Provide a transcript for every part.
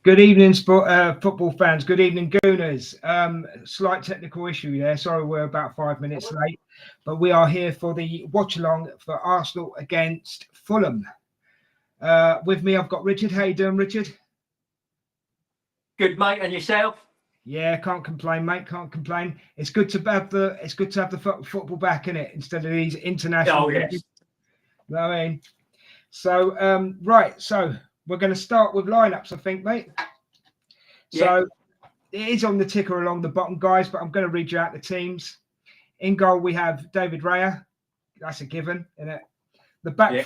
Good evening, football fans. Good evening, Gooners. Slight technical issue there. Sorry, we're about 5 minutes late, but we are here for the watch along for Arsenal against Fulham. With me, I've got Richard. How you doing, Richard? Good, mate. And yourself? Yeah, can't complain, mate. Can't complain. It's good to have the football back in it instead of these international. Oh yes. You know what I mean? So right. So we're going to start with lineups, I think, mate. So it is on the ticker along the bottom, guys, but I'm going to read you out the teams. In goal, we have David Raya. That's a given, isn't it? The back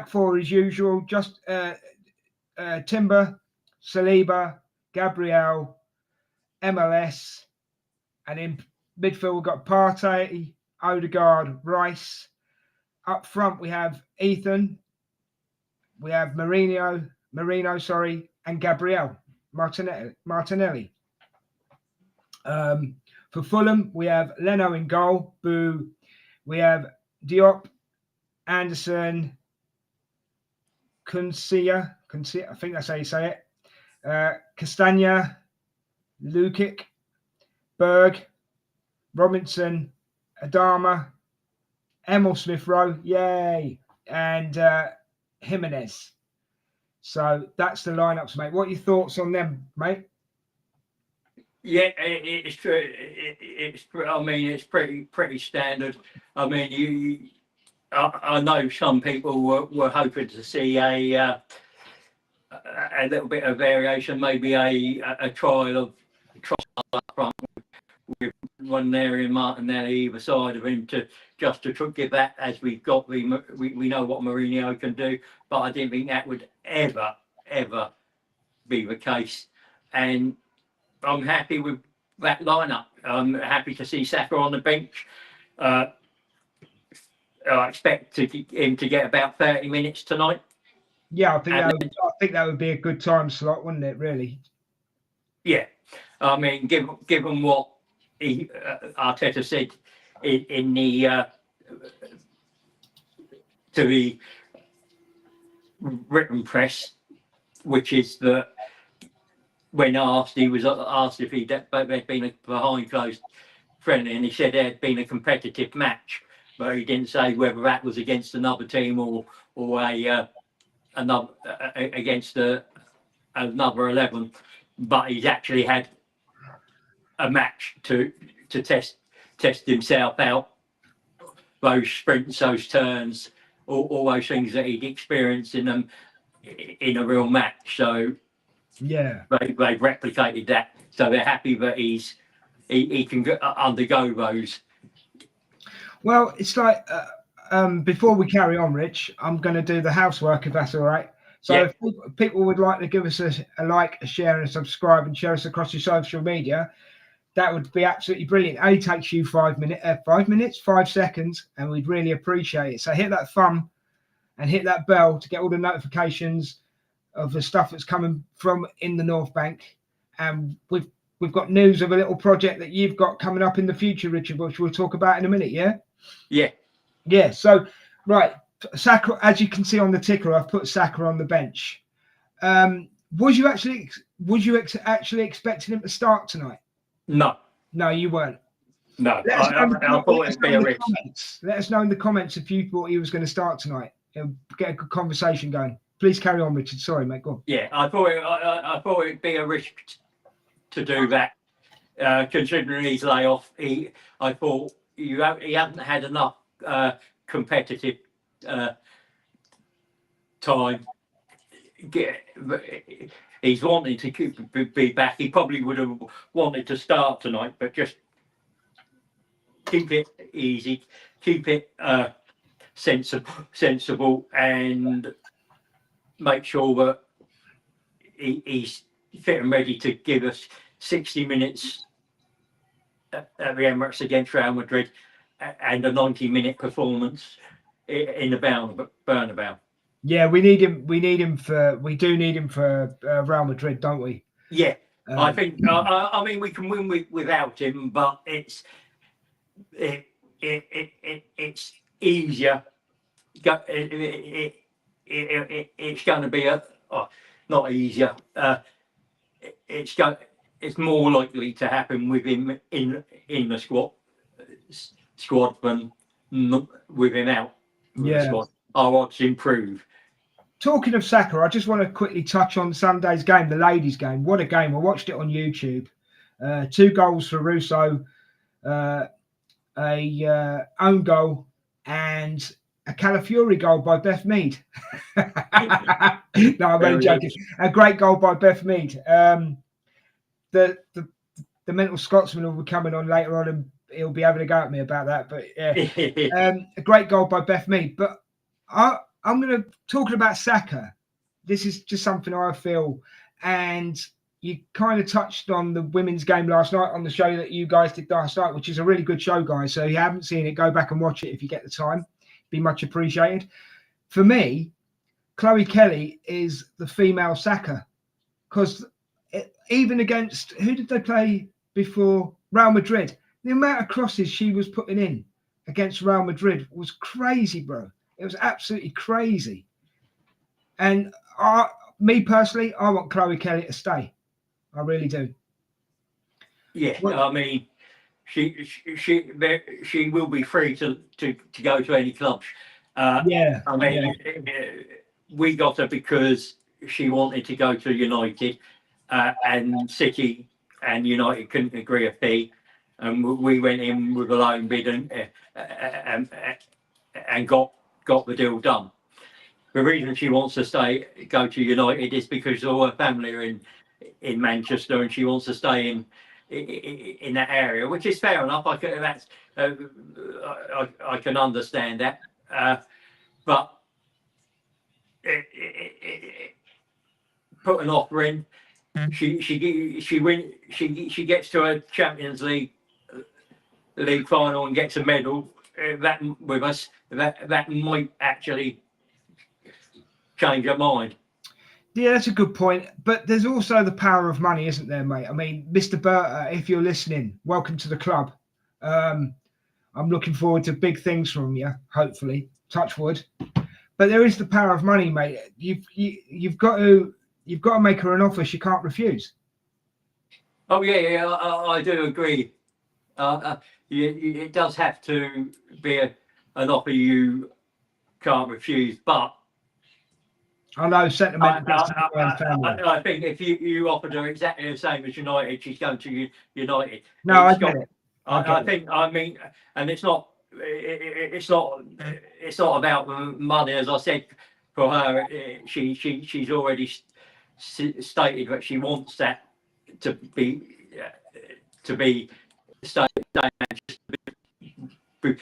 four as usual. Just Timber, Saliba, Gabriel, MLS, and in midfield we've got Partey, Odegaard, Rice. Up front we have Ethan. We have Marino, and Gabriel Martinelli. For Fulham, we have Leno in goal. Boo. We have Diop, Anderson, Kuncia, I think that's how you say it. Castagna, Lukic, Berg, Robinson, Adama, Emil Smith-Rowe, yay, and Jimenez. So that's the lineups, mate. What are your thoughts on them, mate? Yeah, it's true. I mean, it's pretty standard. I mean, I know some people were hoping to see a little bit of variation, maybe a trial of up front with one there in Martinelli either side of him to give that, as we've got we know what Mourinho can do, but I didn't think that would ever be the case, and I'm happy with that lineup. I'm happy to see Saka on the bench. I expect him to get about 30 minutes tonight. Yeah, I think that would be a good time slot, wouldn't it? Really. Yeah, I mean, given what Arteta said in the to the written press, which is that when he was asked if there'd been a behind closed friendly, and he said there had been a competitive match, but he didn't say whether that was against another team or another against another 11. But he's actually had a match to test himself out, those sprints, those turns, all those things that he'd experienced in a real match. So yeah, they've replicated that. So they're happy that he can undergo those. Well, it's like before we carry on, Rich, I'm going to do the housework if that's all right. So if people would like to give us a like, a share, and a subscribe, and share us across your social media, that would be absolutely brilliant. It only takes you 5 seconds, and we'd really appreciate it. So hit that thumb and hit that bell to get all the notifications of the stuff that's coming from in the North Bank. And we've got news of a little project that you've got coming up in the future, Richard, which we'll talk about in a minute. Yeah. So right, Saka, as you can see on the ticker, I've put Saka on the bench. Was you actually expecting him to start tonight? No, you weren't. No, I thought it'd be a risk. Let us know in the comments if you thought he was going to start tonight. It'll get a good conversation going. Please carry on, Richard. Sorry, mate. Go on. Yeah, I thought it'd be a risk to do that, considering his layoff. I thought he hadn't had enough competitive time. He's wanting to be back. He probably would have wanted to start tonight, but just keep it easy, keep it sensible, and make sure that he's fit and ready to give us 60 minutes at the Emirates against Real Madrid and a 90-minute performance in the Bernabeu. Yeah, we do need him for Real Madrid, don't we? Yeah, I think. I mean, we can win without him, but it's easier. It's going to be not easier. it's more likely to happen with him in the squad than with him out with the squad. Our odds improve. Talking of Saka, I just want to quickly touch on Sunday's game, the ladies' game. What a game. I watched it on YouTube. 2 goals for Russo, a own goal, and a Calafiori goal by Beth Mead. No, I'm only joking. A great goal by Beth Mead. The mental Scotsman will be coming on later on, and he'll be having a go at me about that. But yeah, a great goal by Beth Mead. But I'm going to talking about Saka. This is just something I feel, and you kind of touched on the women's game last night on the show that you guys did last night, which is a really good show, guys. So if you haven't seen it, go back and watch it if you get the time. Be much appreciated. For me, Chloe Kelly is the female Saka, because even against, who did they play before? Real Madrid. The amount of crosses she was putting in against Real Madrid was crazy, bro. It was absolutely crazy. And me personally, I want Chloe Kelly to stay. I really do. Yeah, I mean, she will be free to go to any club. Yeah. I mean, we got her because she wanted to go to United, and City and United couldn't agree a fee, and we went in with a loan bid and got the deal done. The reason she wants to go to United is because all her family are in Manchester, and she wants to stay in that area, which is fair enough. I can understand that, but put an offer in. She gets to a Champions League final and gets a medal. That with us, that might actually change her mind. Yeah, that's a good point. But there's also the power of money, isn't there, mate? I mean, Mr. Berta, if you're listening, welcome to the club. I'm looking forward to big things from you, hopefully. Touch wood. But there is the power of money, mate. You've got to make her an offer she can't refuse. Oh yeah, I do agree. It does have to be an offer you can't refuse, but I know sentiment. I think if you offered her exactly the same as United, she's going to United. No, I get it. I think. I mean, and it's not about money. As I said, for her, she's already stated that she wants that to be stay for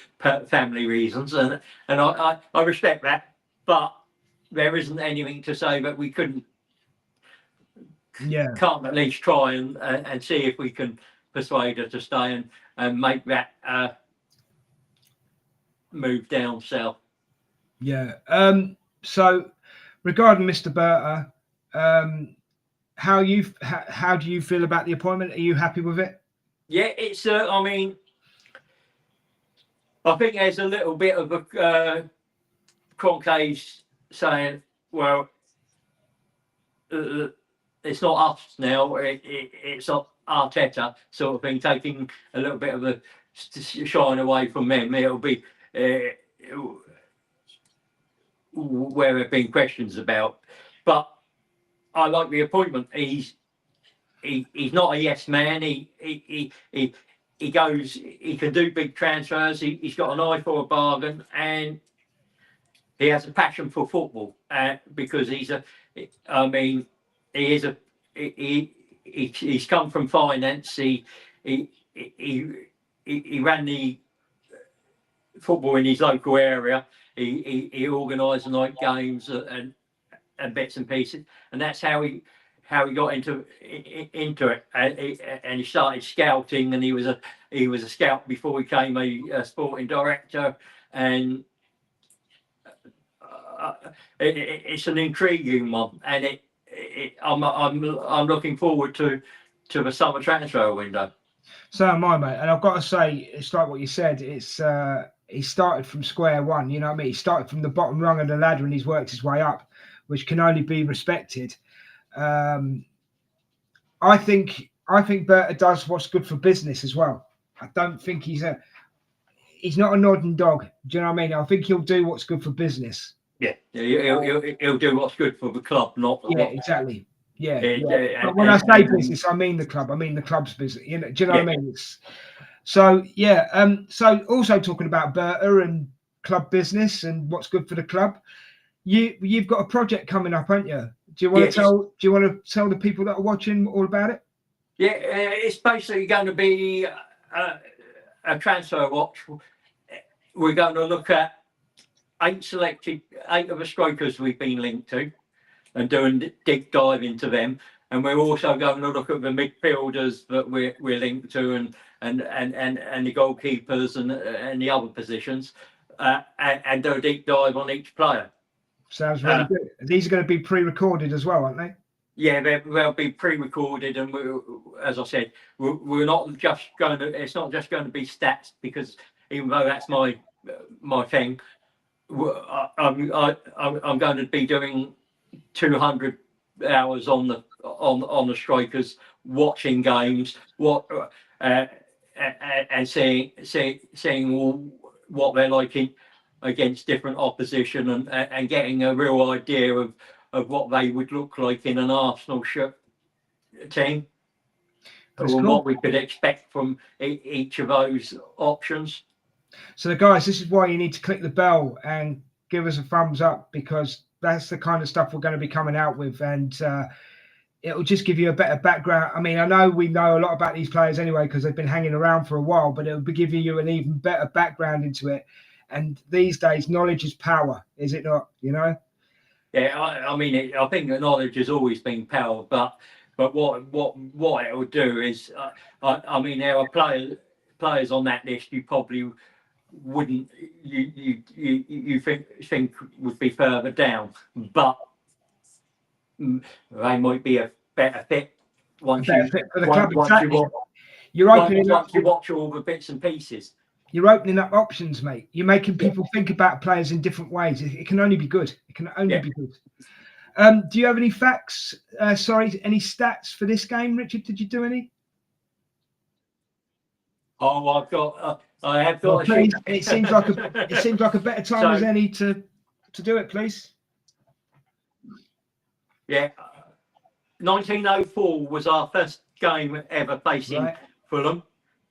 family reasons, and I respect that, but there isn't anything to say that we can't at least try and see if we can persuade her to stay and make that move down south. Yeah. So regarding Mr. Berta, how do you feel about the appointment? Are you happy with it? Yeah, it's. I mean, I think there's a little bit of a Cronkite saying, "Well, it's not us now. It's not Arteta," sort of thing, taking a little bit of the shine away from them. It'll be where there've been questions about, but I like the appointment. He's not a yes man. He goes. He can do big transfers. He's got an eye for a bargain, and he has a passion for football. Because he's come from finance. He ran the football in his local area. He organised night games and bits and pieces, and that's how he got into it. And he started scouting, and he was a scout before he became a sporting director. And it's an intriguing one, and I'm looking forward to the summer transfer window. So am I, mate. And I've got to say, it's like what you said. It's he started from square one. You know what I mean? He started from the bottom rung of the ladder, and he's worked his way up, which can only be respected. I I think Berta does what's good for business as well. I don't think he's not a nodding dog. Do you know what I mean? I think he'll do what's good for business. Yeah, he'll do what's good for the club, not exactly. Yeah, yeah. But when I say business, I mean the club. I mean the club's business. You know, do you know what I mean? So so also talking about Berta and club business and what's good for the club. You've got a project coming up, haven't you? Do you want to tell the people that are watching all about it? Yeah, it's basically going to be a transfer watch. We're going to look at 8 of the strikers we've been linked to, and doing a deep dive into them. And we're also going to look at the midfielders that we're linked to, and the goalkeepers and the other positions, and do a deep dive on each player. Sounds really good. These are going to be pre-recorded as well, aren't they? Yeah, they'll be pre-recorded, and as I said, we're not just going to. It's not just going to be stats, because even though that's my thing, I'm going to be doing 200 hours on the strikers, watching games, and seeing what they're like against different opposition, and getting a real idea of what they would look like in an Arsenal team, and what we could expect from each of those options. So, guys, this is why you need to click the bell and give us a thumbs up, because that's the kind of stuff we're going to be coming out with, and it'll just give you a better background. I mean, I know we know a lot about these players anyway because they've been hanging around for a while, but it'll be giving you an even better background into it. And these days, knowledge is power, is it not? You know? Yeah, I mean, I think that knowledge has always been power, but what it will do is, I mean, there are players on that list you probably wouldn't you think would be further down, but they might be a better fit once you watch all the bits and pieces. You're opening up options, mate. You're making people think about players in different ways. It can only be good. It can only be good. Do you have any facts? Any stats for this game, Richard? Did you do any? Oh, I have got. Well, it seems like a better time as any to do it, please. Yeah, 1904 was our first game ever facing Fulham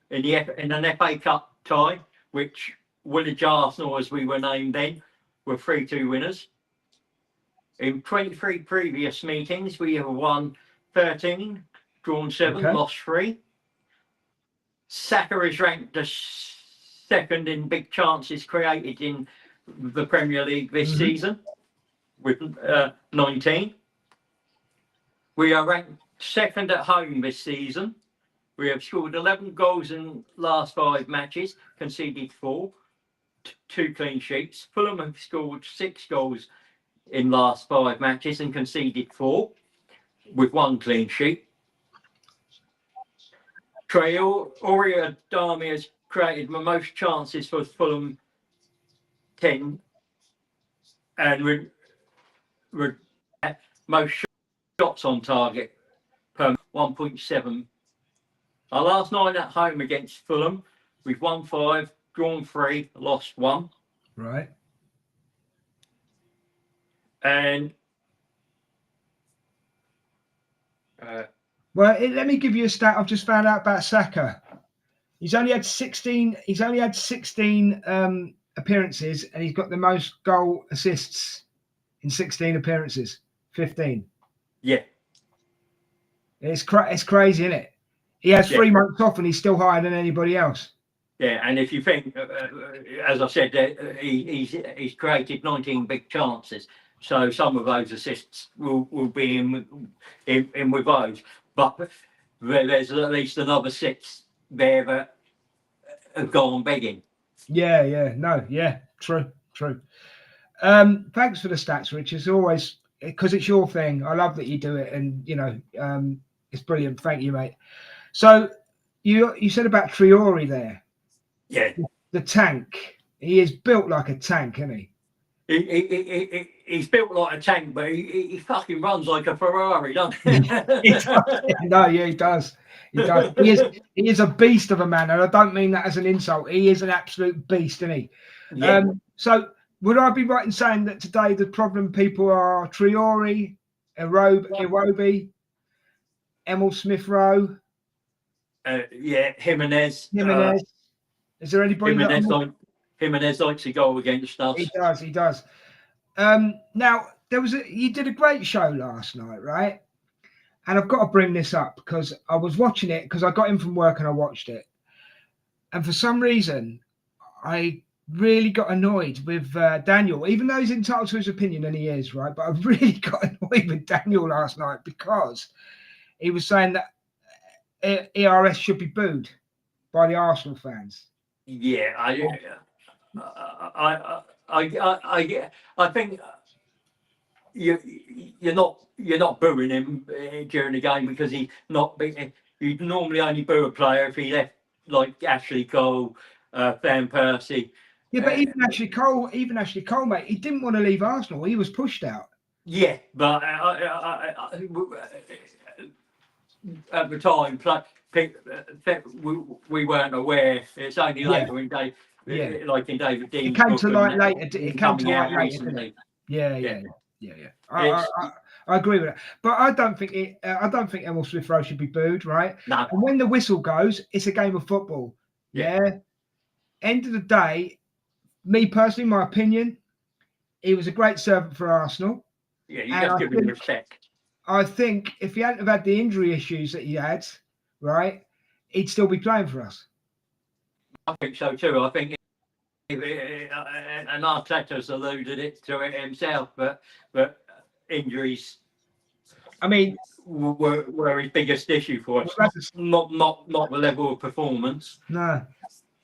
in an FA Cup tie, which Woolwich Arsenal, as we were named then, were 3-2 winners. In 23 previous meetings, we have won 13, drawn 7, lost 3. Saka is ranked the second in big chances created in the Premier League this season, with 19. We are ranked second at home this season. We have scored 11 goals in last 5 matches, conceded 4, 2 clean sheets. Fulham have scored 6 goals in last 5 matches and conceded 4, with 1 clean sheet. Traore Adami has created the most chances for Fulham, 10, and most shots on target, per 1.7. Our last 9 at home against Fulham, we've won 5, drawn 3, lost 1. Right. And well, let me give you a stat I've just found out about Saka. He's only had 16. He's only had 16 appearances, and he's got the most goal assists in 16 appearances. 15. Yeah. It's crazy, isn't it? He has 3 months off, and he's still higher than anybody else. Yeah, and if you think, as I said, he's created 19 big chances, so some of those assists will be in with those. But there's at least another 6 there that have gone begging. True. Thanks for the stats, Rich. It's always, because it's your thing. I love that you do it, and it's brilliant. Thank you, mate. So you said about Traore there. Yeah. The tank. He is built like a tank, isn't he? He's built like a tank, but he fucking runs like a Ferrari, doesn't he? He does. No, yeah, he does. He does. He is a beast of a man, and I don't mean that as an insult. He is an absolute beast, isn't he? Yeah. So would I be right in saying that today the problem people are Traore, Iwobi, Emil Smith Rowe, Yeah, Jimenez. Jimenez? Is there anybody Jimenez likes to go against us. He does. He does. Now you did a great show last night, right? And I've got to bring this up because I was watching it because I got in from work and I watched it, and for some reason I really got annoyed with Daniel, even though he's entitled to his opinion, and he is, right? But I really got annoyed with Daniel last night because he was saying that ERS should be booed by the Arsenal fans. Yeah, I think you're not booing him during the game because he's not. You normally only boo a player if he left, like Ashley Cole, Van Persie. Yeah, but even Ashley Cole, mate, he didn't want to leave Arsenal. He was pushed out. Yeah, but at the time, we weren't aware. It's only later in Dave, like in David Dean's it came to light later. It came to light recently. Yeah. I agree with that, but I don't think Emil Smith Rowe should be booed, right? No. And when the whistle goes, it's a game of football. Yeah. End of the day, me personally, my opinion, he was a great servant for Arsenal. Yeah, you just give him respect. I think if he hadn't have had the injury issues that he had, right, he'd still be playing for us. I think so too. I think, and Arteta's alluded to it himself, but injuries, I mean, were his biggest issue for us. Not the level of performance. No.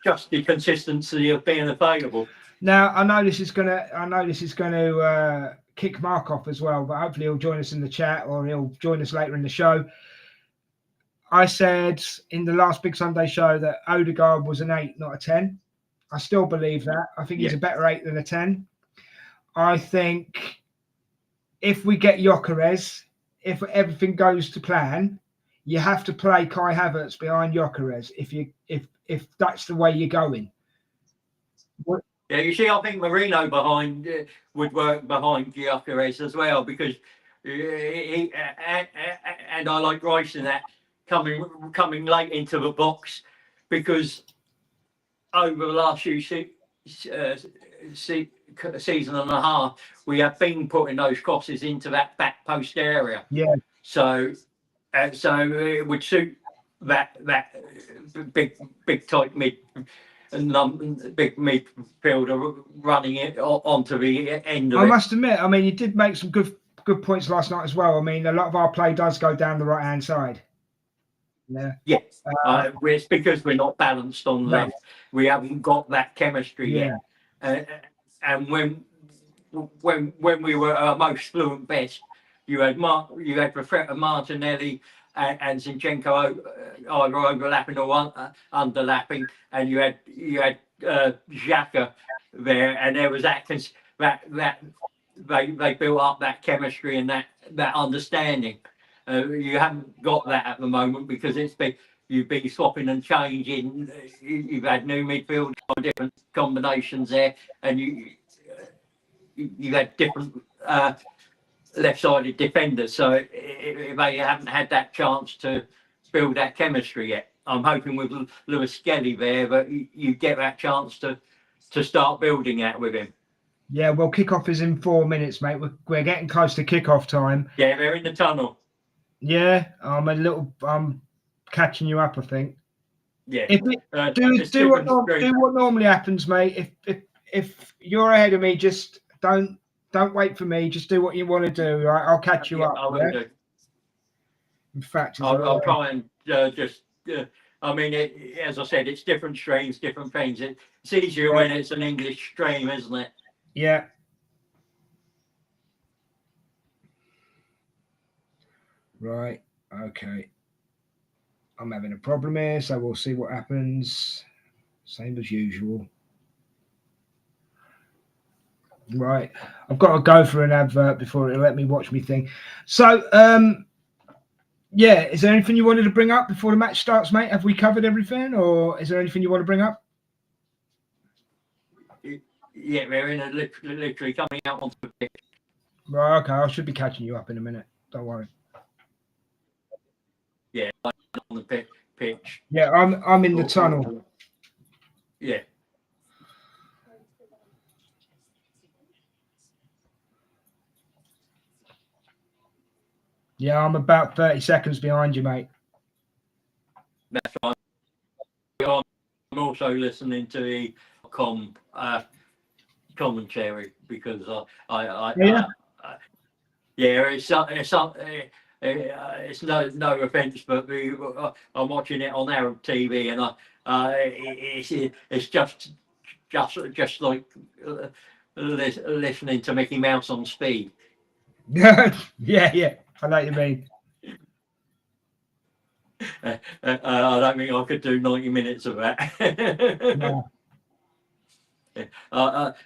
Just the consistency of being available. Now I know this is gonna kick Mark off as well, but hopefully he'll join us in the chat or he'll join us later in the show. I said in the last Big Sunday show that Odegaard was an 8, not a 10. I still believe that. I think he's a better 8 than a 10. I think if we get Gyökeres, if everything goes to plan, you have to play Kai Havertz behind Gyökeres if that's the way you're going. Yeah, you see, I think Marino would work behind Gyökeres as well because he and I like Rice in that coming late into the box because over the last few season and a half we have been putting those crosses into that back post area. Yeah. So it would suit that big tight mid. And big midfielder running it onto the end of it. I must admit, I mean, you did make some good points last night as well. I mean, a lot of our play does go down the right hand side. Yeah. Yes. It's because we're not balanced on the left. We haven't got that chemistry yet. And when we were our most fluent best, you had the threat of Martinelli and Zinchenko either overlapping or underlapping, and you had Xhaka there, and there was that they built up that chemistry and that understanding. You haven't got that at the moment because you've been swapping and changing. You've had new midfield, different combinations there, and you've had different left-sided defenders, so they haven't had that chance to build that chemistry yet. I'm hoping with Lewis Skelly there that you get that chance to start building that with him. Yeah, well, kickoff is in 4 minutes, mate. We're getting close to kickoff time. Yeah, they're in the tunnel. Yeah, I'm catching you up, I think. Yeah. Do what normally happens, mate. If you're ahead of me, just don't wait for me. Just do what you want to do. Right? I'll catch you up. I will do. In fact, I'll try and just. I mean, as I said, it's different streams, different things. It's easier when it's an English stream, isn't it? Yeah. Right. Okay. I'm having a problem here, so we'll see what happens. Same as usual. Right. I've got to go for an advert before it'll let me watch me thing. So, yeah, is there anything you wanted to bring up before the match starts, mate? Have we covered everything, or is there anything you want to bring up? Yeah, we're in a literally coming out onto the pitch. Right, okay, I should be catching you up in a minute. Don't worry. Yeah, on the pitch. Yeah, I'm in the tunnel. Yeah. Yeah, I'm about 30 seconds behind you, mate. That's right. I'm also listening to the commentary because it's no offence, but I'm watching it on Arab TV, and it's just like listening to Mickey Mouse on speed. Yeah, I know what you mean. I don't think I could do 90 minutes of that. No.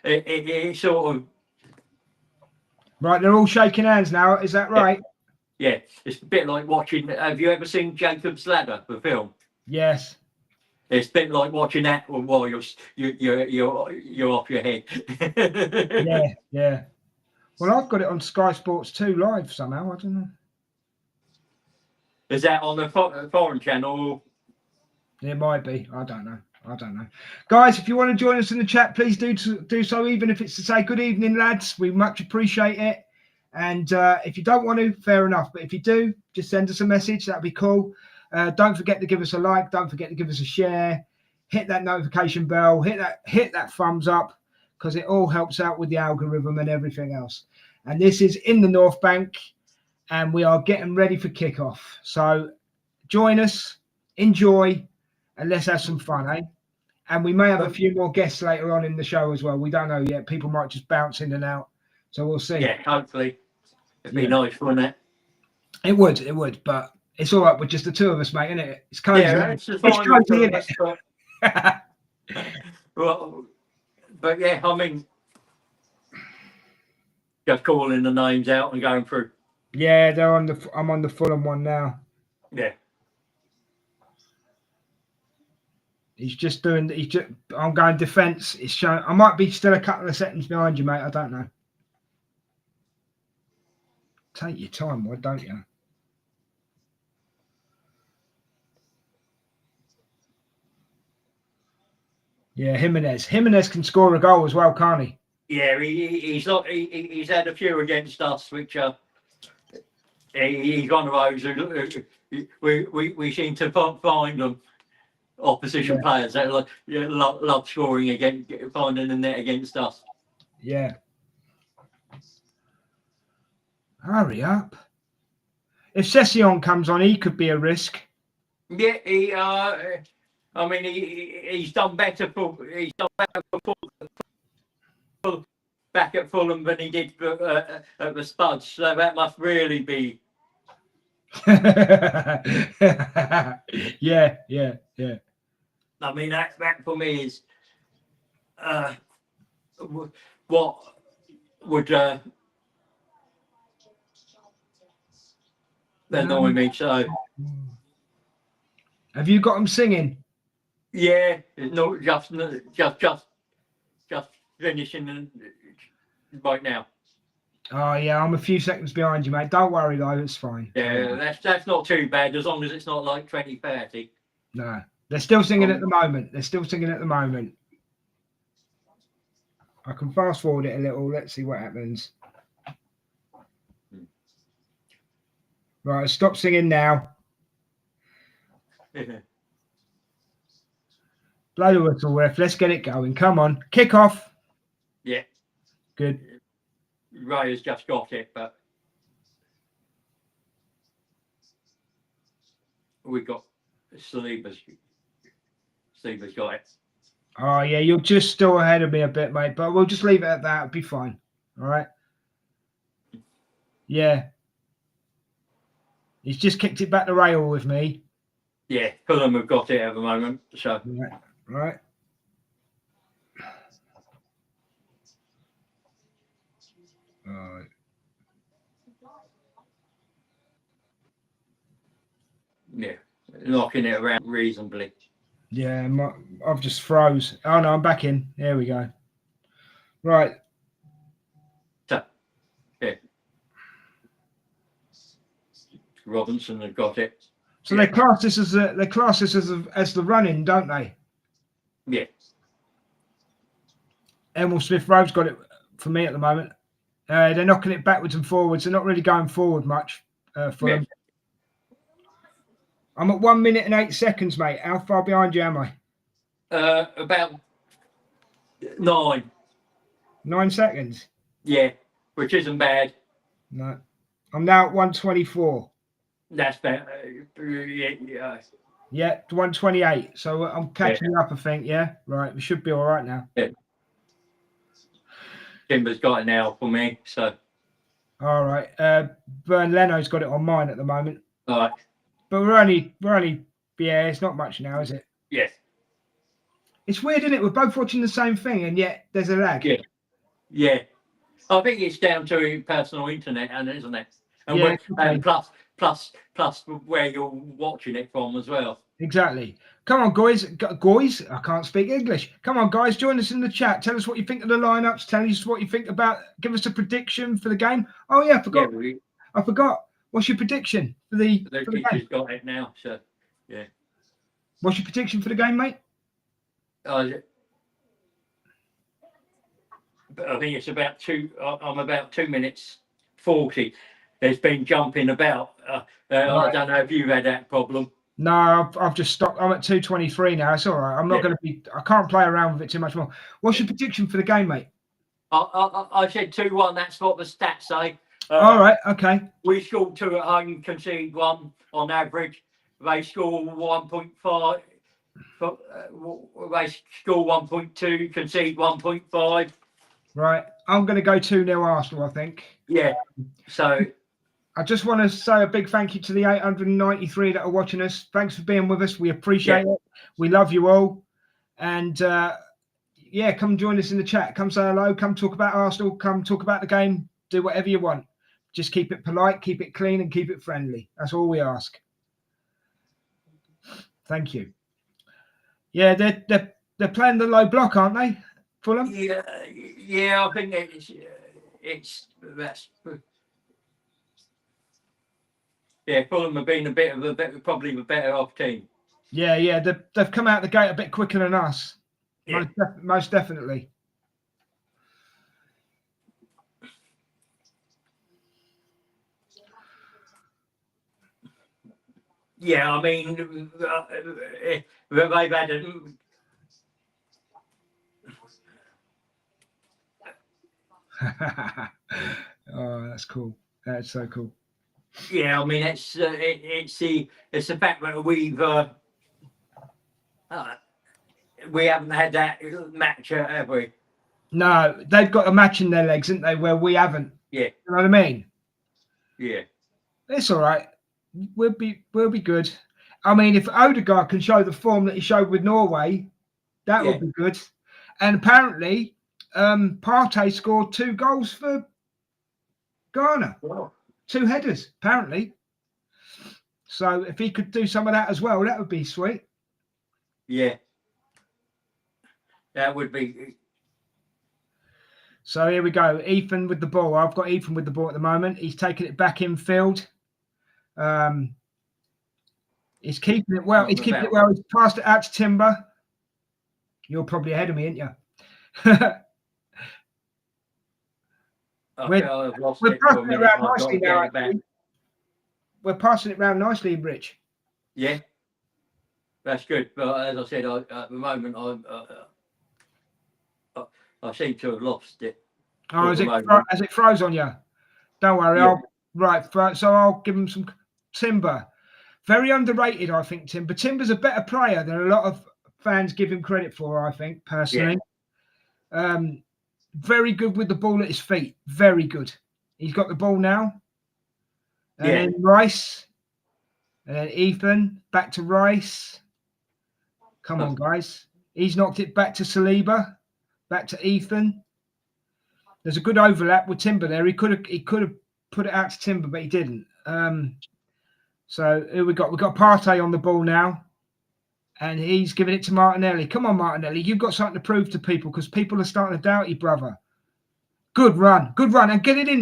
It sort of. Right, they're all shaking hands now. Is that right? Yeah, it's a bit like watching. Have you ever seen Jacob's Ladder, the film? Yes. It's a bit like watching that while you're off your head. Yeah. Well, I've got it on Sky Sports 2 live somehow. I don't know. Is that on the foreign channel? It might be. I don't know. Guys, if you want to join us in the chat, please do so, even if it's to say good evening, lads. We much appreciate it. And if you don't want to, fair enough. But if you do, just send us a message. That'd be cool. Don't forget to give us a like. Don't forget to give us a share. Hit that notification bell. Hit that thumbs up, because it all helps out with the algorithm and everything else. And this is in the North Bank, and we are getting ready for kickoff. So join us, enjoy, and let's have some fun, eh? And we may have a few more guests later on in the show as well. We don't know yet. People might just bounce in and out. So we'll see. Yeah, hopefully. It'd be nice, wouldn't it? It would, but it's all right with just the two of us, mate, isn't it? It's cozy. Yeah, it's cozy, isn't it? Well, but yeah, I mean, just calling the names out and going through. Yeah, I'm on the Fulham one now. Yeah. I'm going defence. It's showing. I might be still a couple of seconds behind you, mate. I don't know. Take your time, why don't you? Yeah, Jimenez can score a goal as well, can't he? Yeah, he's had a few against us, which he's one of those who we seem to find them opposition players that love scoring against, finding the net against us. Yeah. Hurry up. If Session comes on, he could be a risk. Yeah, I mean, he's done better back at Fulham than he did at the Spuds. So that must really be. Yeah. I mean, that for me is what would annoy me. So, have you got him singing? Yeah, no, just finishing right now. Oh yeah, I'm a few seconds behind you, mate. Don't worry though, it's fine. Yeah, that's not too bad as long as it's not like 2030. No, they're still singing at the moment. I can fast forward it a little. Let's see what happens. Right, stop singing now. Blow the whistle, ref. Let's get it going. Come on, kick off. Yeah. Good. Ray has just got it, but we got Saliba's got it. Oh yeah, you're just still ahead of me a bit, mate. But we'll just leave it at that. It'll be fine. All right. Yeah. He's just kicked it back the rail with me. Yeah, Fulham have got it at the moment. So. Right. All right. Yeah, knocking it around reasonably. Yeah, I've just froze. Oh no, I'm back in. There we go. Right. So, yeah. Robinson have got it. So they class this as as the running, don't they? Yeah. Emil Smith Rowe's got it for me at the moment. They're knocking it backwards and forwards. They're not really going forward much. Fulham. Yeah. I'm at 1 minute and 8 seconds, mate. How far behind you am I? About 9. 9 seconds. Yeah, which isn't bad. No, I'm now at 124. That's better. Yeah. Yeah, 128. So I'm catching you up, I think. Yeah, right. We should be all right now. Yeah. Timber's got it now for me. So. All right. Bern Leno's got it on mine at the moment. All right. But we're only. Yeah, it's not much now, is it? Yes. It's weird, isn't it? We're both watching the same thing, and yet there's a lag. Yeah. Yeah. I think it's down to personal internet, isn't it? And, yeah, and plus where you're watching it from as well. Exactly. Come on, guys. I can't speak English. Come on, guys. Join us in the chat. Tell us what you think of the lineups. Tell us what you think about. Give us a prediction for the game. Oh yeah, I forgot. Yeah, I forgot. What's your prediction for the game? Got it now. So yeah. What's your prediction for the game, mate? I think it's about I'm about 2 minutes 40. There's been jumping about. Right. I don't know if you've had that problem. No, I've just stopped. I'm at 2:23 now. It's all right. I'm not going to be. I can't play around with it too much more. What's your prediction for the game, mate? I said 2-1. That's what the stats say. All right. Okay. We scored 2 at home, concede 1 on average. They score 1.5. They score 1.2, concede 1.5. Right. I'm going to go 2-0 Arsenal, I think. Yeah. So I just want to say a big thank you to the 893 that are watching us. Thanks for being with us. We appreciate it. We love you all. And come join us in the chat. Come say hello. Come talk about Arsenal. Come talk about the game. Do whatever you want. Just keep it polite, keep it clean, and keep it friendly. That's all we ask. Thank you. Yeah, they're playing the low block, aren't they, Fulham? Yeah. I think that's. Yeah, Fulham have been probably the better off team. Yeah, they've come out the gate a bit quicker than us. Yeah. Most definitely. Yeah, I mean, they've had a. Oh, that's cool. That's so cool. Yeah, I mean, it's the fact that we haven't had that match, have we? No, they've got a match in their legs, haven't they? Where we haven't. Yeah. You know what I mean? Yeah. It's all right. We'll be good. I mean, if Odegaard can show the form that he showed with Norway, that would be good. And apparently, Partey scored 2 goals for Ghana. Wow. 2 headers, apparently. So if he could do some of that as well, that would be sweet. Yeah. That would be. So here we go. Ethan with the ball. I've got Ethan with the ball at the moment. He's taking it back in field. He's keeping it well. He's keeping it well. He's passed it out to Timber. You're probably ahead of me, aren't you? We're passing it around nicely now. We're passing it around nicely, Rich. Yeah, that's good. But as I said, at the moment, I seem to have lost it. Oh, has it froze on you? Don't worry. Yeah. So I'll give him some Timber. Very underrated, I think, Timber. Timber's a better player than a lot of fans give him credit for, I think, personally. Yeah. Very good with the ball at his feet. Very good. He's got the ball now. And then Rice. And then Ethan. Back to Rice. Come on, guys. He's knocked it back to Saliba. Back to Ethan. There's a good overlap with Timber there. He could have put it out to Timber, but he didn't. So here we got Partey on the ball now, and he's giving it to Martinelli. Come on, Martinelli, you've got something to prove to people because people are starting to doubt you, brother. Good run, and get it in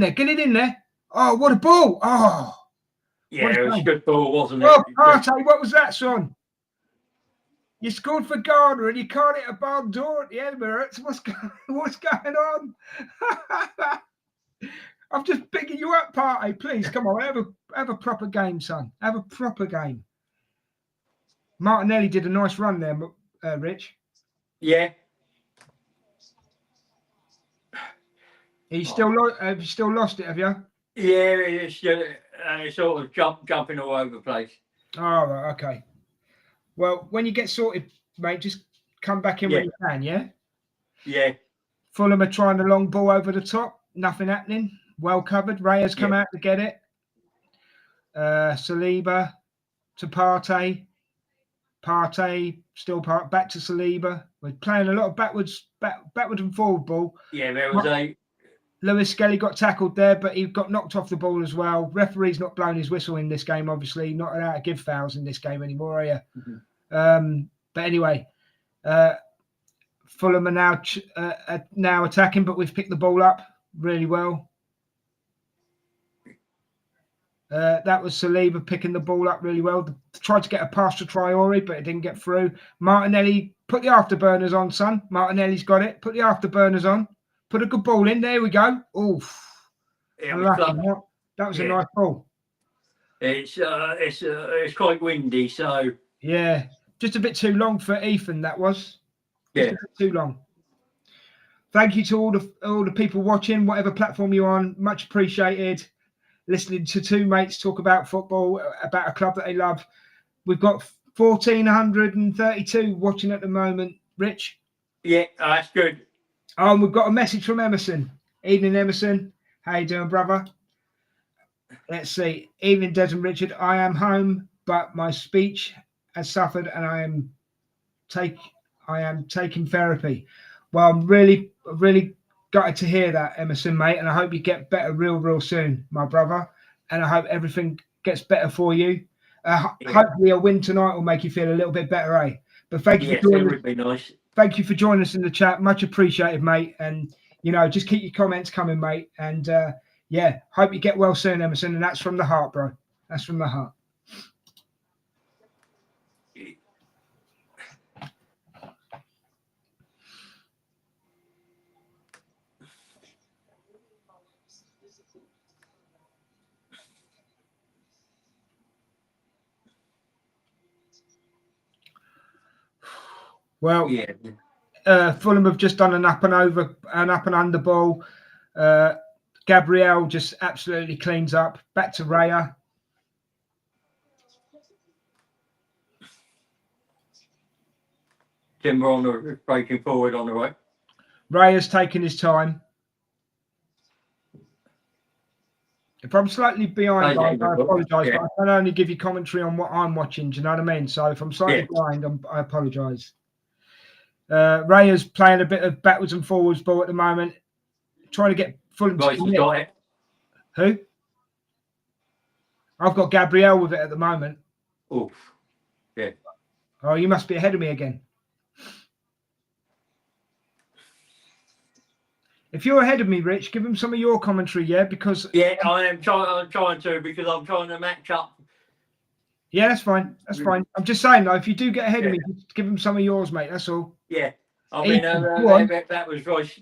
there. Oh, what a ball! Oh, yeah, it was a good ball, wasn't it? Oh, Partey, what was that, son? You scored for Ghana and you can't hit a barn door at the Emirates. What's going on? I'm just picking you up, Partey. Please, come on, have a proper game, son. Have a proper game. Martinelli did a nice run there, Rich. Yeah. Have you still lost it, have you? Yeah, it's sort of jumping all over the place. Oh, right, okay. Well, when you get sorted, mate, just come back in when you can, yeah? Yeah. Fulham are trying the long ball over the top. Nothing happening. Well covered. Reyes come out to get it. Saliba to Partey. Partey still back to Saliba. We're playing a lot of backward and forward ball. Yeah, there was Lewis Skelly got tackled there, but he got knocked off the ball as well. Referee's not blowing his whistle in this game, obviously. Not allowed to give fouls in this game anymore, are you? Mm-hmm. But anyway, Fulham are now attacking, but we've picked the ball up really well. That was Saliba picking the ball up really well. Tried to get a pass to Traore, but it didn't get through. Martinelli, put the afterburners on, son. Martinelli's got it. Put the afterburners on. Put a good ball in. There we go. Oof. That was a nice ball. It's quite windy, so yeah, just a bit too long for Ethan. That was just a bit too long. Thank you to all the people watching, whatever platform you're on. Much appreciated. Listening to two mates talk about football, about a club that they love. We've got 1,432 watching at the moment. Rich? Yeah, that's good. And we've got a message from Emerson. Evening, Emerson. How you doing, brother? Let's see. Evening, Des and Richard. I am home, but my speech has suffered, and I am taking therapy. Well, I'm really gutted to hear that, Emerson, mate, and I hope you get better real soon, my brother. And I hope everything gets better for you. Hopefully, a win tonight will make you feel a little bit better, eh? But thank you for joining. It would be nice. Thank you for joining us in the chat. Much appreciated, mate. And just keep your comments coming, mate. And hope you get well soon, Emerson. And that's from the heart, bro. That's from the heart. Well, Fulham have just done an up and under ball. Gabriel just absolutely cleans up. Back to Raya. Timber on the breaking forward on the right. Raya's taking his time. If I'm slightly behind, I apologise, but I can only give you commentary on what I'm watching. Do you know what I mean? So if I'm slightly behind, I apologise. Raya's playing a bit of backwards and forwards ball at the moment, trying to get Fulham to commit. Who? I've got Gabriel with it at the moment. Oof. Yeah. Oh, you must be ahead of me again. If you're ahead of me, Rich, give him some of your commentary, because I am trying to because I'm trying to match up. Yeah, that's fine. That's fine. I'm just saying, though, if you do get ahead of me, just give him some of yours, mate. That's all. Yeah. I mean, that was nice.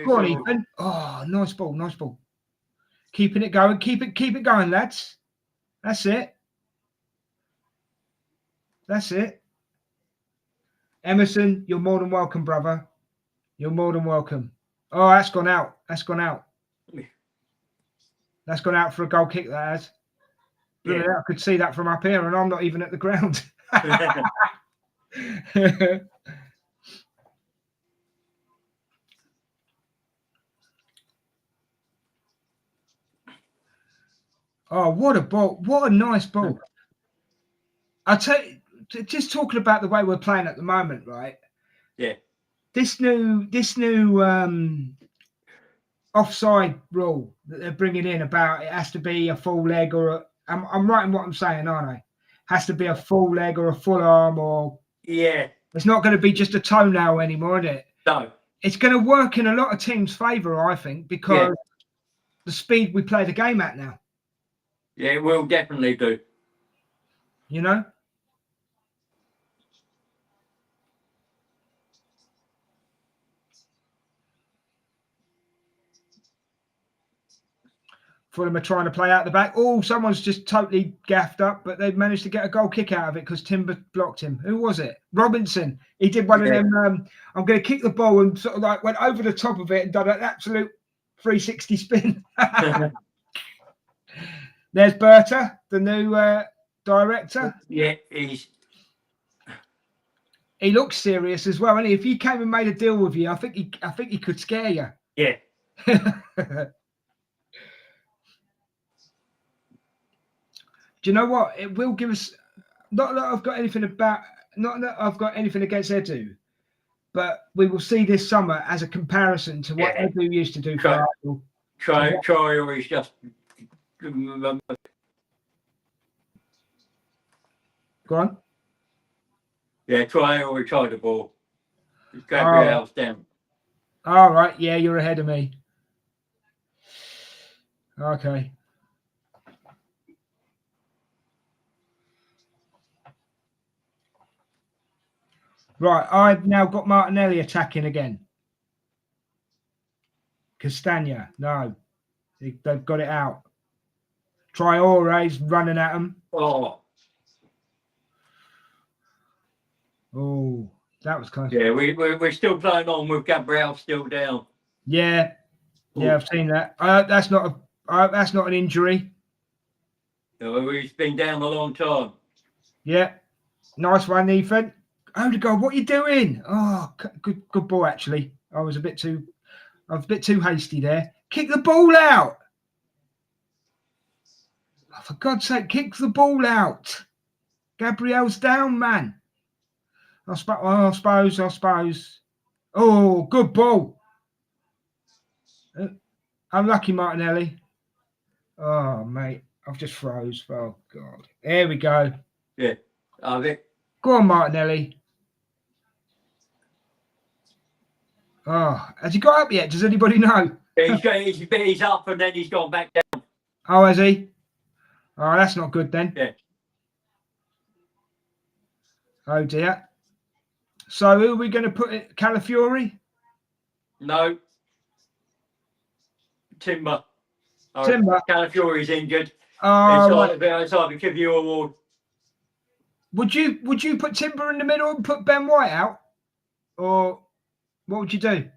Go on, Ethan. Oh, nice ball. Nice ball. Keeping it going. Keep it going, lads. That's it. That's it. Emerson, you're more than welcome, brother. You're more than welcome. Oh, that's gone out. That's gone out. That's gone out for a goal kick, that has. Yeah. I could see that from up here, and I'm not even at the ground. Oh, what a ball. What a nice ball. I tell you, just talking about the way we're playing at the moment, right? Yeah. This new offside rule that they're bringing in about it has to be a full leg or I'm right in what I'm saying, aren't I? Has to be a full leg or a full arm, or it's not going to be just a toenail anymore, is it? No. It's going to work in a lot of teams' favour, I think, because the speed we play the game at now. Yeah, it will definitely do. You know? Fulham are trying to play out the back. Oh, someone's just totally gaffed up, but they've managed to get a goal kick out of it because Timber blocked him. Who was it? Robinson. He did one of them. I'm going to kick the ball and sort of like went over the top of it and done an absolute 360 spin. There's Berta, the new director. Yeah, he looks serious as well. And if he came and made a deal with you, I think he could scare you. Yeah. Do you know what? It will give us. Not that I've got anything against Edu, but we will see this summer as a comparison to what Edu used to do for Arsenal. Troy is just. Go on. Yeah, Troy already tried the ball. Gabriel's down. All right. Yeah, you're ahead of me. Okay. Right, I've now got Martinelli attacking again. Castagna, no. They've got it out. Traore's running at them. Oh, that was close. Yeah, we're still playing on with Gabriel still down. Yeah, I've seen that. That's not an injury. No, he's been down a long time. Yeah, nice one, Ethan. Odegaard, what are you doing? Oh, good ball. Actually, I was a bit too hasty there. Kick the ball out. Oh, for God's sake, kick the ball out. Gabriel's down, man. I suppose. Oh, good ball. Unlucky, Martinelli. Oh, mate, I've just froze. Oh, God. There we go. Yeah. Go on, Martinelli. Oh, has he got up yet? Does anybody know? He's up and then he's gone back down. Oh, has he? Oh, that's not good then. Yeah. Oh, dear. So who are we going to put it? Calafiori? No. Timber. Timber. Calafiori's injured. Oh, it's hard to give you a award. Would you put Timber in the middle and put Ben White out? Or what would you do?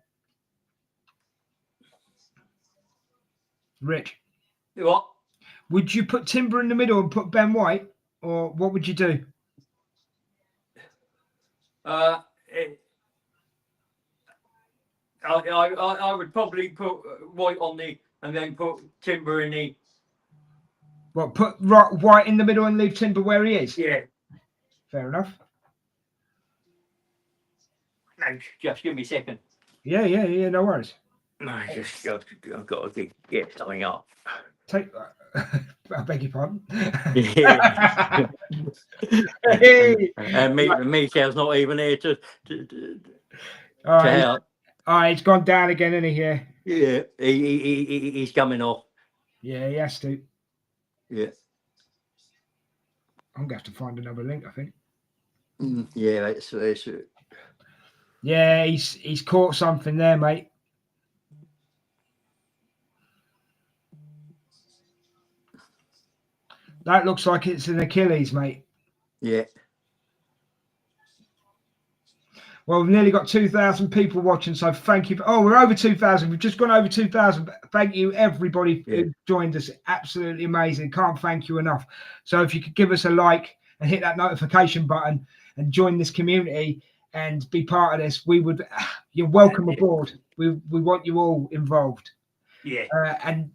Rich. What? Would you put Timber in the middle and put Ben White? Or what would you do? I would probably put White on and then put Timber in the. What, put White in the middle and leave Timber where he is? Yeah. Fair enough. No, just give me a second. Yeah, no worries. No, I've got to get something up. I beg your pardon. Yeah. And Michel's not even here to help. He's gone down again, isn't he? Here. Yeah, he's coming off. Yeah, he has to. Yeah. I'm gonna have to find another link, I think. Yeah, it's Yeah, he's caught something there, mate. That looks like it's an Achilles, mate. Yeah. Well, we've nearly got 2,000 people watching, so thank you. We're over 2,000. We've just gone over 2,000. Thank you, everybody who joined us. Absolutely amazing. Can't thank you enough. So if you could give us a like and hit that notification button and join this community and be part of this, you're welcome aboard. We want you all involved. Yeah. And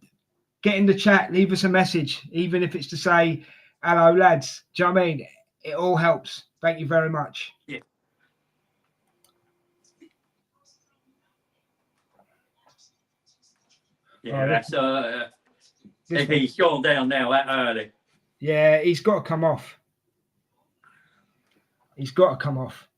get in the chat, leave us a message, even if it's to say, hello, lads. Do you know what I mean? It all helps. Thank you very much. Yeah. Yeah, that's if he's gone down now that early. Yeah, he's got to come off. He's got to come off.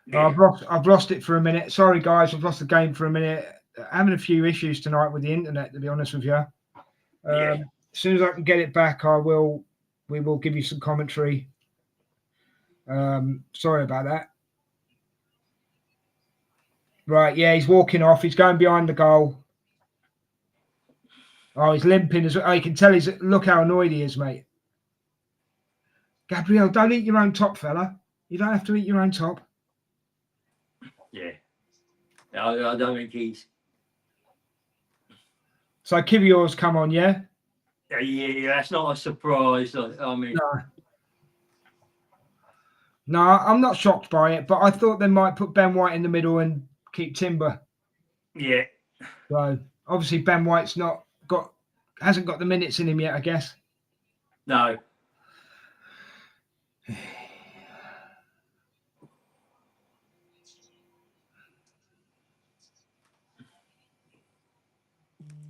Yeah. I've lost it for a minute. Sorry, guys, I've lost the game for a minute. Having a few issues tonight with the internet, to be honest with you. As soon as I can get it back, we will give you some commentary. Sorry about that. Right, yeah, he's walking off. He's going behind the goal. Oh, he's limping as well. Oh, you can tell look how annoyed he is, mate. Gabriel, don't eat your own top, fella. You don't have to eat your own top. Yeah. I don't think he's. So Kivior's come on, yeah? Yeah, that's not a surprise. I mean, no, I'm not shocked by it, but I thought they might put Ben White in the middle and keep Timber. Yeah. So obviously Ben White's hasn't got the minutes in him yet, I guess. No.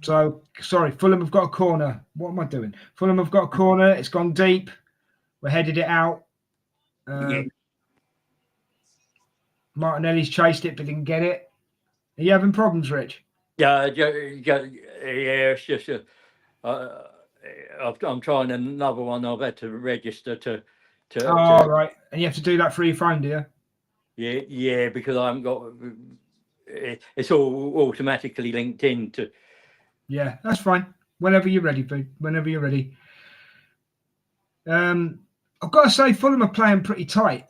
So, sorry, Fulham have got a corner. What am I doing? Fulham have got a corner. It's gone deep. We're headed it out. Martinelli's chased it but didn't get it. Are you having problems, Rich? Yeah, it's just I'm trying another one. I've had to register to. Right. And you have to do that through your phone, do you? Yeah, because I haven't got. It's all automatically linked in to. Yeah, that's fine. Whenever you're ready, Boo. Whenever you're ready. I've got to say, Fulham are playing pretty tight.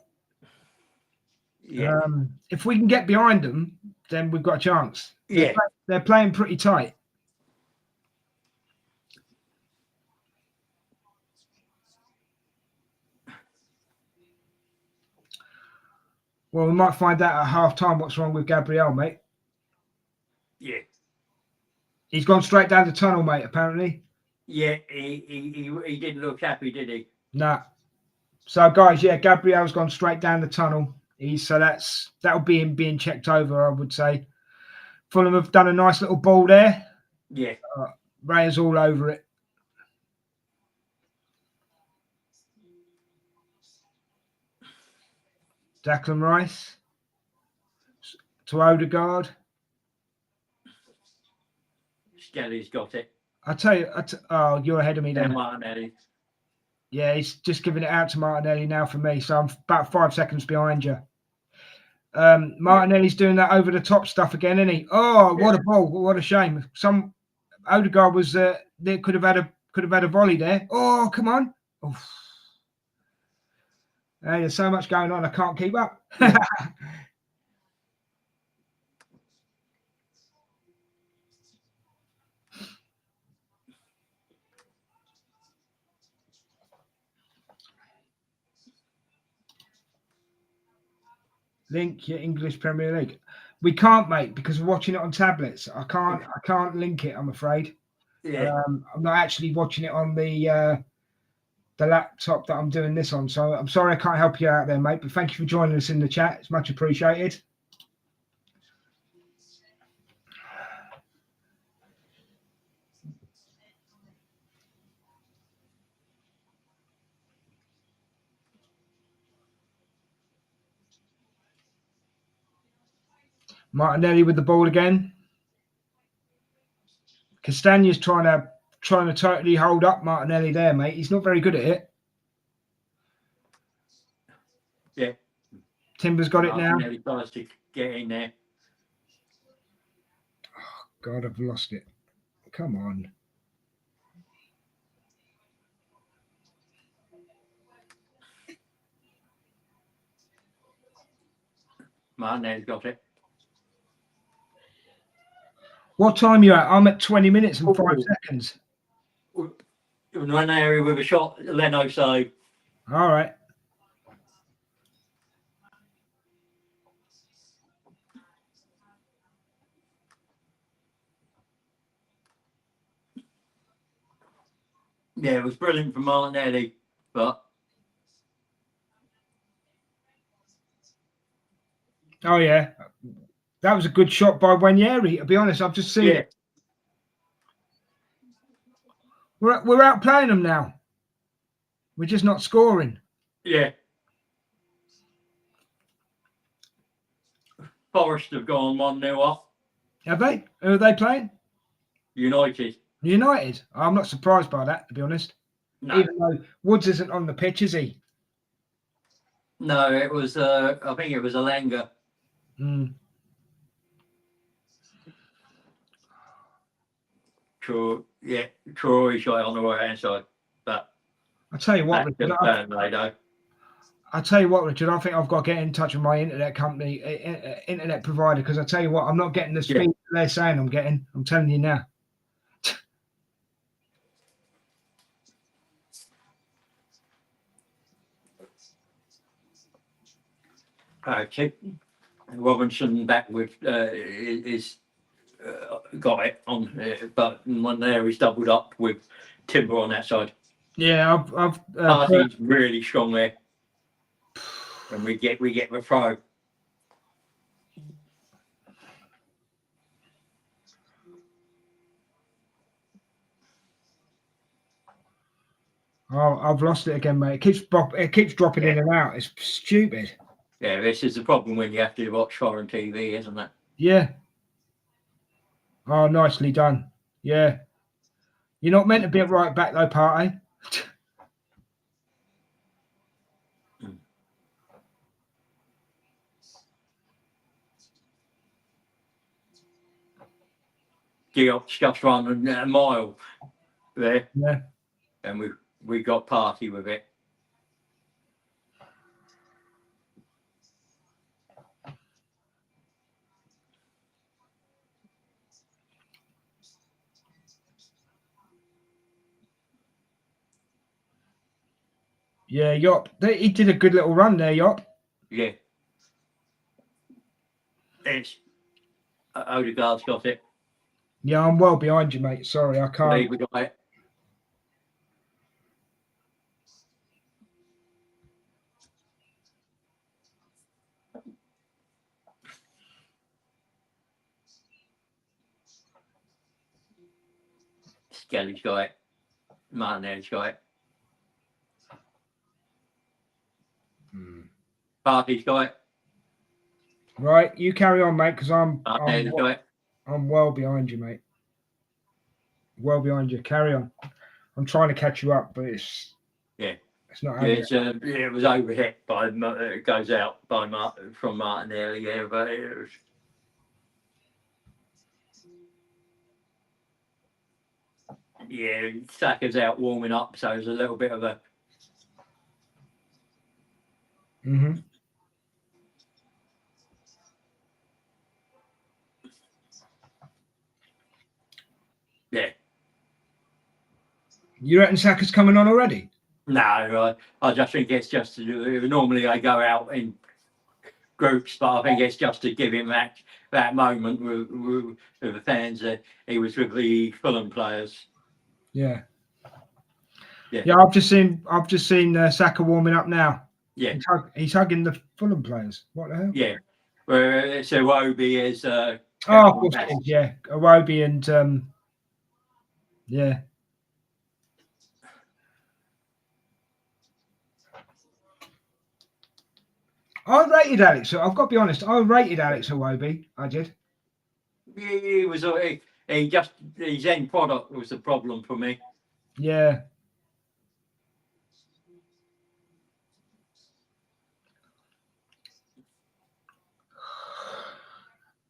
Yeah. If we can get behind them, then we've got a chance. They're playing pretty tight. Well, we might find out at half time what's wrong with Gabriel, mate. Yeah. He's gone straight down the tunnel, mate, apparently. Yeah, he didn't look happy, did he? Nah. So, guys, yeah, Gabriel's gone straight down the tunnel. That'll be him being checked over, I would say. Fulham have done a nice little ball there. Yeah. Raya's all over it. Declan Rice to Odegaard. Skelly's got it. I tell you, you're ahead of me then. Martinelli. Yeah, he's just giving it out to Martinelli now for me, so I'm about 5 seconds behind you. Martinelli's doing that over the top stuff again, isn't he? Oh, what a ball! What a shame. Odegaard was they could have had a volley there. Oh, come on! Oof. Hey, there's so much going on, I can't keep up. Link your English Premier League. We can't, mate, because we're watching it on tablets. I can't link it, I'm afraid. Yeah. I'm not actually watching it on the laptop that I'm doing this on. So I'm sorry I can't help you out there, mate. But thank you for joining us in the chat. It's much appreciated. Martinelli with the ball again. Castagna's trying to totally hold up Martinelli there, mate. He's not very good at it. Yeah. Timber's got it now. Martinelli tries to get in there. Oh, God, I've lost it. Come on. Martinelli's got it. What time are you at? I'm at 20 minutes and 5 seconds. In one area with a shot, Leno save. All right. Yeah, it was brilliant from Martinelli, but. Oh, yeah. That was a good shot by Wanyeri, to be honest. I've just seen it. We're outplaying them now. We're just not scoring. Yeah. Forest have gone 1-0 up. Have they? Who are they playing? United. United. I'm not surprised by that, to be honest. No. Even though Woods isn't on the pitch, is he? No, it was. I think it was Alanga. Troy shot on the right hand side, but I tell you what, Richard. I tell you what, Richard. I think I've got to get in touch with my internet company, internet provider, because I tell you what, I'm not getting the speed they're saying I'm getting. I'm telling you now. Robinson back with is got it on, but one there he's doubled up with Timber on that side. Yeah, I've Party's really strong there, and we get the throw. Oh, I've lost it again, mate. It keeps dropping in and out. It's stupid. Yeah, this is the problem when you have to watch foreign TV, isn't it? Yeah. Oh, nicely done. Yeah. You're not meant to be at right back though, Partey. Diop's just run a mile there. Yeah. And we got Party with it. Yeah, Yop. He did a good little run there, Yop. Yeah. It's Odegaard's got it. Yeah, I'm well behind you, mate. Sorry, I can't. We got it. Skelly's got it. Martinelli's got it. Party's got it. Right, you carry on, mate, because I'm well behind you, mate. Well behind you. Carry on. I'm trying to catch you up, but it's not. It was overhit by it goes out by from Martinelli. Yeah, but it was. Yeah, Saka's out warming up, so there's a little bit of a. Yeah. You reckon Saka's coming on already? No, I just think it's just normally I go out in groups, but I think it's just to give him that moment with the fans. He was with the Fulham players. Yeah. I've just seen Saka warming up now. Yeah, he's hugging the Fulham players. What the hell? Yeah, where so Iwobi is. Of course it is. Yeah, Iwobi and yeah. I rated Alex. I've got to be honest. I rated Alex Iwobi. I did. He was he just his end product was the problem for me. Yeah.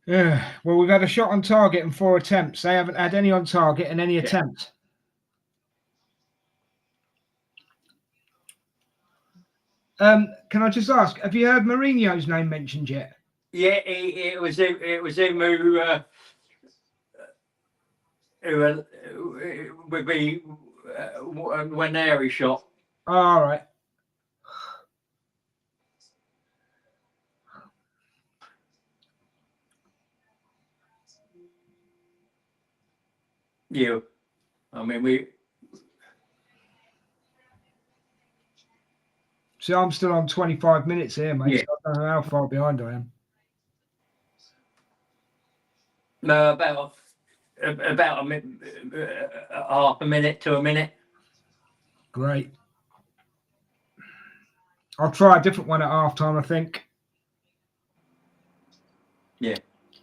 Yeah. Well, we've had a shot on target and 4 attempts. They haven't had any on target and any attempt. Can I just ask? Have you heard Mourinho's name mentioned yet? Yeah, it was him who would be when Harry shot. Oh, all right. Yeah, I mean we. See, I'm still on 25 minutes here, mate. Yeah. So I don't know how far behind I am. No, about half a minute to a minute. Great. I'll try a different one at half time, I think. Yeah.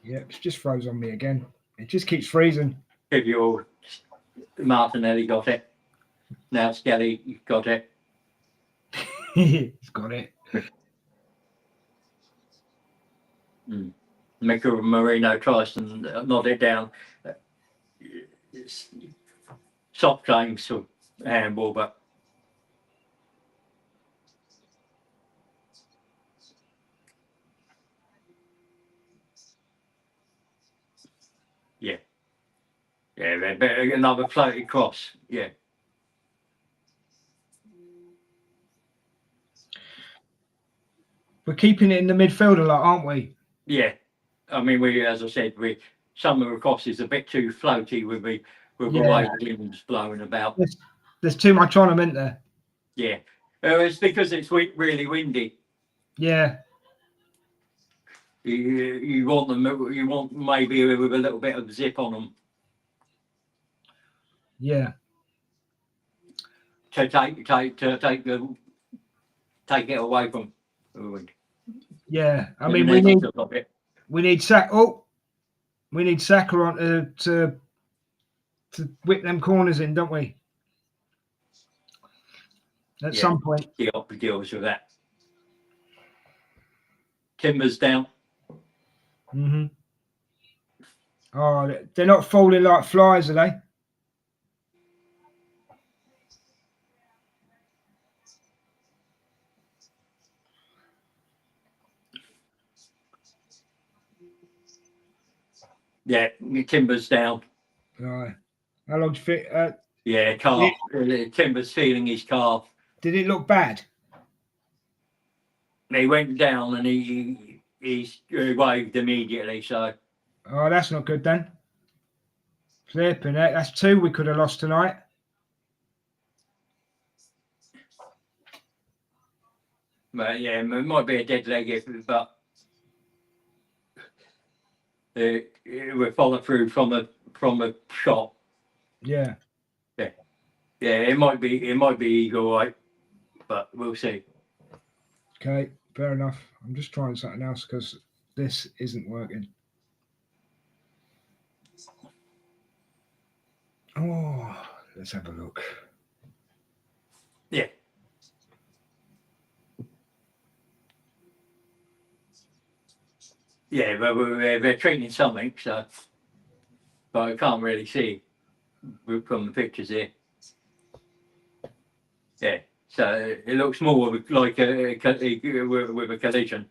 Yeah, it's just froze on me again. It just keeps freezing. If you're Martinelli got it. Now Skelly got it. He's got it. Mikel Marino tries to nod it down. It's soft claims to handball, but yeah, another floaty cross. Yeah, We're keeping it in the midfield a lot, aren't we? yeah. I mean, as I said, some of the crosses a bit too floaty with the way the wind's blowing about. There's too much on them, isn't there? Yeah, it's because it's really windy. Yeah. You want them. You want maybe with a little bit of zip on them. Yeah. To take it away from the wind. Yeah. I mean, we need Saka. Oh, we need Saka on to whip them corners in, don't we? At some point. Deals with that. Timber's down. Oh, they're not falling like flies, are they? Yeah, Timber's down. Right. How long do you think? Yeah, calf. Timber's feeling his calf. Did it look bad? He went down and he waved immediately. So. Oh, that's not good then. Flipping it. That's 2 we could have lost tonight. But yeah, it might be a dead leg, but we follow through from a shot. Yeah. Yeah, it might be Eagle right, but we'll see. Okay, fair enough. I'm just trying something else because this isn't working. Oh, let's have a look. Yeah. Yeah, but they're treating something, so, but I can't really see from the pictures here. Yeah, so it looks more like with a collision.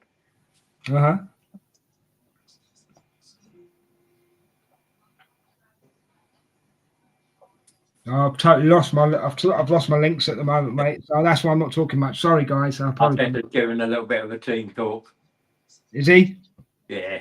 Uh-huh. I've totally lost I've lost my links at the moment, mate. So that's why I'm not talking much. Sorry, guys. I apologize. I've given a little bit of a team talk. Is he? Yeah.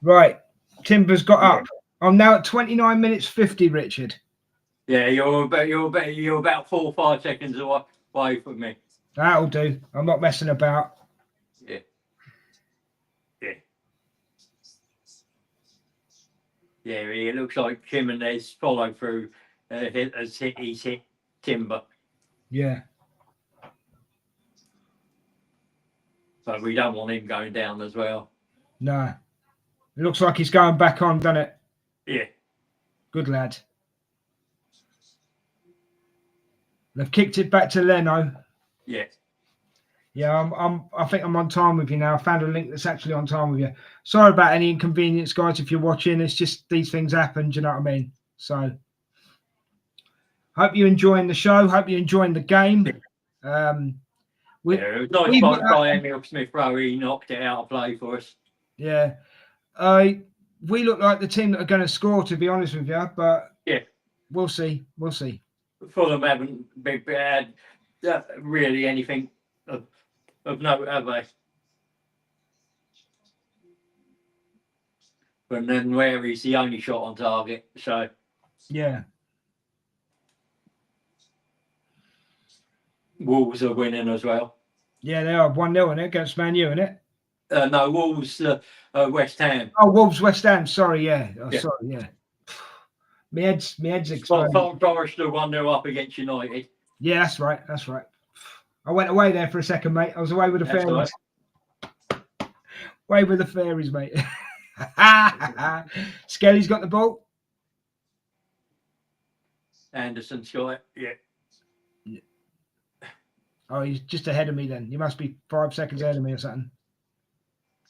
Right. Timber's got up. I'm now at 29 minutes 50, Richard. Yeah, you're about 4 or 5 seconds away from me. That'll do. I'm not messing about. Yeah. Yeah. Yeah, it looks like Jimenez follow through. He's hit Timber. Yeah. But we don't want him going down as well. No. It looks like he's going back on, doesn't it? Yeah. Good lad. They've kicked it back to Leno. Yeah. Yeah, I think I'm on time with you now. I found a link that's actually on time with you. Sorry about any inconvenience, guys, if you're watching. It's just these things happen, do you know what I mean? So hope you're enjoying the show. Hope you're enjoying the game. It was nice by Emil Smith-Rowe. He knocked it out of play for us. Yeah. We look like the team that are going to score, to be honest with you, but yeah, we'll see. We'll see. Fulham haven't been bad, really anything of note, have they? and then where he's the only shot on target. So yeah. Wolves are winning as well. Yeah, they are 1-0 in it against Man U, isn't it? No, Wolves, West Ham. Oh, Wolves, West Ham. Sorry, yeah. Oh, Yeah. sorry, yeah. My head's exploding. Forest are 1-0 up against United. Yeah, that's right. That's right. I went away there for a second, mate. I was away with the That's fairies. right. Away with the fairies, mate. Skelly's got the ball. Anderson's got it. Yeah. Oh, he's just ahead of me then. You must be 5 seconds ahead of me or something.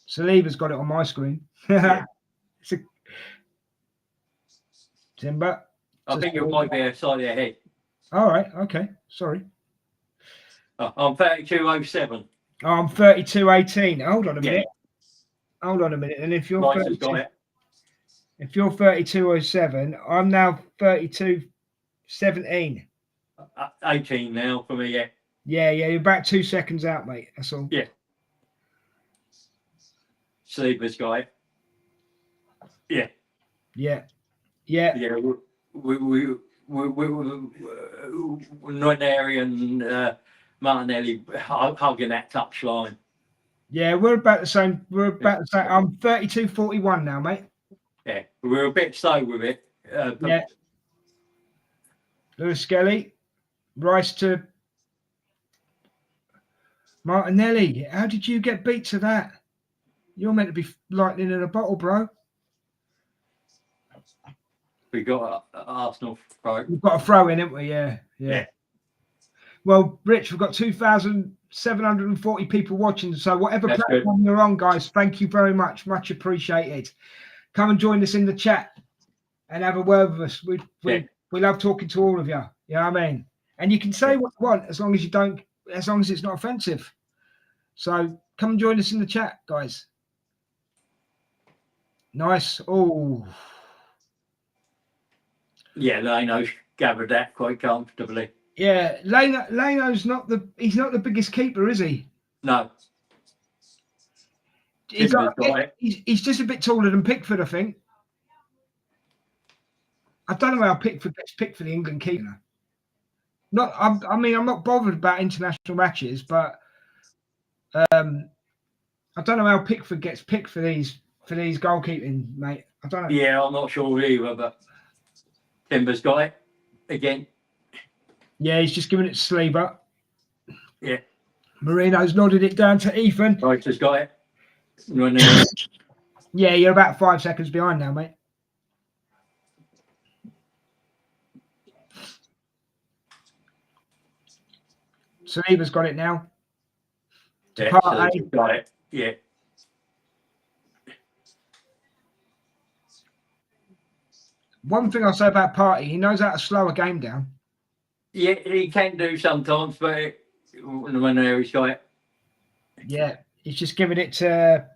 Saliba's got it on my screen. Yeah. It's a... Timber. I think it might be slightly ahead. All right. Okay. Sorry. I'm 32.07. Oh, I'm 32.18. Hold on a minute. Yeah. Hold on a minute. And if you're Rice has 32, got it. if you're 32.07, I'm now 32.17. 18 now for me, yeah. Yeah, you're about 2 seconds out, mate. That's all. Yeah. Sleeper's got it. Yeah. Yeah. Yeah. Yeah. We're Noneri and Martinelli hugging that touchline. Yeah, we're about the same. We're about the same. I'm 32.41 now, mate. Yeah, we're a bit slow with it. Yeah. Lewis Skelly. Rice to Martinelli. How did you get beat to that? You're meant to be lightning in a bottle, bro. We got Arsenal throw. We've got a throw in, haven't we? Yeah. Well, Rich, we've got 2,740 people watching. So whatever That's platform you're on, guys, thank you very much. Much appreciated. Come and join us in the chat and have a word with us. We love talking to all of you. You know what I mean? And you can say what you want as long as it's not offensive. So come and join us in the chat, guys. Nice. Oh. Yeah, Leno's gathered that quite comfortably. Yeah, Leno's not the biggest keeper, is he? No. He's just a bit taller than Pickford, I think. I don't know how Pickford gets picked for the England keeper. I'm not bothered about international matches, but I don't know how Pickford gets picked for these goalkeeping, mate. I don't know. Yeah, I'm not sure either, but Timber's got it again. Yeah, he's just giving it to Sleeper. Yeah. Marino's nodded it down to Ethan. Right, has got it. Yeah, you're about 5 seconds behind now, mate. Saliba's got it now. Yeah, Saliba's got it. Yeah. One thing I'll say about Partey, he knows how to slow a game down. Yeah, he can do sometimes, but when he's got it. Yeah, he's just giving it to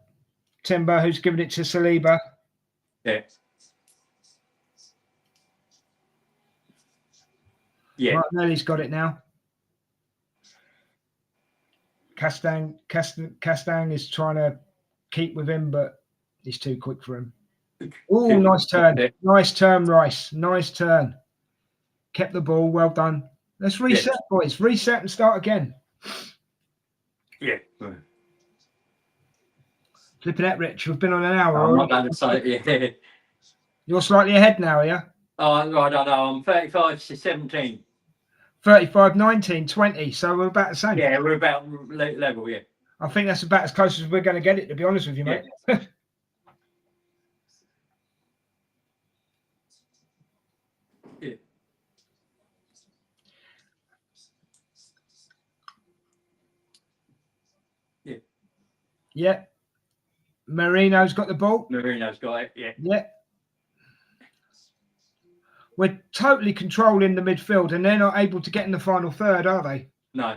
Timber, who's giving it to Saliba. Yeah. Yeah. Martinelli's got it now. Castang is trying to keep with him, but he's too quick for him. Oh, nice turn. Nice turn, Rice. Nice turn. Kept the ball. Well done. Let's reset, boys. Reset and start again. Yeah. Flipping out, Rich. We've been on an hour. I'm not going to say it. Yeah. You're slightly ahead now, are you? Oh, I don't know. I'm 35-17. 35, 19, 20. So we're about the same. Yeah, we're about level, yeah. I think that's about as close as we're going to get it, to be honest with you, mate. Yeah. Yeah. Yeah. Marino's got the ball. Marino's got it, yeah. Yeah. We're totally controlling the midfield, and they're not able to get in the final third, are they? No.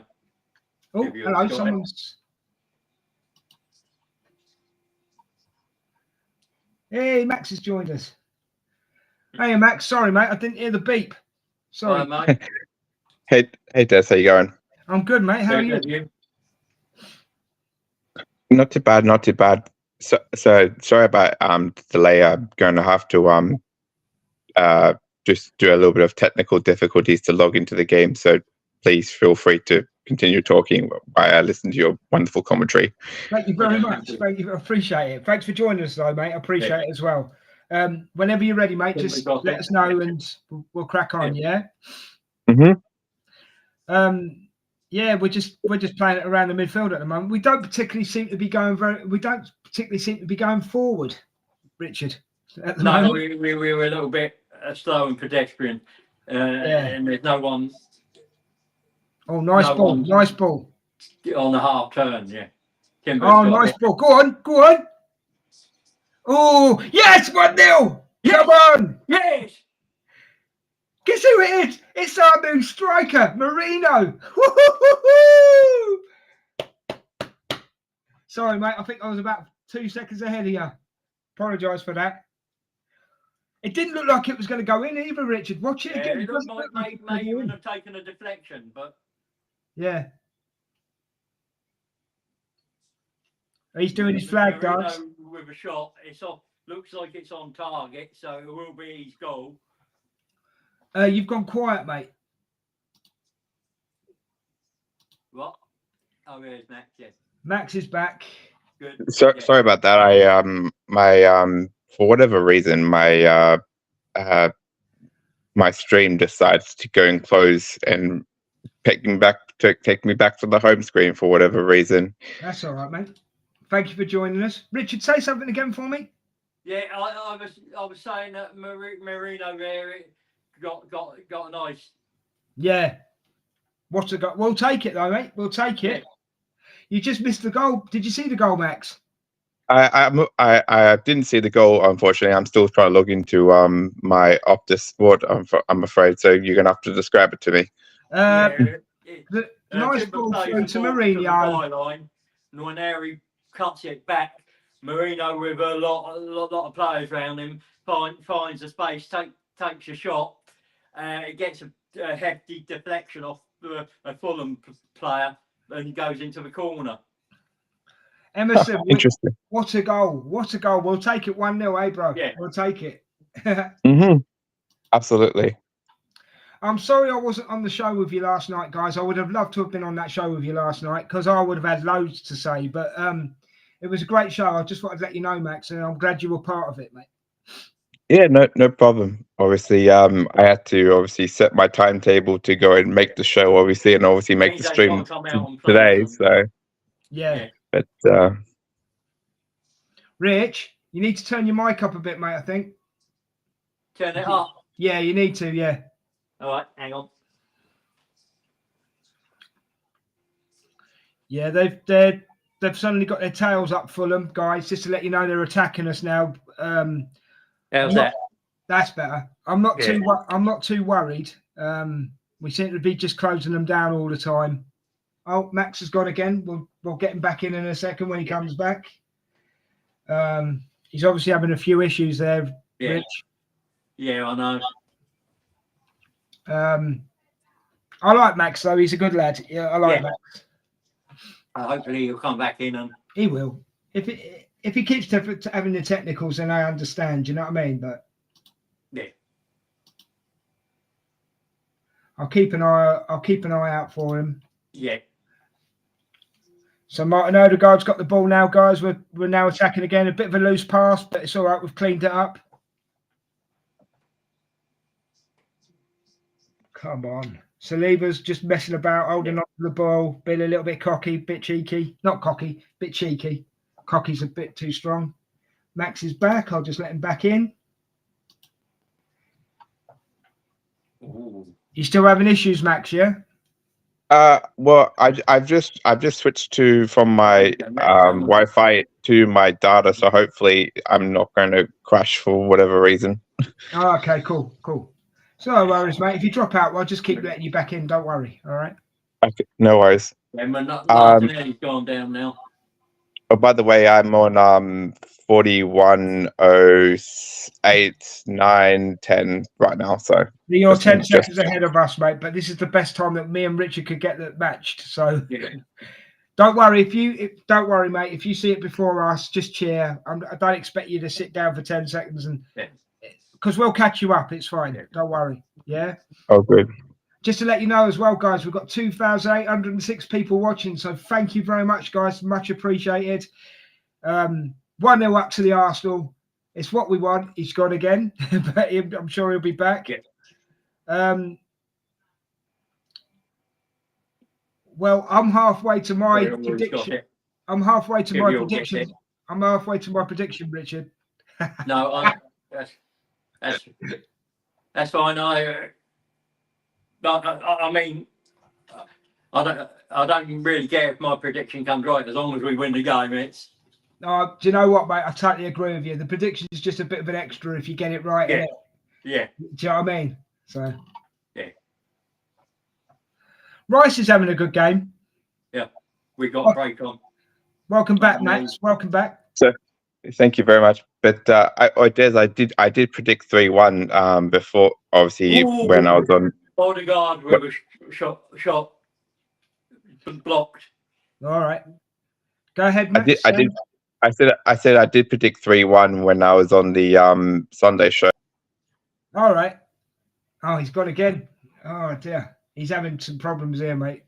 Oh, hello, someone's... Hey, Max has joined us. Hey, Max. Sorry, mate. I didn't hear the beep. Sorry. Mate. Hey, Des. How you going? I'm good, mate. How are you? Not too bad. Not too bad. So sorry about the delay. I'm going to have to just do a little bit of technical difficulties to log into the game. So please feel free to continue talking while I listen to your wonderful commentary. Thank you very much. Thank you. I appreciate it. Thanks for joining us, though, mate. I appreciate it as well. Whenever you're ready, mate, just let us know and we'll crack on. Yeah. Yeah, we're just playing it around the midfield at the moment. We don't particularly seem to be going forward, Richard. At the moment. we were a little bit slow and pedestrian, and there's no one. Oh, nice ball! Nice ball on the half turn. Yeah. Nice ball! Go on! Oh, yes, 1-0. Yes. Come on! Yes. Guess who it is? It's our new striker, Marino. Sorry, mate. I think I was about 2 seconds ahead of you. Apologise for that. It didn't look like it was going to go in either, Richard. Watch it again. It may even have taken a deflection, but yeah. He's doing his flag dance with a shot. It's off. Looks like it's on target, so it will be his goal. You've gone quiet, mate. What? Oh, there's Max. Yeah. Max is back. Good. Sorry about that. I my for whatever reason my my stream decides to go and close and take me back to the home screen for whatever reason. That's all right, mate. Thank you for joining us, Richard. Say something again for me. Yeah, I was saying that Marino there got a nice. Yeah. What's a goal? We'll take it though, mate. We'll take it. You just missed the goal. Did you see the goal, Max? I didn't see the goal, unfortunately. I'm still trying to log into my Optus Sport. I'm afraid, so you're gonna have to describe it to me. The nice ball through to Marino. Noineri cuts it back. Marino with a lot of players around him finds a space, takes a shot. It gets a hefty deflection off a Fulham player and goes into the corner. Emerson, interesting. What a goal! What a goal! We'll take it 1-0, eh, bro? Yeah, we'll take it. Absolutely. I'm sorry I wasn't on the show with you last night, guys. I would have loved to have been on that show with you last night because I would have had loads to say. But it was a great show. I just wanted to let you know, Max, and I'm glad you were part of it, mate. Yeah, no problem. Obviously, I had to set my timetable to go and make the show, obviously, and obviously make the stream today. So yeah. But Rich, you need to turn your mic up a bit, mate. I think. Turn it up. Yeah, you need to. Yeah. All right, hang on. Yeah, they've suddenly got their tails up, Fulham guys. Just to let you know, they're attacking us now. How's that? That's better. I'm not too worried. We seem to be just closing them down all the time. Oh, Max has gone again. We'll get him back in a second when he comes back. He's obviously having a few issues there, yeah. Rich. Yeah, I know. I like Max though. He's a good lad. Yeah, I like Max. Hopefully he'll come back in and he will. If he keeps having the technicals, then I understand. You know what I mean? But yeah, I'll keep an eye out for him. Yeah. So Martin Odegaard's got the ball now, guys. We're now attacking again. A bit of a loose pass, but it's all right. We've cleaned it up. Come on. Saliba's just messing about, holding on to the ball, being a little bit cocky, bit cheeky. Not cocky, bit cheeky. Cocky's a bit too strong. Max is back. I'll just let him back in. Ooh. You still having issues, Max, yeah? Well, I've just switched from my Wi-Fi to my data, so hopefully I'm not going to crash for whatever reason. Oh, okay, cool. So no worries, mate. If you drop out, I'll just keep letting you back in. Don't worry. All right. Okay, no worries. Martinelli's gone down now. Oh, by the way, I'm on 41:08, 9, 10 right now. So you're 10 seconds ahead of us, mate. But this is the best time that me and Richard could get that matched. So Don't worry don't worry, mate. If you see it before us, just cheer. I don't expect you to sit down for 10 seconds and because we'll catch you up. It's fine. Don't worry. Yeah. Oh, good. Just to let you know as well, guys, we've got 2,806 people watching. So thank you very much, guys. Much appreciated. 1-0 up to the Arsenal. It's what we want. He's gone again, but I'm sure he'll be back. Yeah. Well, I'm halfway to my prediction. I'm halfway to my prediction. I'm halfway to my prediction, Richard. No, that's fine. I mean, I don't really care if my prediction comes right as long as we win the game. It's. Do you know what, mate? I totally agree with you. The prediction is just a bit of an extra if you get it right. Yeah. Yeah. Do you know what I mean? So. Yeah. Rice is having a good game. Yeah, we got a break on. Welcome back, Max. Welcome back. So, thank you very much. But Des, I did predict 3-1 before, obviously, when I was on. Odegaard with a shot blocked. All right, go ahead, Max. I said I did predict 3-1 when I was on the Sunday show. All right. Oh, he's gone again. Oh dear. He's having some problems here, mate.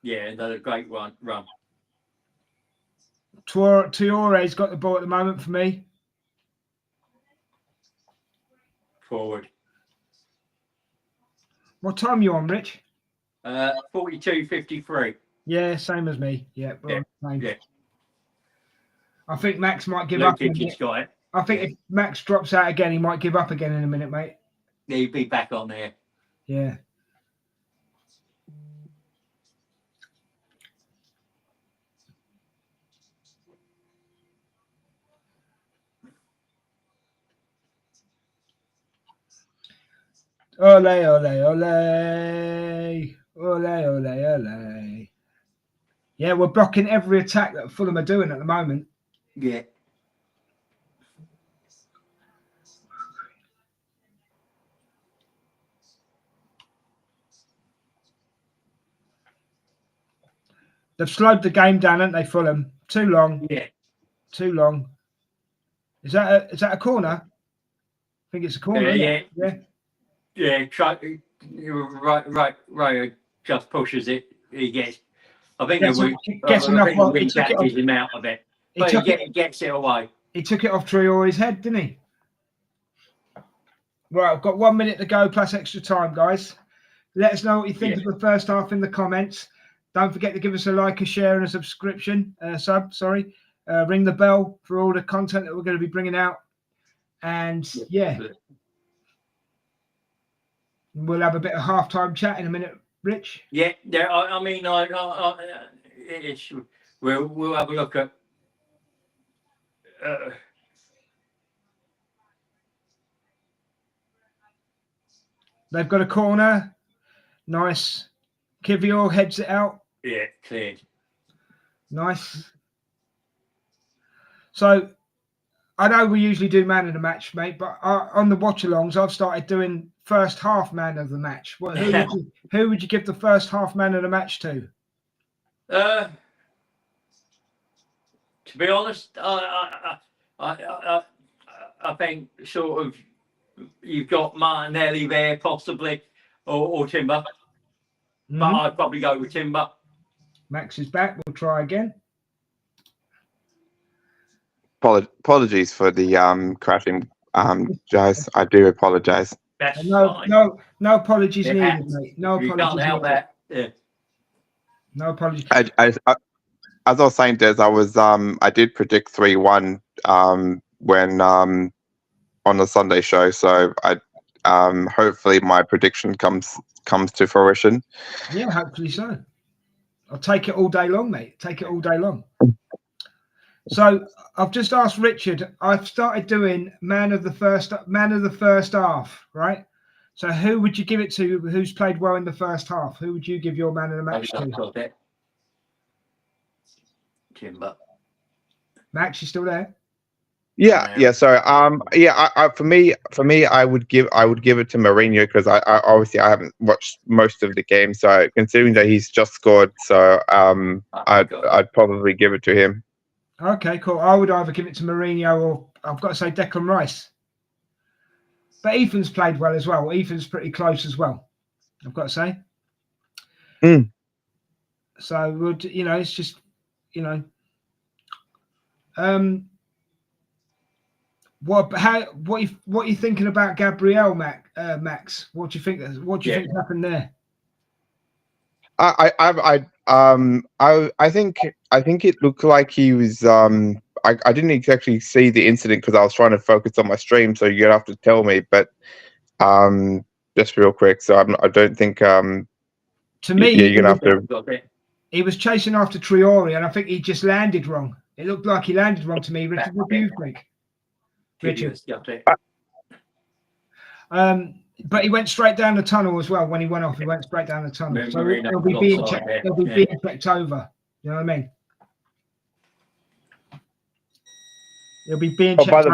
Yeah, another great run. Traore's got the ball at the moment for me. Forward. What time are you on, Rich? 42:53. Yeah, same as me. Yeah, same. Yeah. I think Max might give Luke up. Kitchen's got it. I think if Max drops out again, he might give up again in a minute, mate. He'll be back on there. Yeah. Ole, ole, ole. Ole, ole, ole. Yeah, we're blocking every attack that Fulham are doing at the moment. Yeah. They've slowed the game down, haven't they, Fulham? Too long. Yeah. Too long. Is that a corner? I think it's a corner. Yeah. Right. Just pushes it. He gets. I think gets enough. He catches him out of it. But he gets it away. He took it off Traore's head, didn't he? Right, I've got 1 minute to go plus extra time, guys. Let us know what you think of the first half in the comments. Don't forget to give us a like, a share, and a subscription. Ring the bell for all the content that we're going to be bringing out. And we'll have a bit of halftime chat in a minute, Rich. Yeah. I mean, we'll have a look at. They've got a corner. Nice. Kivior heads it out. Yeah, cleared. Nice. So, I know we usually do man of the match, mate, but on the watch-alongs, I've started doing first half man of the match. Who would you give the first half man of the match to? To be honest, I think sort of you've got Martinelli there possibly, or Timber. But I'd probably go with Timber. Max is back. We'll try again. Apologies for the crashing, guys. I do apologise. That's fine. No apologies needed, mate. No apologies. You can't help that. Yeah. No apologies. As I was saying, Des, I did predict 3-1 when on the Sunday show. So hopefully my prediction comes to fruition. Yeah, hopefully so. I'll take it all day long, mate. Take it all day long. So I've just asked Richard. I've started doing man of the first half, right? So who would you give it to? Who's played well in the first half? Who would you give your man of the match to? Timber. Max, you still there? Yeah. So, for me, I would give it to Mourinho because I obviously I haven't watched most of the game. So, considering that he's just scored, so I'd probably give it to him. Okay, cool. I would either give it to Mourinho or I've got to say Declan Rice. But Ethan's played well as well. Ethan's pretty close as well, I've got to say. So it's just what are you thinking about Gabriel, Max? What do you think? What do you think happened there? I think it looked like he was. I didn't exactly see the incident because I was trying to focus on my stream, so you'd have to tell me. But just real quick, so I don't think. To me, you're gonna have to. He was chasing after Traore, and I think he just landed wrong. It looked like he landed wrong to me. Richard, what do you think? Richard. But he went straight down the tunnel as well. When he went off, he went straight down the tunnel. So he'll be being checked over. You know what I mean? He'll be being checked over.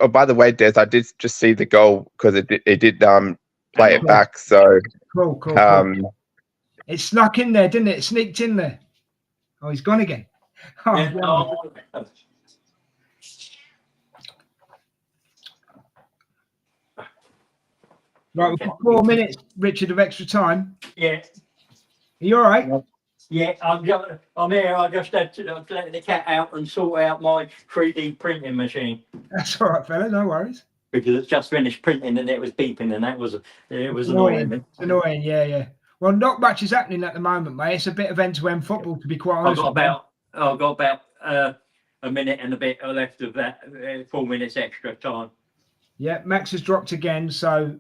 By the way, Des, I did just see the goal because it did play it back. So cool. It snuck in there, didn't it? It sneaked in there. Oh, he's gone again. Right, we've got 4 minutes, Richard, of extra time. Yeah. Are you all right? Yeah, I'm here. I just had to let the cat out and sort out my 3D printing machine. That's all right, fella. No worries. Because it's just finished printing and it was beeping, and it was annoying. It's annoying, yeah. Well, not much is happening at the moment, mate. It's a bit of end-to-end football, to be quite honest. I've got about a minute and a bit left of that 4 minutes extra time. Yeah, Max has dropped again, so.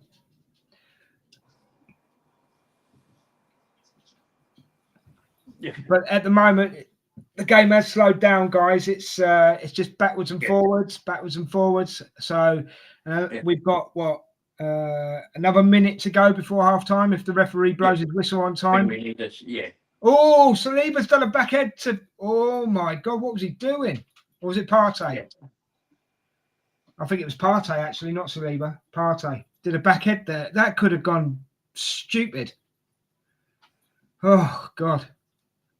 Yeah. But at the moment, the game has slowed down, guys. It's just backwards and forwards. So we've got another minute to go before half time if the referee blows his whistle on time. Oh, Saliba's done a backhead to. Oh my God, what was he doing? Or was it Partey? Yeah. I think it was Partey actually, not Saliba. Partey did a backhead there. That could have gone stupid. Oh God.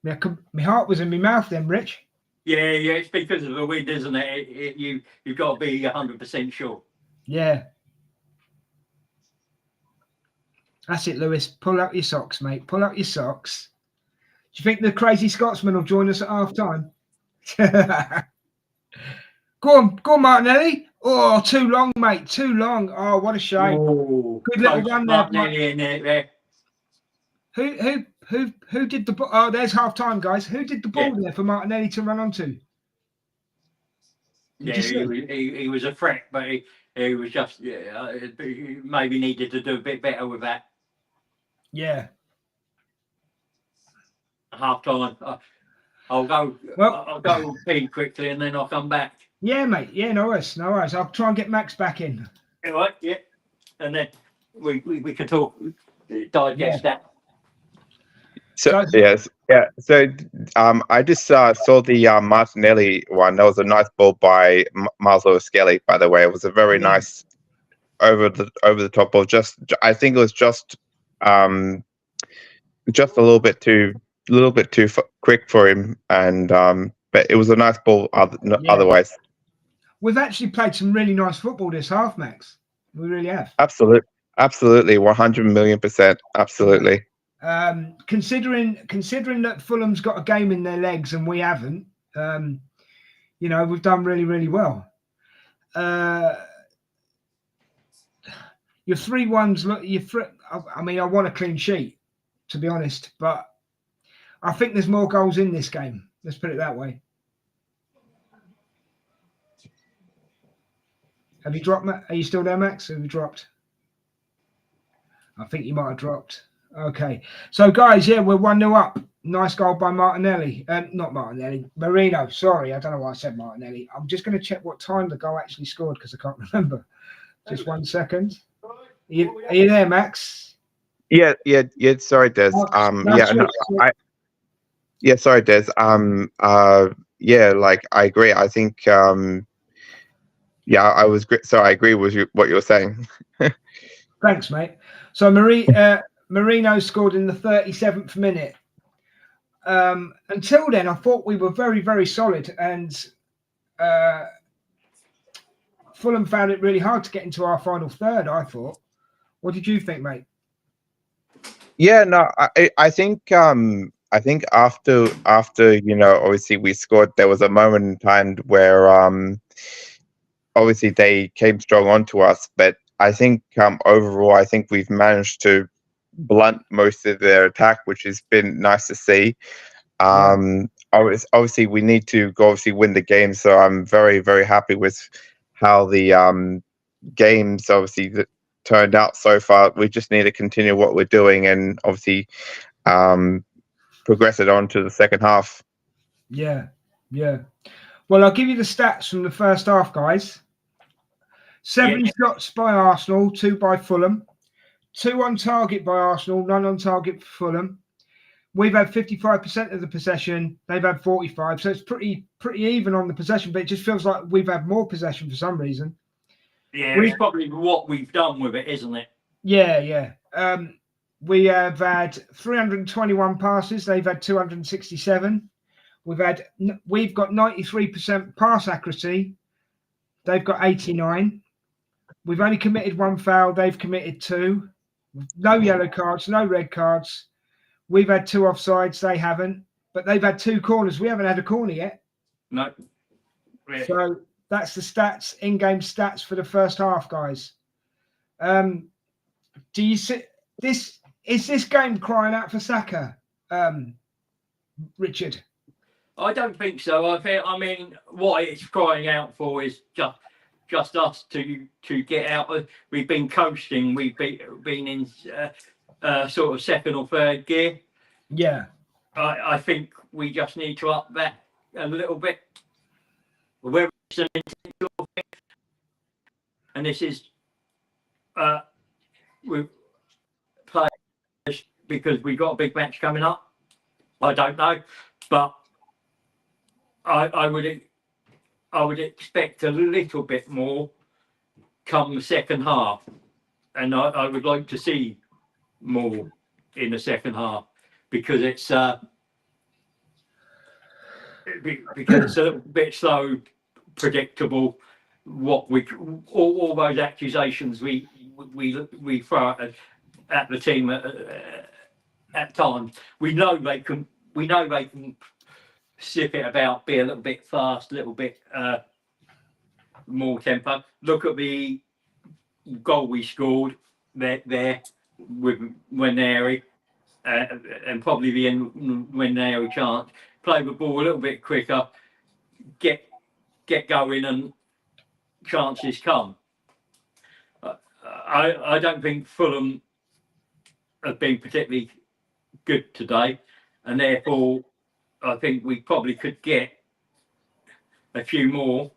My heart was in my mouth then, Rich. Yeah, it's because of the wind, isn't it? You've got to be 100% sure. Yeah. That's it, Lewis. Pull up your socks, mate. Pull up your socks. Do you think the crazy Scotsman will join us at half time? Go on, Martinelli. Oh, too long, mate. Too long. Oh, what a shame. Ooh, good little run there. Martinelli in there. Who did the ball? Oh, there's half time, guys. Who did the ball there for Martinelli to run onto? He was a threat, but he was just he maybe needed to do a bit better with that. Yeah. Half time. I'll go pee quickly and then I'll come back. Yeah, mate. Yeah, no worries. I'll try and get Max back in. All right. Yeah, and then we can talk, digest that. So yes, yeah. So I just saw the Martinelli one. That was a nice ball by Miles Lewis-Skelly. By the way, it was a very nice over the top ball. I think it was just a little bit too quick for him, and but it was a nice ball. Otherwise, we've actually played some really nice football this half, Max. We really have. Absolutely, 100,000,000%, absolutely. Considering that Fulham's got a game in their legs and we haven't, we've done really, really well. Your 3-1s look. I mean, I want a clean sheet, to be honest, but I think there's more goals in this game. Let's put it that way. Have you dropped? Are you still there, Max? Have you dropped? I think you might have dropped. Okay. So, guys, yeah, we're 1-0 up. Nice goal by Martinelli. Not Martinelli. Marino. Sorry, I don't know why I said Martinelli. I'm just going to check what time the goal actually scored because I can't remember. Just 1 second. Are you there, Max? Yeah. Sorry, Des. Sorry, Des. Like I agree. I think Yeah, I was so I agree with what you're saying. Thanks, mate. So Marino scored in the 37th minute. Until then, I thought we were very, very solid, and Fulham found it really hard to get into our final third, I thought. What did you think, mate? Yeah, no, I think after obviously we scored, there was a moment in time where obviously they came strong onto us, but I think overall I think we've managed to blunt most of their attack, which has been nice to see. Obviously we need to obviously win the game, so I'm very, very happy with how the games obviously that turned out so far. We just need to continue what we're doing and obviously progress it on to the second half. Yeah. Well, I'll give you the stats from the first half, guys. 7 shots by Arsenal, 2 by Fulham. 2 on target by Arsenal, none on target for Fulham. We've had 55% of the possession. They've had 45%. So it's pretty even on the possession, but it just feels like we've had more possession for some reason. Yeah, it's probably what we've done with it, isn't it? Yeah. We have had 321 passes. They've had 267. We've got 93% pass accuracy. They've got 89. We've only committed 1 foul. They've committed 2. No yellow cards, no red cards. We've had 2 offsides. They haven't. But they've had 2 corners. We haven't had a corner yet. No. Really. So that's the stats, in-game stats for the first half, guys. Do you see this? Is this game crying out for Saka, Richard? I don't think so. I mean, what it's crying out for is just us to get out. We've been coasting. We've been in sort of second or third gear. Yeah. I think we just need to up that a little bit. Whether it's an intentional thing, and this is with players because we've got a big match coming up. I don't know, but I would expect a little bit more come the second half, and I would like to see more in the second half because it's a little bit slow, predictable. What all those accusations we throw at the team at times. We know they can sip it about, be a little bit fast, a little bit more tempo. Look at the goal we scored there with Nwaneri, and probably the Nwaneri chance. Play the ball a little bit quicker, get going, and chances come. I don't think Fulham have been particularly good today, and therefore I think we probably could get a few more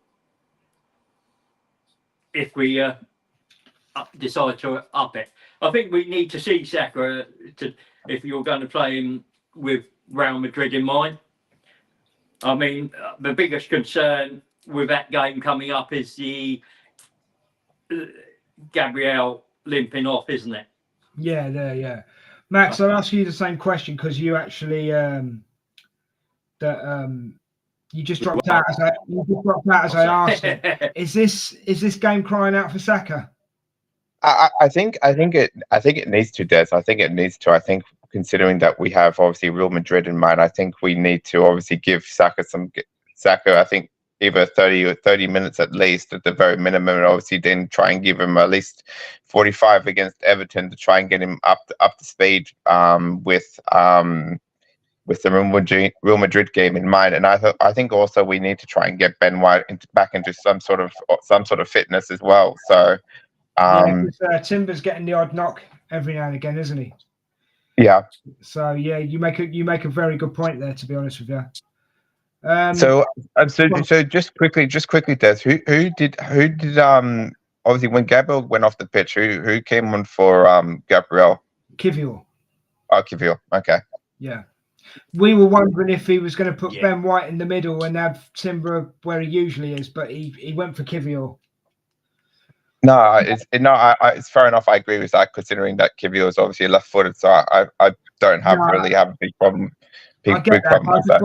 if we decide to up it. I think we need to see Saka if you're going to play him with Real Madrid in mind. I mean, the biggest concern with that game coming up is the Gabriel limping off, isn't it? Yeah. Max, I'll ask you the same question because you actually you just dropped out as I asked it. Is this game crying out for Saka? I think it needs to, Des. I think it needs to. I think considering that we have obviously Real Madrid in mind, I think we need to obviously give Saka I think either 30 minutes at least at the very minimum, and obviously then try and give him at least 45 against Everton to try and get him up to speed with the Real Madrid game in mind. And I think also we need to try and get Ben White back into some sort of fitness as well. So Timber's getting the odd knock every now and again, isn't he? Yeah. So yeah, you make a very good point there, to be honest with you. So just quickly, Des, who did obviously when Gabriel went off the pitch, who came on for Gabriel? Kivior. Oh, Kivior. Okay. Yeah. We were wondering if he was going to put Ben White in the middle and have Timber where he usually is, but he went for Kivior. No, it's fair enough. I agree with that, considering that Kibio is obviously left-footed, so I don't really have a big problem. I get that. Problem with that.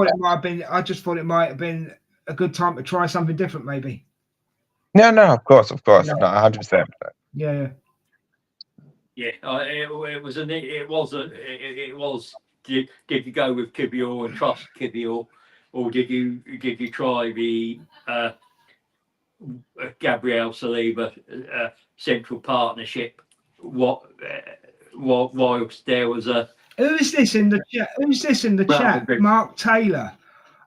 I just thought it might have been a good time to try something different, maybe. No, of course, Yeah. no, 100%. Yeah. It was. Did you go with Kibio and trust Kibio, or did you try the Gabriel Saliba central partnership? Whilst there was a. Who is this in the chat? Mark Taylor.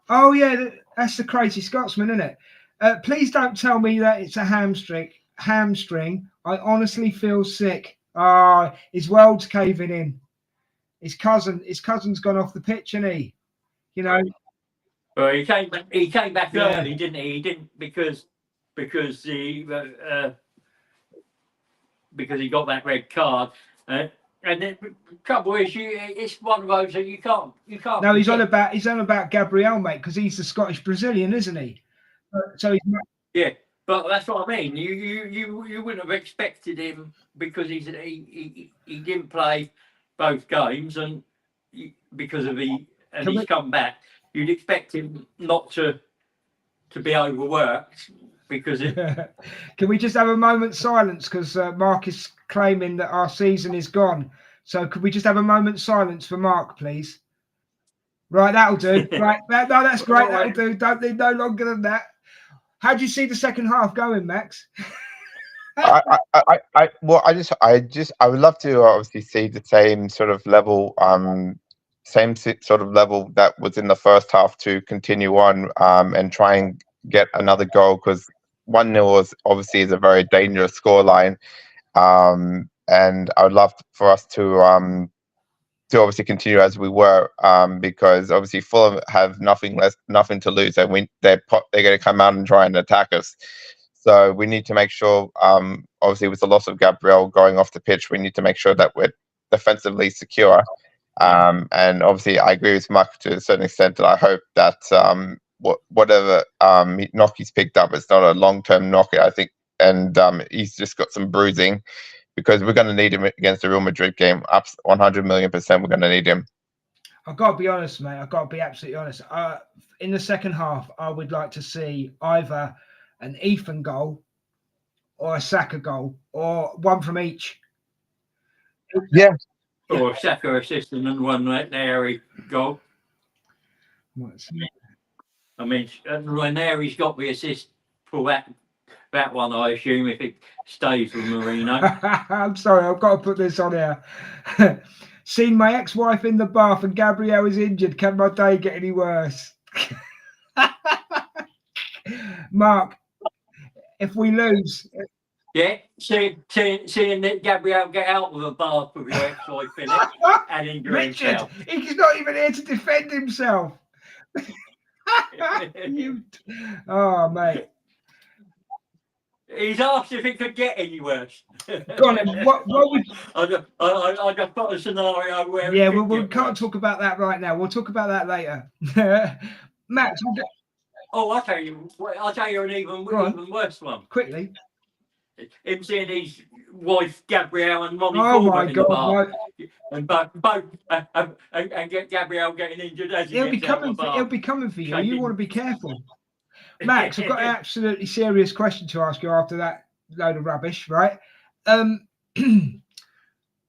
Oh yeah, that's the crazy Scotsman, isn't it? Please don't tell me that it's a hamstring. I honestly feel sick. His world's caving in. His cousin's gone off the pitch, and he. Well, he came back early, didn't he? He didn't because he got that red card. And the trouble is, it's one of those that you can't. No, he's on about Gabriel, mate, because he's the Scottish Brazilian, isn't he? So he's not. Yeah, but that's what I mean. You wouldn't have expected him because he didn't play both games, and because of he's come back. You'd expect him not to be overworked because it. Can we just have a moment's silence, because Mark is claiming that our season is gone. So could we just have a moment's silence for Mark, please? Right, that'll do. Right, no, that's great. That'll do. Don't need no longer than that. How do you see the second half going, Max? I would love to obviously see the same sort of level, same sort of level that was in the first half to continue on, and try and get another goal, because 1-0 is a very dangerous scoreline, and I would love for us to obviously continue as we were, because obviously Fulham have nothing to lose, and they're going to come out and try and attack us. So we need to make sure, obviously with the loss of Gabriel going off the pitch, we need to make sure that we're defensively secure. And obviously I agree with Mark to a certain extent that I hope that whatever knock he's picked up, it's not a long-term knock, I think, and he's just got some bruising, because we're going to need him against the Real Madrid game. Up 100 million%, we're going to need him. I've got to be honest, mate. I've got to be absolutely honest. In the second half, I would like to see either an Ethan goal or a Saka goal, or one from each. Yeah. Or a Saka assist and one Ranieri goal. I mean, Ranieri's got the assist for that one, I assume, if it stays with Marino. I'm sorry, I've got to put this on here. Seen my ex-wife in the bath and Gabriel is injured. Can my day get any worse? Mark, if we lose... Yeah, seeing that Gabriel get out of the bath with your ex-wife in it and injure himself. He's not even here to defend himself. Oh, mate. He's asked if it could get any worse. Go on, then. What would... I just put a scenario where... Yeah, we can't talk about that right now. We'll talk about that later. Max, I'll tell you an even worse one. Quickly. Him seeing his wife Gabrielle and Ronnie Coleman in the bar, and get Gabrielle getting injured as he'll be coming for you. You want to be careful. Max, I've got an absolutely serious question to ask you after that load of rubbish, right?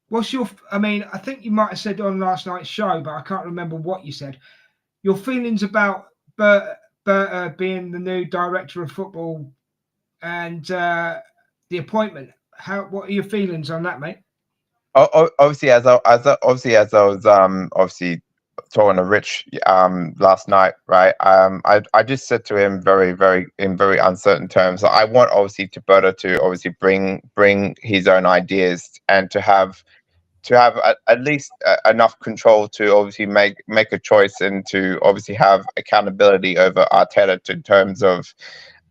What's your... I mean, I think you might have said on last night's show, but I can't remember what you said. Your feelings about Berta being the new director of football and the appointment. What are your feelings on that, mate? Obviously, as I was talking to Rich last night, right? I just said to him in very uncertain terms that I want obviously Berta to obviously bring his own ideas, and to have at least enough control to obviously make a choice, and to obviously have accountability over Arteta in terms of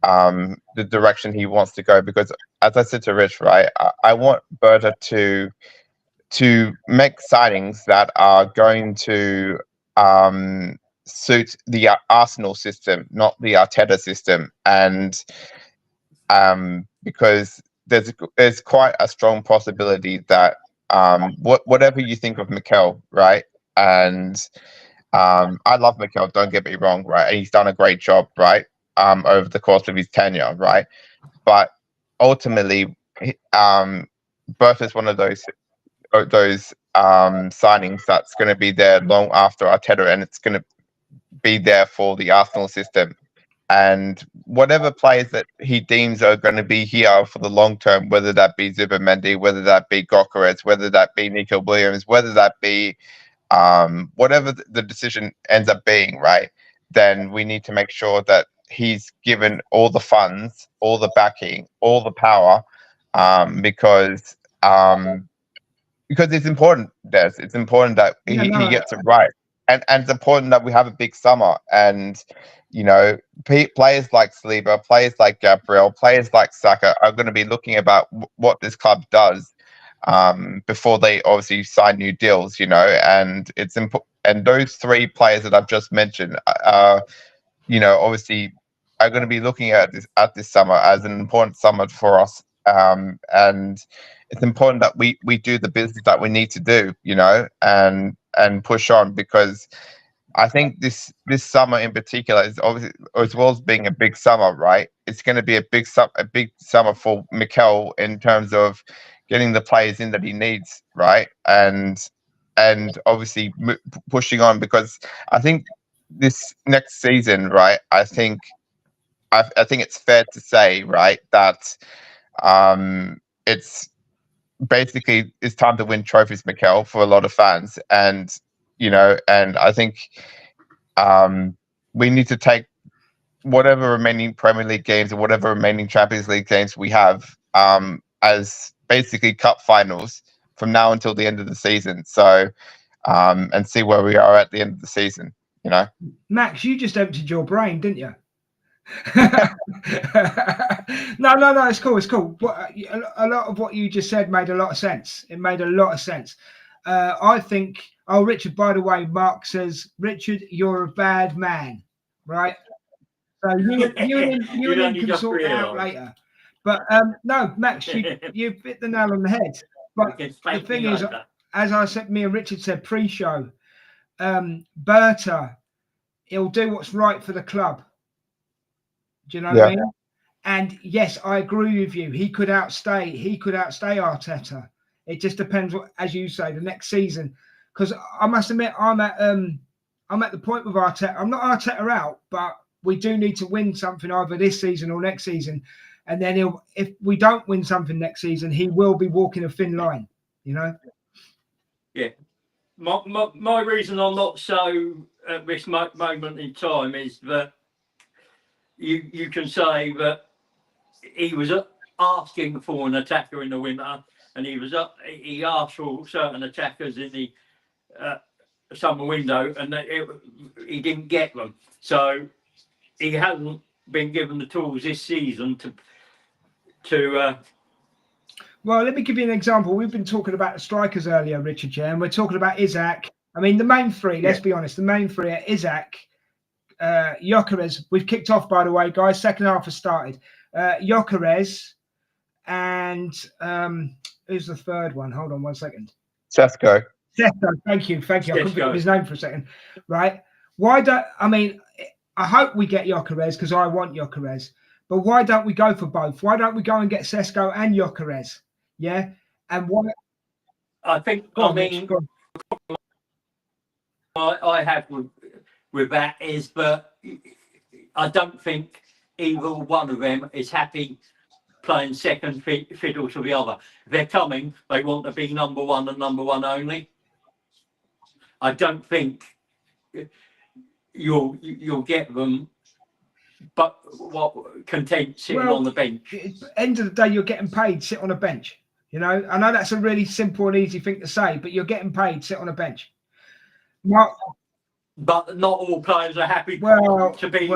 the direction he wants to go. Because as I said to Rich, right, I want Berta to make signings that are going to suit the Arsenal system, not the Arteta system. And because there's quite a strong possibility that whatever you think of Mikel, right? And I love Mikel, don't get me wrong, right? And he's done a great job, right? Over the course of his tenure, right? But ultimately, Berth is one of those signings that's going to be there long after Arteta, and it's going to be there for the Arsenal system. And whatever players that he deems are going to be here for the long term, whether that be Zubimendi, whether that be Gokeres, whether that be Nico Williams, whether that be whatever the decision ends up being, right? Then we need to make sure that he's given all the funds, all the backing, all the power, because it's important. It's important that he gets it right, and it's important that we have a big summer. And players like Saliba, players like Gabriel, players like Saka are going to be looking about what this club does before they obviously sign new deals. And it's important. And those three players that I've just mentioned, obviously are going to be looking at this summer as an important summer for us. And it's important that we do the business that we need to do, and push on, because I think this summer in particular is obviously, as well as being a big summer, right? It's going to be a big summer for Mikel in terms of getting the players in that he needs, right? And obviously pushing on, because I think this next season, right? I think it's fair to say, right, that it's basically it's time to win trophies, Mikel, for a lot of fans. And and I think we need to take whatever remaining Premier League games or whatever remaining Champions League games we have as basically cup finals from now until the end of the season. So and see where we are at the end of the season. Max, you just emptied your brain, didn't you? No, it's cool. But a lot of what you just said made a lot of sense. It made a lot of sense. I think. Oh, Richard, by the way, Mark says, Richard, you're a bad man, right? So you and him can sort it out later. But no, Max, you hit the nail on the head. But the thing is, as I said, me and Richard said pre-show, Berta, he'll do what's right for the club. Do you know what I mean? And yes, I agree with you. He could outstay Arteta. It just depends what, as you say, the next season. Because I must admit, I'm at the point with Arteta. I'm not Arteta out, but we do need to win something either this season or next season. And then if we don't win something next season, he will be walking a thin line. Yeah. My reason I'm not so at this moment in time is that you can say that he was asking for an attacker in the winter, and he asked for certain attackers in the summer window, and he didn't get them. So he hasn't been given the tools this season to. Well, let me give you an example. We've been talking about the strikers earlier, Richard, and we're talking about Isaac. I mean, the main three. Let's be honest. The main three are Isaac, Gyökeres. We've kicked off, by the way, guys. Second half has started. Gyökeres and who's the third one? Hold on 1 second. Sesko. Thank you. I couldn't think of his name for a second. Right? I hope we get Gyökeres because I want Gyökeres. But why don't we go for both? Why don't we go and get Sesko and Gyökeres? Yeah? And why? I think, I have with that is that I don't think either one of them is happy playing second fiddle to the other. If they're coming, they want to be number one and number one only. I don't think you'll get them, but content sitting on the bench. At the end of the day, you're getting paid, sit on a bench. I know that's a really simple and easy thing to say, but you're getting paid, sit on a bench. But not all players are happy to be.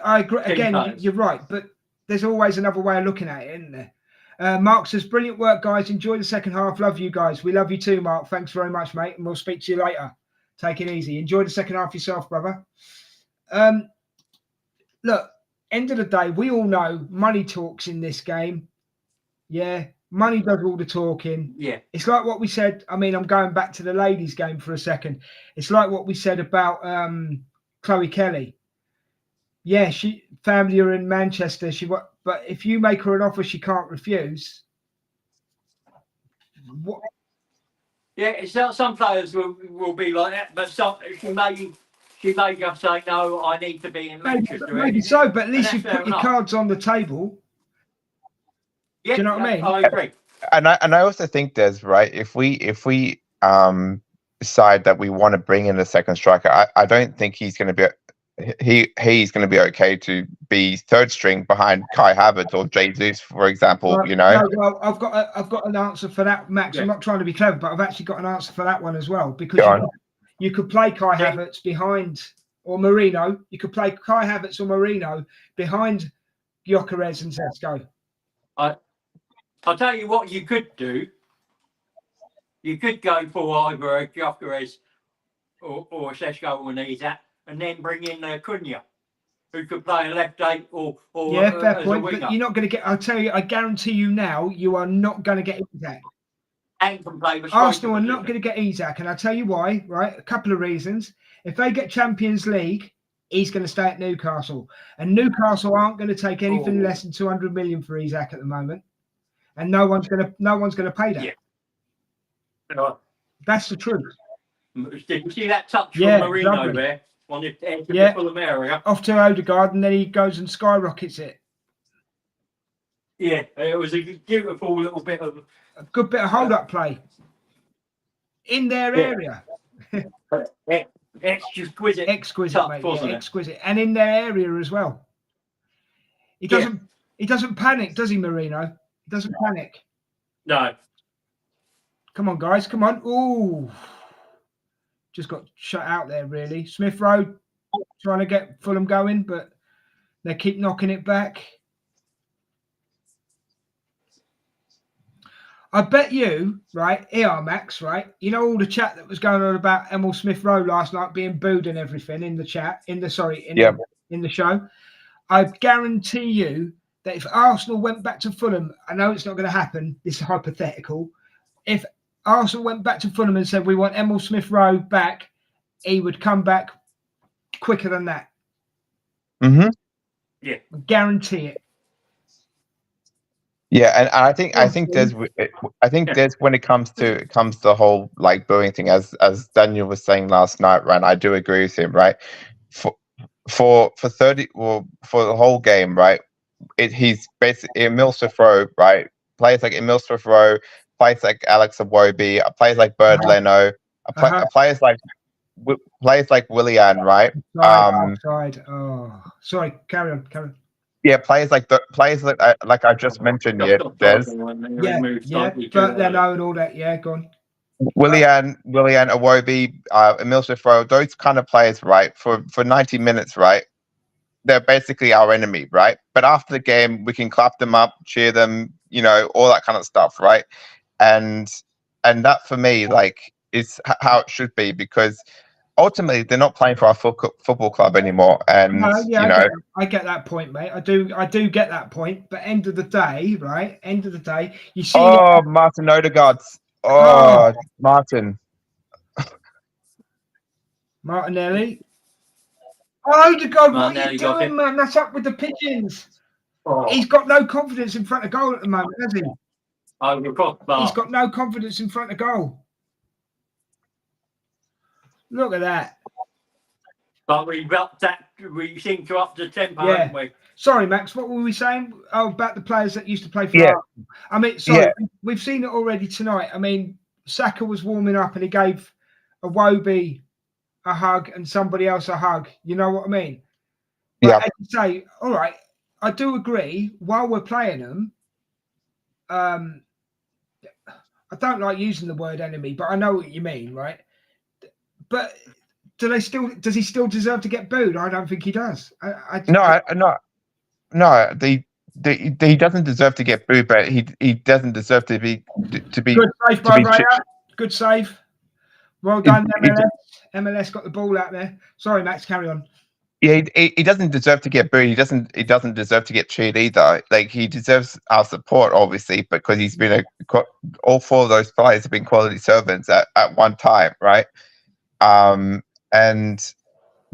I agree. Again, you're right, but there's always another way of looking at it, isn't there? Mark says, brilliant work, guys. Enjoy the second half. Love you guys. We love you too, Mark. Thanks very much, mate. And we'll speak to you later. Take it easy. Enjoy the second half yourself, brother. Look, end of the day, we all know money talks in this game. Yeah, money does all the talking. Yeah. It's like what we said. I mean, I'm going back to the ladies' game for a second. It's like what we said about Chloe Kelly. Yeah, she family are in Manchester. But if you make her an offer she can't refuse. What? Yeah, it's not, some players will be like that, but she may just say, no, I need to be in Manchester. Maybe so, but at least you put your cards on the table. Yeah, do you know what I mean? I agree. And I also think there's right if we decide that we want to bring in a second striker, I don't think he's going to be he's going to be okay to be third string behind Kai Havertz or Jesus, for example. Well, you know. No, well, I've got an answer for that, Max. Yeah. I'm not trying to be clever, but I've actually got an answer for that one as well, because you could play Kai Havertz behind, or Marino. You could play Kai Havertz or Marino behind Gyökeres and Sesko. I'll tell you what you could do. You could go for either a Gyökeres or Sesko or Isak, and then bring in Cunha, who could play a left eight or yeah, fair as point. a winger. But you're not going to get. I'll tell you. I guarantee you now, you are not going to get Isak. And can play the Arsenal are not going to get Isak, and I'll tell you why. Right, a couple of reasons. If they get Champions League, he's going to stay at Newcastle, and Newcastle aren't going to take anything less than 200 million for Isak at the moment, and no one's going to pay that. Yeah. That's the truth. Did you see that touch from Marino there on the edge of the Fulham area? Off to Odegaard, and then he goes and skyrockets it. Yeah, it was a beautiful little bit of a good bit of hold-up play in their area. Exquisite, mate. Yeah, exquisite, and in their area as well. He doesn't panic, does he, Marino? He doesn't panic. No. Come on, guys, come on! Ooh, just got shut out there. Really, Smith Rowe trying to get Fulham going, but they keep knocking it back. I bet you, right, here, Max, right? You know all the chat that was going on about Emil Smith Rowe last night being booed and everything in the chat, in the show. I guarantee you that if Arsenal went back to Fulham, I know it's not going to happen, this is hypothetical. If Arsenal went back to Fulham and said, we want Emil Smith Rowe back, he would come back quicker than that. Mm-hmm. Yeah. I guarantee it. Yeah, and I think there's when it comes to the whole like booing thing, as Daniel was saying last night, right? I do agree with him, right? For 30 or for the whole game, right? He's basically Emil Smith Rowe, right? Players like Emil Smith Rowe, players like Alex Iwobi, players like Bird Leno, players like Willian, right? Outside. Oh, sorry. Carry on. Yeah, players like I just mentioned. Yeah, Des. Yeah. But Leno and all that. Yeah, go on. Willian, Iwobi, Emil Smith Rowe, those kind of players, right? For 90 minutes, right? They're basically our enemy, right? But after the game, we can clap them up, cheer them, you know, all that kind of stuff, right? And that for me, like, is how it should be, because ultimately they're not playing for our football club anymore. And I get that point, mate. I do get that point. But end of the day, right? End of the day, you see. Oh, Martin Odegaard. Oh, Martinelli. Oh, Odegaard, what are you doing, man? That's up with the pigeons. Oh. He's got no confidence in front of goal at the moment, has he? He's got no confidence in front of goal. Look at that. But we seem to up the tempo, haven't we? Sorry, Max, what were we saying? Oh, about the players that used to play for Arsenal. I mean, sorry, we've seen it already tonight. I mean, Saka was warming up and he gave Iwobi a hug and somebody else a hug. You know what I mean? But as you say, all right, I do agree. While we're playing them, I don't like using the word enemy, but I know what you mean, right? But does he still deserve to get booed? I don't think he does. No, he doesn't deserve to get booed, but he doesn't deserve to be good save by Raya. Good save. Well done, MLS. MLS got the ball out there. Sorry, Max, carry on. Yeah, he doesn't deserve to get booed. He doesn't deserve to get cheered either. Like, he deserves our support, obviously, because he's been all four of those players have been quality servants at one time, right? And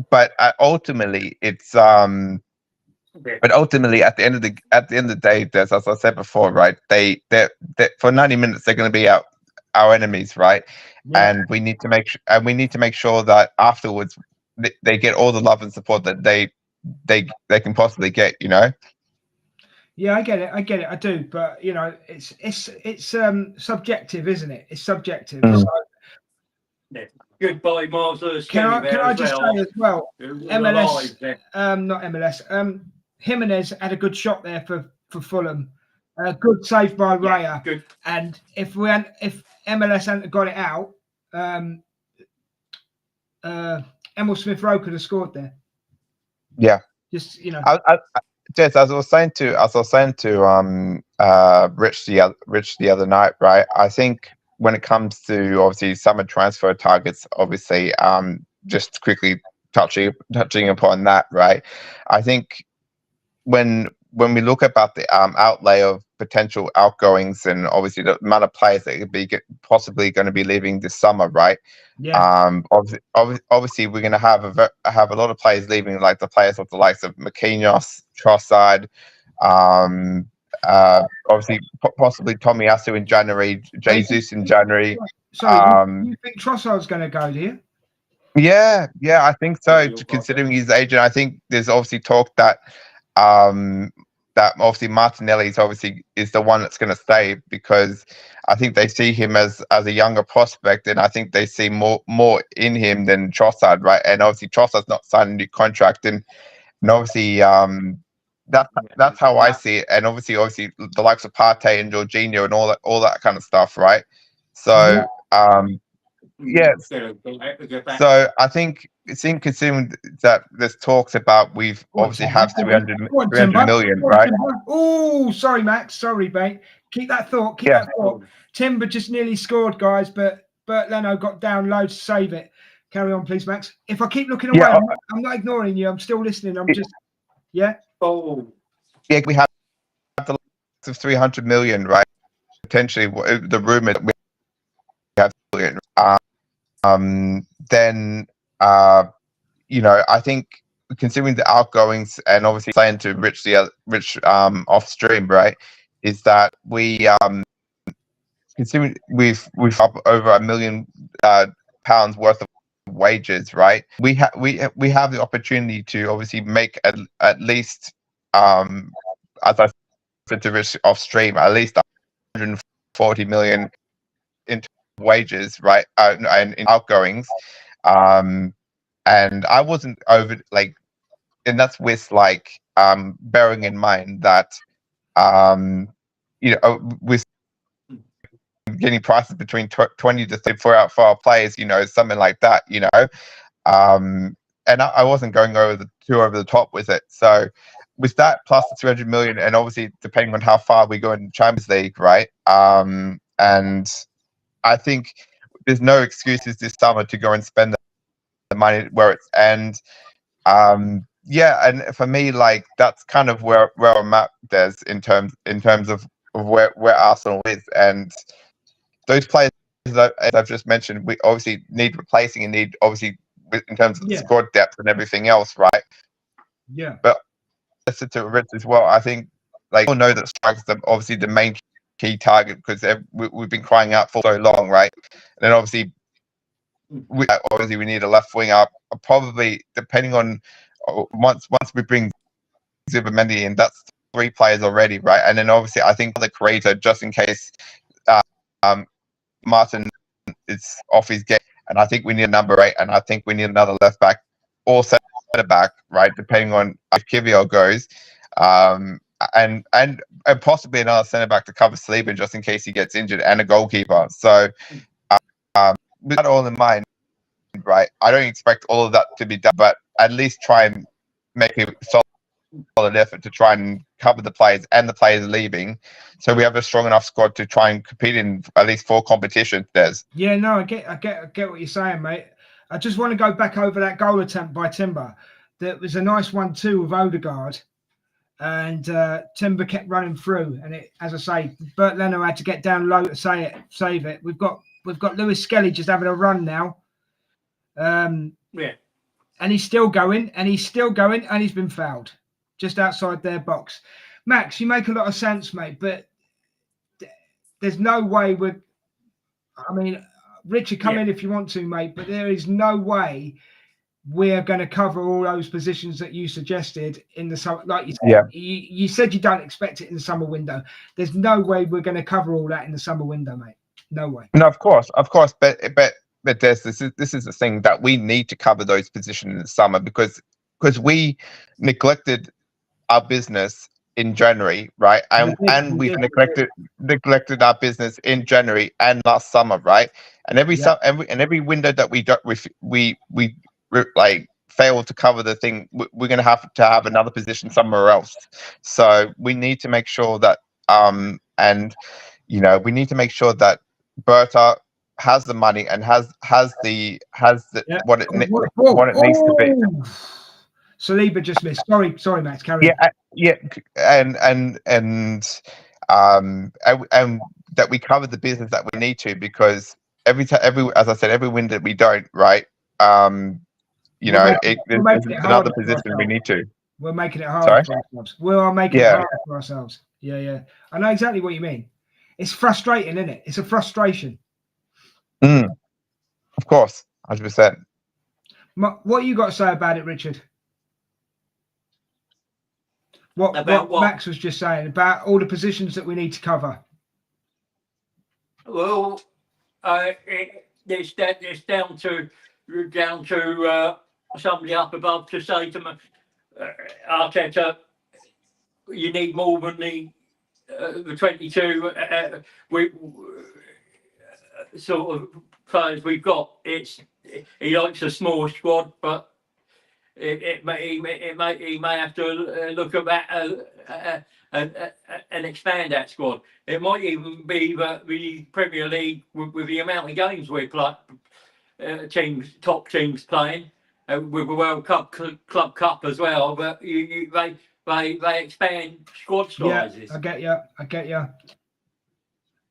but ultimately it's but ultimately at the end of the day, there's, as I said before, right? They for 90 minutes they're going to be our enemies, right? Yeah. And we need to make sure that afterwards they get all the love and support that they can possibly get, you know. Yeah, I get it, I do, but you know, it's subjective, isn't it? It's subjective. Mm. So, Yeah. Goodbye, Miles Lewis. can I just say as well, MLS, not MLS, Jimenez had a good shot there for Fulham, good save by Raya, good. And if MLS hadn't got it out, Emil Smith Rowe could have scored there. Yeah, just, you know. Jess, as I was saying to Rich the other night, right? I think when it comes to obviously summer transfer targets, obviously, just quickly touching upon that, right? I think when we look about the outlay of potential outgoings and obviously the amount of players that could be possibly going to be leaving this summer, right? Yeah. Obviously, we're going to have a lot of players leaving, like the players of the likes of Marquinhos, Trossard, obviously possibly Tomiyasu in January, Jesus in January. Sorry, you think Trossard's going to go, do you? Yeah, I think so. Considering his age, and I think there's obviously talk that that obviously Martinelli is the one that's going to stay, because I think they see him as a younger prospect, and I think they see more in him than Trossard, right? And obviously Trossard's not signed a new contract, and obviously that's how I see it. And obviously the likes of Partey and Jorginho and all that kind of stuff, right? So yes. So I think considering that there's talks about we've obviously have 300 million, right? Oh, sorry, Max. Sorry, mate. Keep that thought. That thought. Timber just nearly scored, guys, but Leno got down low to save it. Carry on, please, Max. If I keep looking away, I'm not ignoring you. I'm still listening. I'm just, yeah. Oh. Yeah, we have the likes of 300 million, right? Potentially, the rumor that we have million. Then you know, I think considering the outgoings, and obviously saying to Rich off stream, right, is that we considering we've up over £1 million worth of wages, right? We have the opportunity to obviously make at least as I said to Rich off stream, at least 140 million in wages, right, and in outgoings. And I wasn't over and that's with bearing in mind that you know, with getting prices between 20 to 34 for our players, you know, something like that, you know. And I wasn't going over the top with it. So with that plus the 200 million, and obviously depending on how far we go in the Champions League, right? And I think there's no excuses this summer to go and spend the money where it's and for me, that's kind of where I'm at, Des, in terms of where Arsenal is, and those players that I've just mentioned, we obviously need replacing and need obviously in terms of the squad depth and everything else, right? Yeah. But listen to Rich as well. I think we all know that strikers are obviously the main key target, because we've been crying out for so long, right? And then obviously we need a left wing up, probably depending on once we bring Zubimendi in, that's 3 players already, right? And then obviously I think the creator, just in case Martin is off his game, and I think we need a number 8, and I think we need another left back or centre back, right? Depending on if Kivior goes, and possibly another centre back to cover Saliba just in case he gets injured, and a goalkeeper. So with that all in mind, right, I don't expect all of that to be done, but at least try and make a solid effort to try and cover the players and the players leaving, so we have a strong enough squad to try and compete in at least 4 competitions. Yeah, no, I get what you're saying, mate. I just want to go back over that goal attempt by Timber. that was a nice 1-2 with Odegaard, and Timber kept running through, and it, as I say, Bert Leno had to get down low to save it. We've got Lewis Skelly just having a run now. Yeah. And he's still going, and he's been fouled just outside their box. Max, you make a lot of sense, mate, but there's no way I mean, Richard, come in if you want to, mate, but there is no way we're going to cover all those positions that you suggested in the summer. Like you said, you said you don't expect it in the summer window. There's no way we're going to cover all that in the summer window, mate. No way. No, of course, but this is the thing that we need to cover those positions in the summer because we neglected our business in January, right? And we've neglected our business in January and last summer, right? And every window that we like fail to cover the thing, we're going to have another position somewhere else. So we need to make sure that we need to make sure that Berta has the money and has what it needs to be. Saliba just missed. Sorry, Max. Carry on. And that we cover the business that we need to, because as I said, every win that we don't, right? There's another position we need to. We're making it hard for ourselves. We are making it hard for ourselves. Yeah. I know exactly what you mean. It's frustrating, isn't it? It's a frustration. Of course, 100%. What you got to say about it, Richard? What Max was just saying about all the positions that we need to cover. Well, it's down to somebody up above to say to me, Arteta, you need more than the 22 sort of players we've got. He likes a small squad, but he may have to look at that and expand that squad. It might even be that the Premier League, with the amount of games we play, top teams playing, with the World Cup, Club Cup as well, but they expand squad sizes. Yeah, I get you.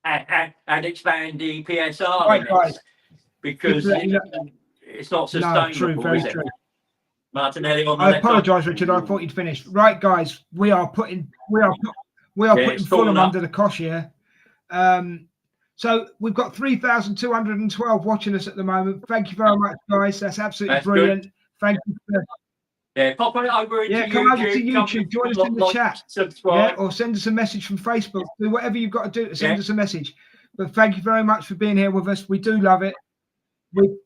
And expand the PSR right, guys. Because it's not sustainable. No, true, very true. Martinelli on the I apologise, Richard. I thought you'd finished. Right, guys, we are putting Fulham under the cosh here. So we've got 3,212 watching us at the moment. Thank you very much, guys. That's absolutely brilliant. Good. Thank you. Pop it over into YouTube. Come over to YouTube. Join us in the chat. Subscribe. Or send us a message from Facebook. Do whatever you've got to do to send us a message. But thank you very much for being here with us. We do love it.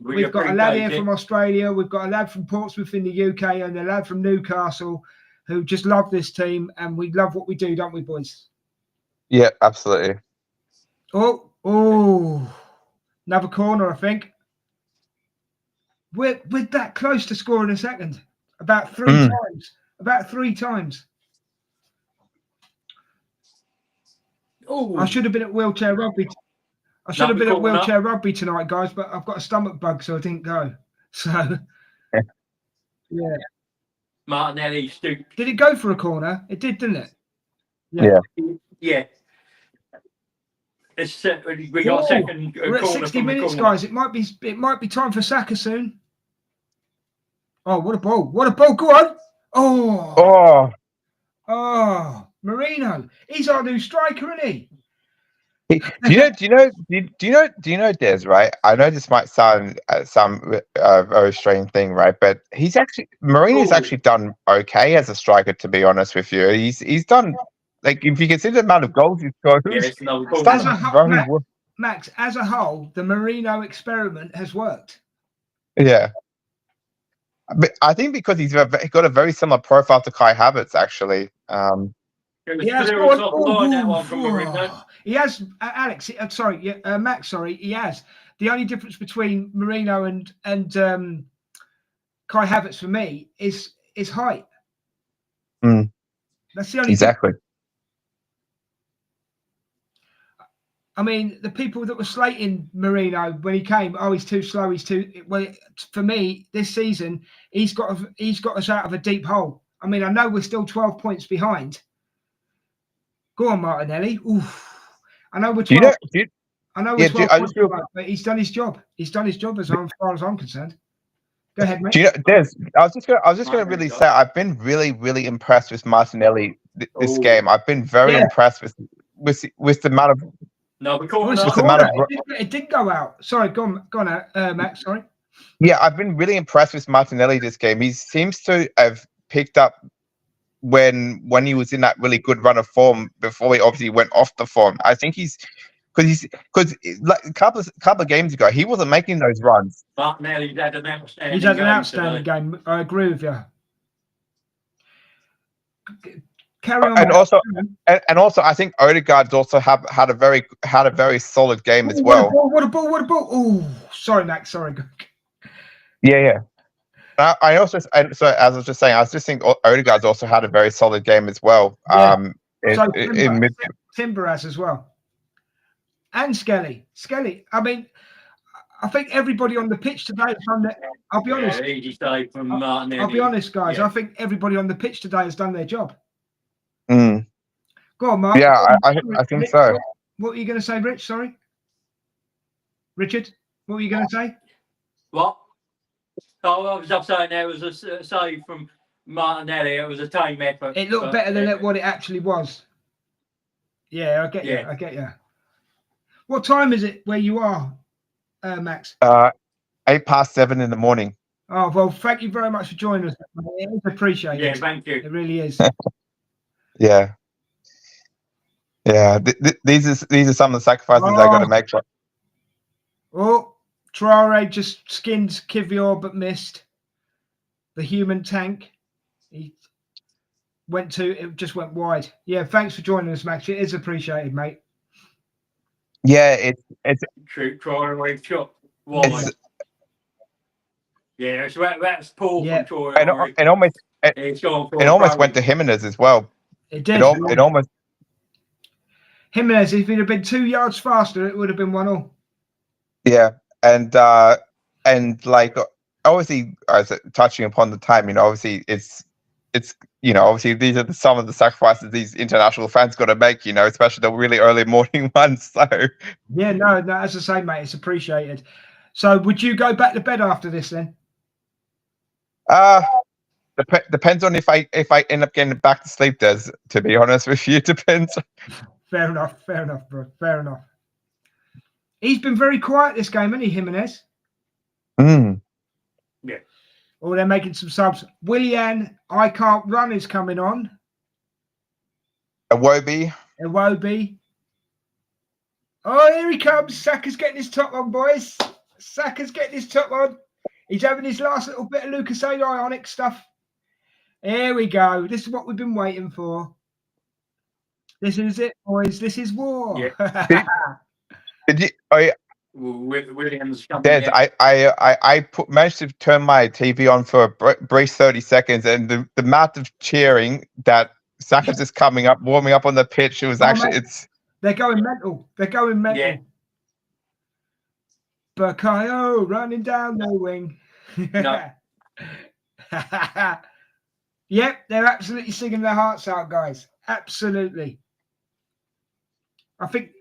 We've got a lad here from Australia. We've got a lad from Portsmouth in the UK and a lad from Newcastle who just love this team, and we love what we do, don't we, boys? Yeah, absolutely. Oh, another corner, I think. We're that close to scoring a second. About three times. About 3 times. Oh, I should have been at wheelchair rugby. I should have been at wheelchair rugby tonight, guys, but I've got a stomach bug, so I didn't go. So, yeah. Martinelli stooped. Did it go for a corner? It did, didn't it? Yeah. We got a second corner. We're at 60 minutes, guys. It might be time for Saka soon. Oh, what a ball! What a ball! Go on! Oh, Marino. He's our new striker, isn't he? Do you know, Des, right? I know this might sound some very strange thing, right? But Marino's actually done okay as a striker, to be honest with you. He's done, like, if you consider the amount of goals he's scored. Max, as a whole, the Marino experiment has worked. Yeah. But I think because he's got a very similar profile to Kai Havertz, actually. He has Alex. Max. Sorry, he has. The only difference between Marino and Kai Havertz for me is height. That's the only exactly. I mean, the people that were slating Marino when he came, oh, he's too slow. He's too well. For me, this season, he's got us out of a deep hole. I mean, I know we're still 12 points behind. Go on, Martinelli. Oof. I know we're 12. I know we're 12 points behind, but he's done his job. He's done his job as far as I'm concerned. Go ahead, mate. Des, I was just going to really say I've been really, really impressed with Martinelli this game. I've been very impressed with the amount of. No, it did go out. Sorry, go on, Max. Sorry. Yeah, I've been really impressed with Martinelli this game. He seems to have picked up when he was in that really good run of form before he obviously went off the form. I think because like a couple of games ago he wasn't making those runs. Martinelli's had an outstanding game. I agree with you. Carry on. And also, I think Odegaard's also had a very solid game as well. What a ball! Oh, sorry, Max. Sorry. Yeah. I also, so as I was just saying, I just think Odegaard's also had a very solid game as well. Yeah. Timber has as well, and Skelly. I mean, I think everybody on the pitch today has done that. I'll be honest. I'll be honest, guys. Yeah. I think everybody on the pitch today has done their job. Mm. Go on, Mark. Yeah, I think Rich, so. What were you going to say, Rich? Sorry, Richard. What were you going to say? What? Oh, I was just saying there was a save from Martinelli. It was a team effort. It looked better than what it actually was. Yeah, I get you. I get you. What time is it where you are, Max? 7:08 in the morning. Oh, well, thank you very much for joining us. It is appreciated. Yeah, thank you. It really is. Yeah. These are some of the sacrifices I got to make. Oh, Traore just skinned Kivior but missed. The human tank. It just went wide. Yeah, thanks for joining us, Max. It is appreciated, mate. Yeah, it's true. Traore shot wide. Yeah, so that's Paul from Traore. It almost went to Jimenez as well. It did. It almost. Jimenez, if he'd have been 2 yards faster, it would have been 1-1. Yeah, and like obviously, as touching upon the time, obviously it's obviously these are some of the sacrifices these international fans got to make, especially the really early morning ones. So yeah, no, as I say, mate, it's appreciated. So, would you go back to bed after this then? Depends on if I end up getting back to sleep. Des, to be honest with you, depends. Fair enough, bro. Fair enough. He's been very quiet this game, hasn't he, Jimenez? Mm. Yeah. Oh, they're making some subs. Willian, I Can't Run is coming on. Iwobi. Oh, here he comes. Saka's getting his top on, boys. Saka's getting his top on. He's having his last little bit of Lucas Ionic stuff. Here we go. This is what we've been waiting for. This is it, boys. This is war. Yeah. Did you? Williams. Des, I managed to turn my TV on for a brief 30 seconds, and the amount of cheering that Saka's just coming up, warming up on the pitch. It was They're going mental. Yeah. Bukayo running down the wing. No. Yep, they're absolutely singing their hearts out, guys. Absolutely. I think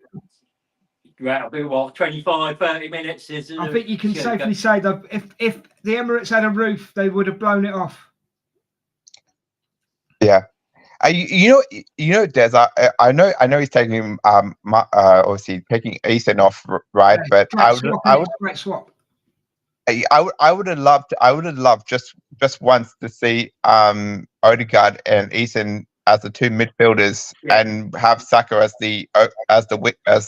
that'll be 25, 30 minutes. I think you can safely say that if the Emirates had a roof, they would have blown it off. Yeah. Des, I know he's taking obviously taking Ethan off, right? But I would have loved just once to see Odegaard and Ethan as the two midfielders and have Saka as the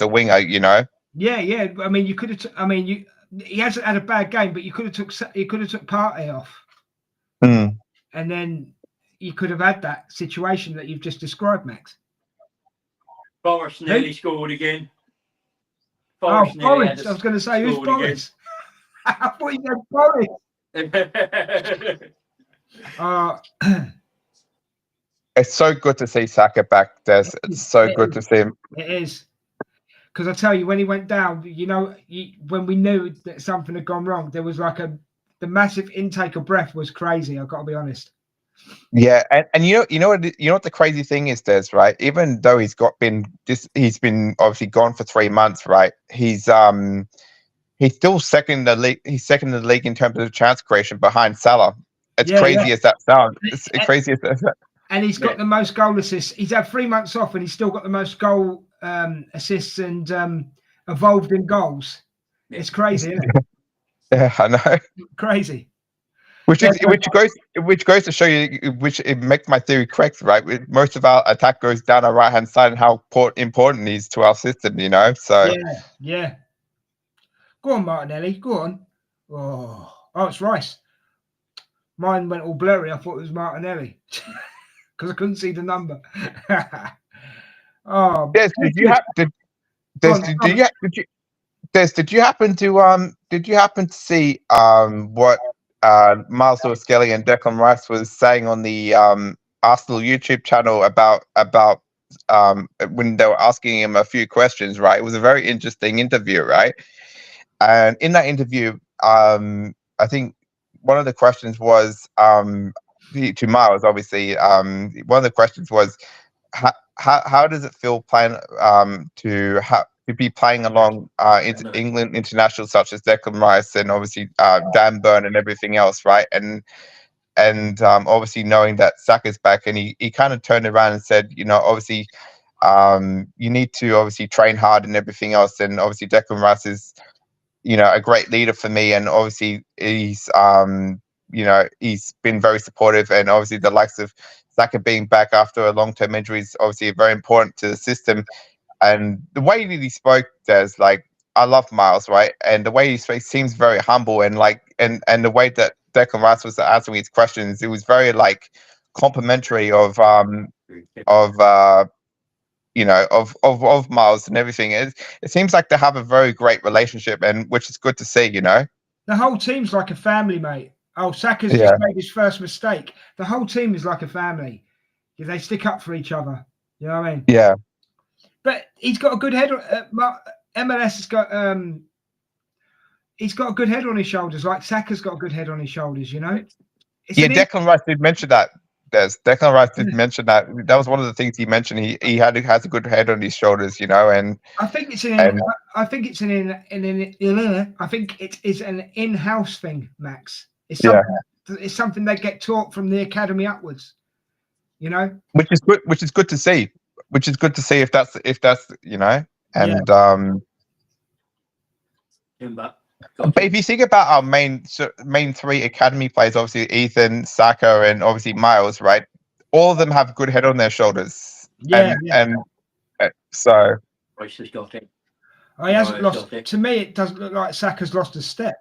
winger. Yeah. I mean, you could have. He hasn't had a bad game, but you could have took Partey off, and then you could have had that situation that you've just described, Max. Forrest nearly scored again. Forrest. I was going to say, who's Forrest? I thought you said Forrest. It's so good to see Saka back, Des. It's so good to see him. It is. Because I tell you, when he went down, when we knew that something had gone wrong, there was like the massive intake of breath was crazy. I've got to be honest. Yeah, and you know what the crazy thing is, Des, right? Even though he's been obviously gone for 3 months, right? He's still second in the league. He's second in the league in terms of chance creation behind Salah. It's crazy as that sounds. It's crazy as that. And he's got the most goal assists. He's had 3 months off, and he's still got the most goal assists and evolved in goals. It's crazy, isn't it? Yeah, I know. Crazy. Which goes to show you, which it makes my theory correct, right? Most of our attack goes down our right hand side, and how important he is to our system, So yeah. Go on, Martinelli. Go on. Oh, it's Rice. Mine went all blurry. I thought it was Martinelli because I couldn't see the number. Oh, yes. Did you happen to see what Miles Lewis-Skelly and Declan Rice was saying on the Arsenal YouTube channel about when they were asking him a few questions, right? It was a very interesting interview, right? And in that interview, I think one of the questions was to Miles, obviously. One of the questions was, how does it feel playing to be playing along England internationals such as Declan Rice and obviously Dan Burn and everything else, right? And obviously knowing that Saka's back, and he kind of turned around and said, obviously you need to obviously train hard and everything else, and obviously Declan Rice is a great leader for me, and obviously he's he's been very supportive, and obviously the likes of Saka being back after a long-term injury is obviously very important to the system. And the way that he spoke, there's I love Miles, right? And the way he speaks seems very humble, and and the way that Declan Rice was answering his questions, it was very complimentary of Miles and everything. It seems like they have a very great relationship, and which is good to see. The whole team's like a family, mate. Oh, Saka's just made his first mistake. The whole team is like a family. They stick up for each other. You know what I mean? Yeah. But he's got a good head. MLS has got he's got a good head on his shoulders. Like Saka's got a good head on his shoulders. Declan Rice did mention that. Declan Rice did mention that. That was one of the things he mentioned. He has a good head on his shoulders, and I think it's an in-house thing, Max. It's something they get taught from the academy upwards. Which is good. Which is good to see. Which is good to see if that's and But if you think about our main three academy players, obviously Ethan, Saka, and obviously Miles, right? All of them have good head on their shoulders. And so Rice has got it. Oh, he hasn't lost. To me, it doesn't look like Saka's lost a step.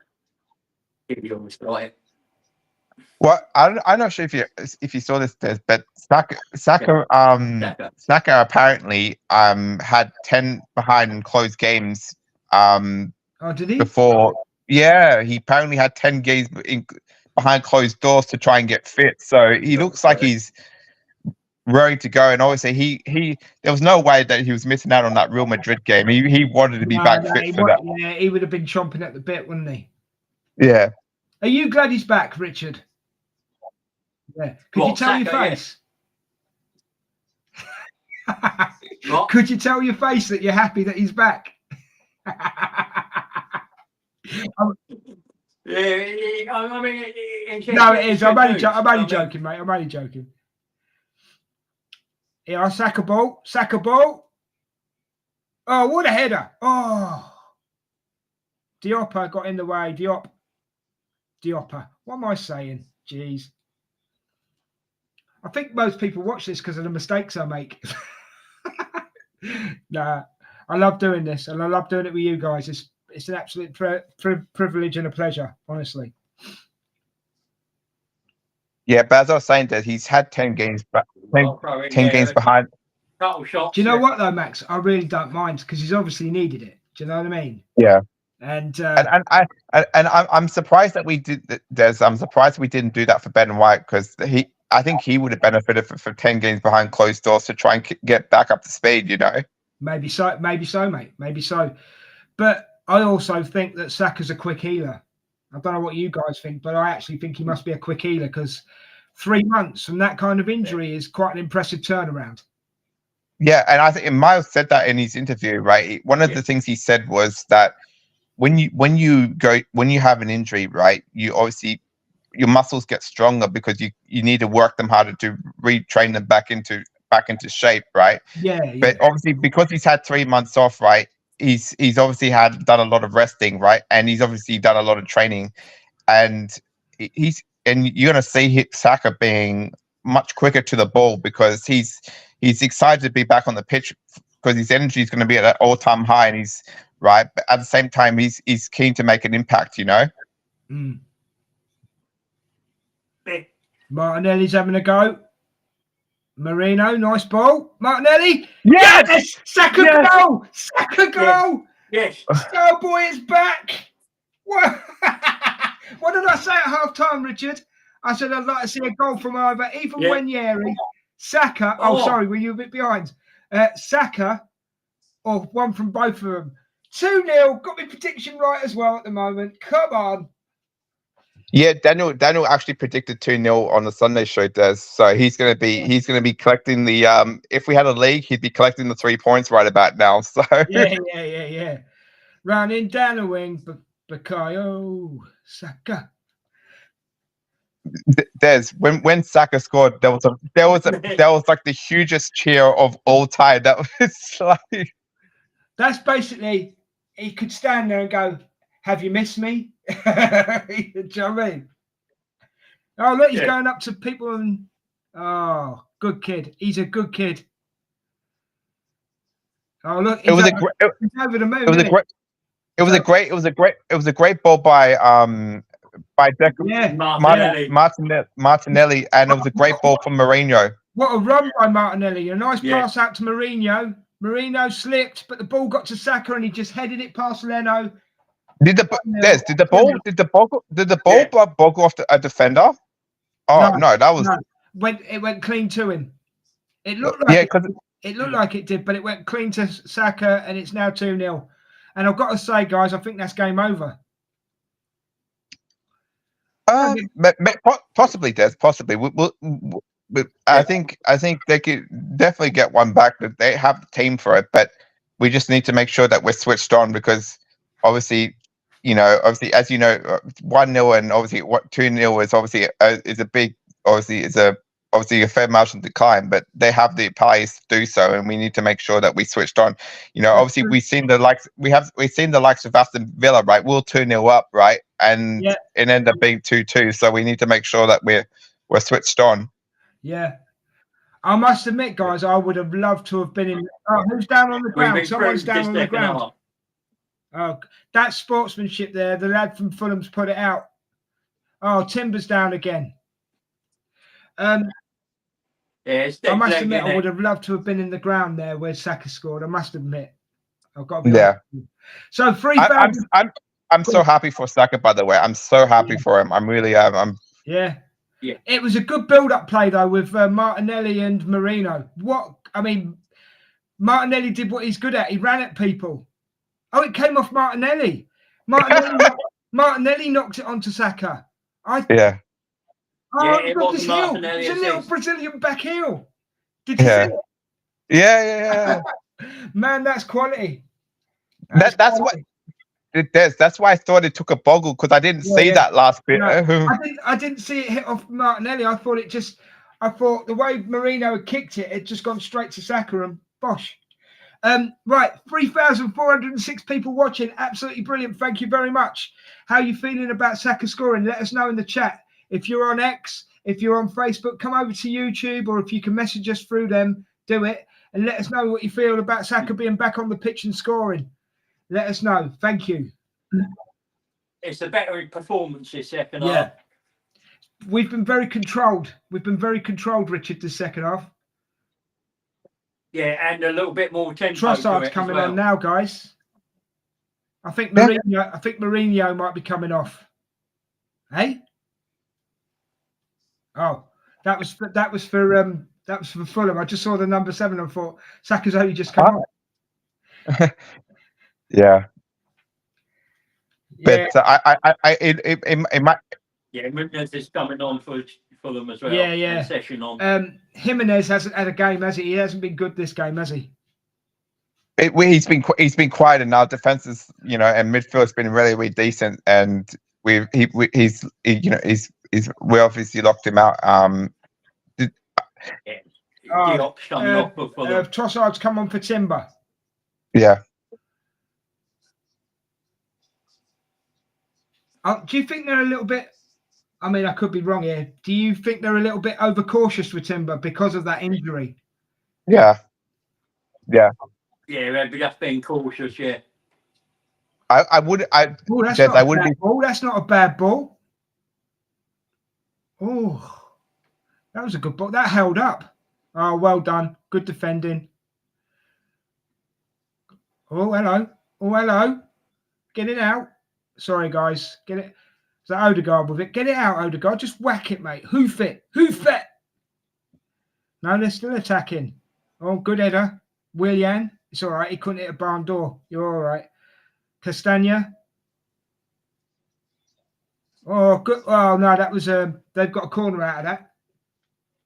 He almost got it. Well, I'm not sure if you saw this, Des, but Saka apparently had 10 behind closed games. Oh, did he? Before, yeah, he apparently had 10 games behind closed doors to try and get fit. So he looks like he's ready to go. And obviously, there was no way that he was missing out on that Real Madrid game. He wanted to be back fit for that. Yeah, he would have been chomping at the bit, wouldn't he? Yeah. Are you glad he's back, Richard? Yeah. Could you tell your face? Could you tell your face that you're happy that he's back? Yeah, I mean, no, it is. I'm only joking, mate. I'm only joking. Yeah, Saka ball. Oh, what a header! Oh, Diop got in the way. Diop. What am I saying? Jeez. I think most people watch this because of the mistakes I make. Nah, I love doing this, and I love doing it with you guys. It's an absolute privilege and a pleasure, honestly. Yeah, but as I was saying, that he's had 10 games, 10 games behind. Couple shots. Do you know what though, Max? I really don't mind because he's obviously needed it. Do you know what I mean? Yeah. And I'm surprised that we did. I'm surprised we didn't do that for Ben White because I think he would have benefited for 10 games behind closed doors to try and get back up to speed. Maybe so, mate. Maybe so. But I also think that Saka's a quick healer. I don't know what you guys think, but I actually think he must be a quick healer because 3 months from that kind of injury is quite an impressive turnaround. Yeah, and I think Miles said that in his interview, right? One of the things he said was that when you have an injury, right, you obviously your muscles get stronger because you need to work them harder to retrain them back into shape, right? Yeah. But obviously because he's had 3 months off, right, he's obviously done a lot of resting, right? And he's obviously done a lot of training, and you're gonna see Saka being much quicker to the ball because he's excited to be back on the pitch because his energy is going to be at an all-time high, and he's right. But at the same time, he's keen to make an impact. You know. Mm. Martinelli's having a go. Marino, nice ball. Martinelli. Yes! Saka goal! Saka goal! Yes. Starboy is back. What? What did I say at half time, Richard? I said I'd like to see a goal from either Wanyeri, Saka. Oh, sorry, were you a bit behind? Saka, or one from both of them. 2-0. Got my prediction right as well at the moment. Come on. Yeah, Daniel actually predicted 2-0 on the Sunday show, Des. So he's gonna be collecting the if we had a league, he'd be collecting the 3 points right about now. So Yeah. Running down the wing, Bukayo Saka. Des, when Saka scored, there was like the hugest cheer of all time. That was like that's basically he could stand there and go, "Have you missed me?" Do you know what I mean? Oh, look, he's going up to people and good kid. He's a good kid. Oh, look, he's over the moon. It was a great ball by Martinelli, and it was a great ball from Mourinho. What a run by Martinelli! A nice pass out to Mourinho. Mourinho slipped, but the ball got to Saka, and he just headed it past Leno. Did the ball boggle off a defender? Oh no, that was it went clean to him. It looked like it looked like it did, but it went clean to Saka, and it's now 2-0. And I've got to say, guys, I think that's game over. Possibly, Des. Possibly. I think they could definitely get one back. They have the team for it, but we just need to make sure that we're switched on because obviously, as you know, 1-0 and obviously 2-0 is obviously is a big, obviously a fair margin decline, but they have the players to do so, and we need to make sure that we switched on. Obviously we've seen the likes of Aston Villa, right? We'll 2-0 up, right? And it ended up being 2-2. So we need to make sure that we're switched on. Yeah. I must admit, guys, I would have loved to have been in. Oh, who's down on the ground? Someone's down on the ground. Oh, that sportsmanship there. The lad from Fulham's put it out. Oh, Timber's down again. I must admit, I would have loved to have been in the ground there where Saka scored. I must admit, I've got to be honest. So 3,000. I'm so happy for Saka, by the way. I'm so happy for him. I'm really Yeah. It was a good build-up play though with Martinelli and Marino. Martinelli did what he's good at. He ran at people. Oh, it came off Martinelli. Martinelli knocked it onto Saka. It was Martinelli. It's a little Brazilian back heel. Did you see it? Yeah. Man, that's quality. That's what it does. That's why I thought it took a boggle because I didn't see that last bit. No, I didn't see it hit off Martinelli. I thought the way Marino had kicked it, it just gone straight to Saka and bosh. Right, 3,406 people watching. Absolutely brilliant. Thank you very much. How are you feeling about Saka scoring? Let us know in the chat. If you're on X, if you're on Facebook, come over to YouTube, or if you can message us through them, do it. And let us know what you feel about Saka being back on the pitch and scoring. Let us know. Thank you. It's a better performance this second half. We've been very controlled. Richard, this second half. Yeah, and a little bit more tempo. Trossard's coming on now, guys. I think Mourinho might be coming off. Hey? Oh, that was for Fulham. I just saw the number 7 and thought Saka's only just come on. Yeah. Yeah, But it might. Yeah, Muniz is coming on for them as well. yeah, yeah. And Session on. Jimenez hasn't had a game, has he? He hasn't been good this game, has he? He's been quiet, and our defense is, and midfield's been really decent, and we obviously locked him out. Diop's coming off for them. Trossard's come on for Timber. Yeah. Do you think they're a little bit? I mean, I could be wrong here. Do you think they're a little bit overcautious with Timber because of that injury? Yeah. Yeah, they're just being cautious. Yeah. I would. That's not a bad ball. Oh, that was a good ball. That held up. Oh, well done. Good defending. Oh, hello. Oh, hello. Get it out. Sorry, guys. Get it. Is that Odegaard with it? Get it out, Odegaard. Just whack it, mate. Hoof it. Hoof it. No, they're still attacking. Oh, good header. Willian. It's all right. He couldn't hit a barn door. You're all right. Castagna. Oh, good. Oh, no, that was they've got a corner out of that.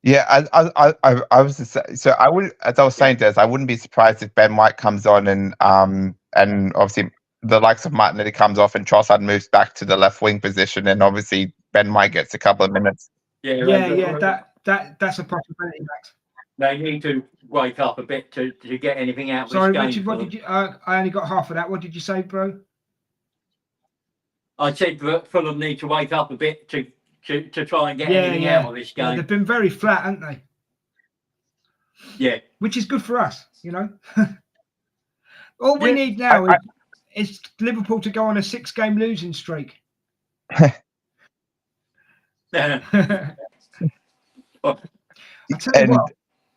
Yeah, I was so I would, as I was saying, Des, I wouldn't be surprised if Ben White comes on and obviously the likes of Martinelli comes off and Trossard moves back to the left wing position, and obviously Ben White gets a couple of minutes. Yeah. That's a possibility, Max. They need to wake up a bit to get anything out. Sorry, this game. Richard. What did you? I only got half of that. What did you say, bro? I said that Fulham need to wake up a bit to try and get anything out of this game. Yeah, they've been very flat, haven't they? Yeah. Which is good for us, All we need now is Liverpool to go on a 6-game losing streak. I tell you what,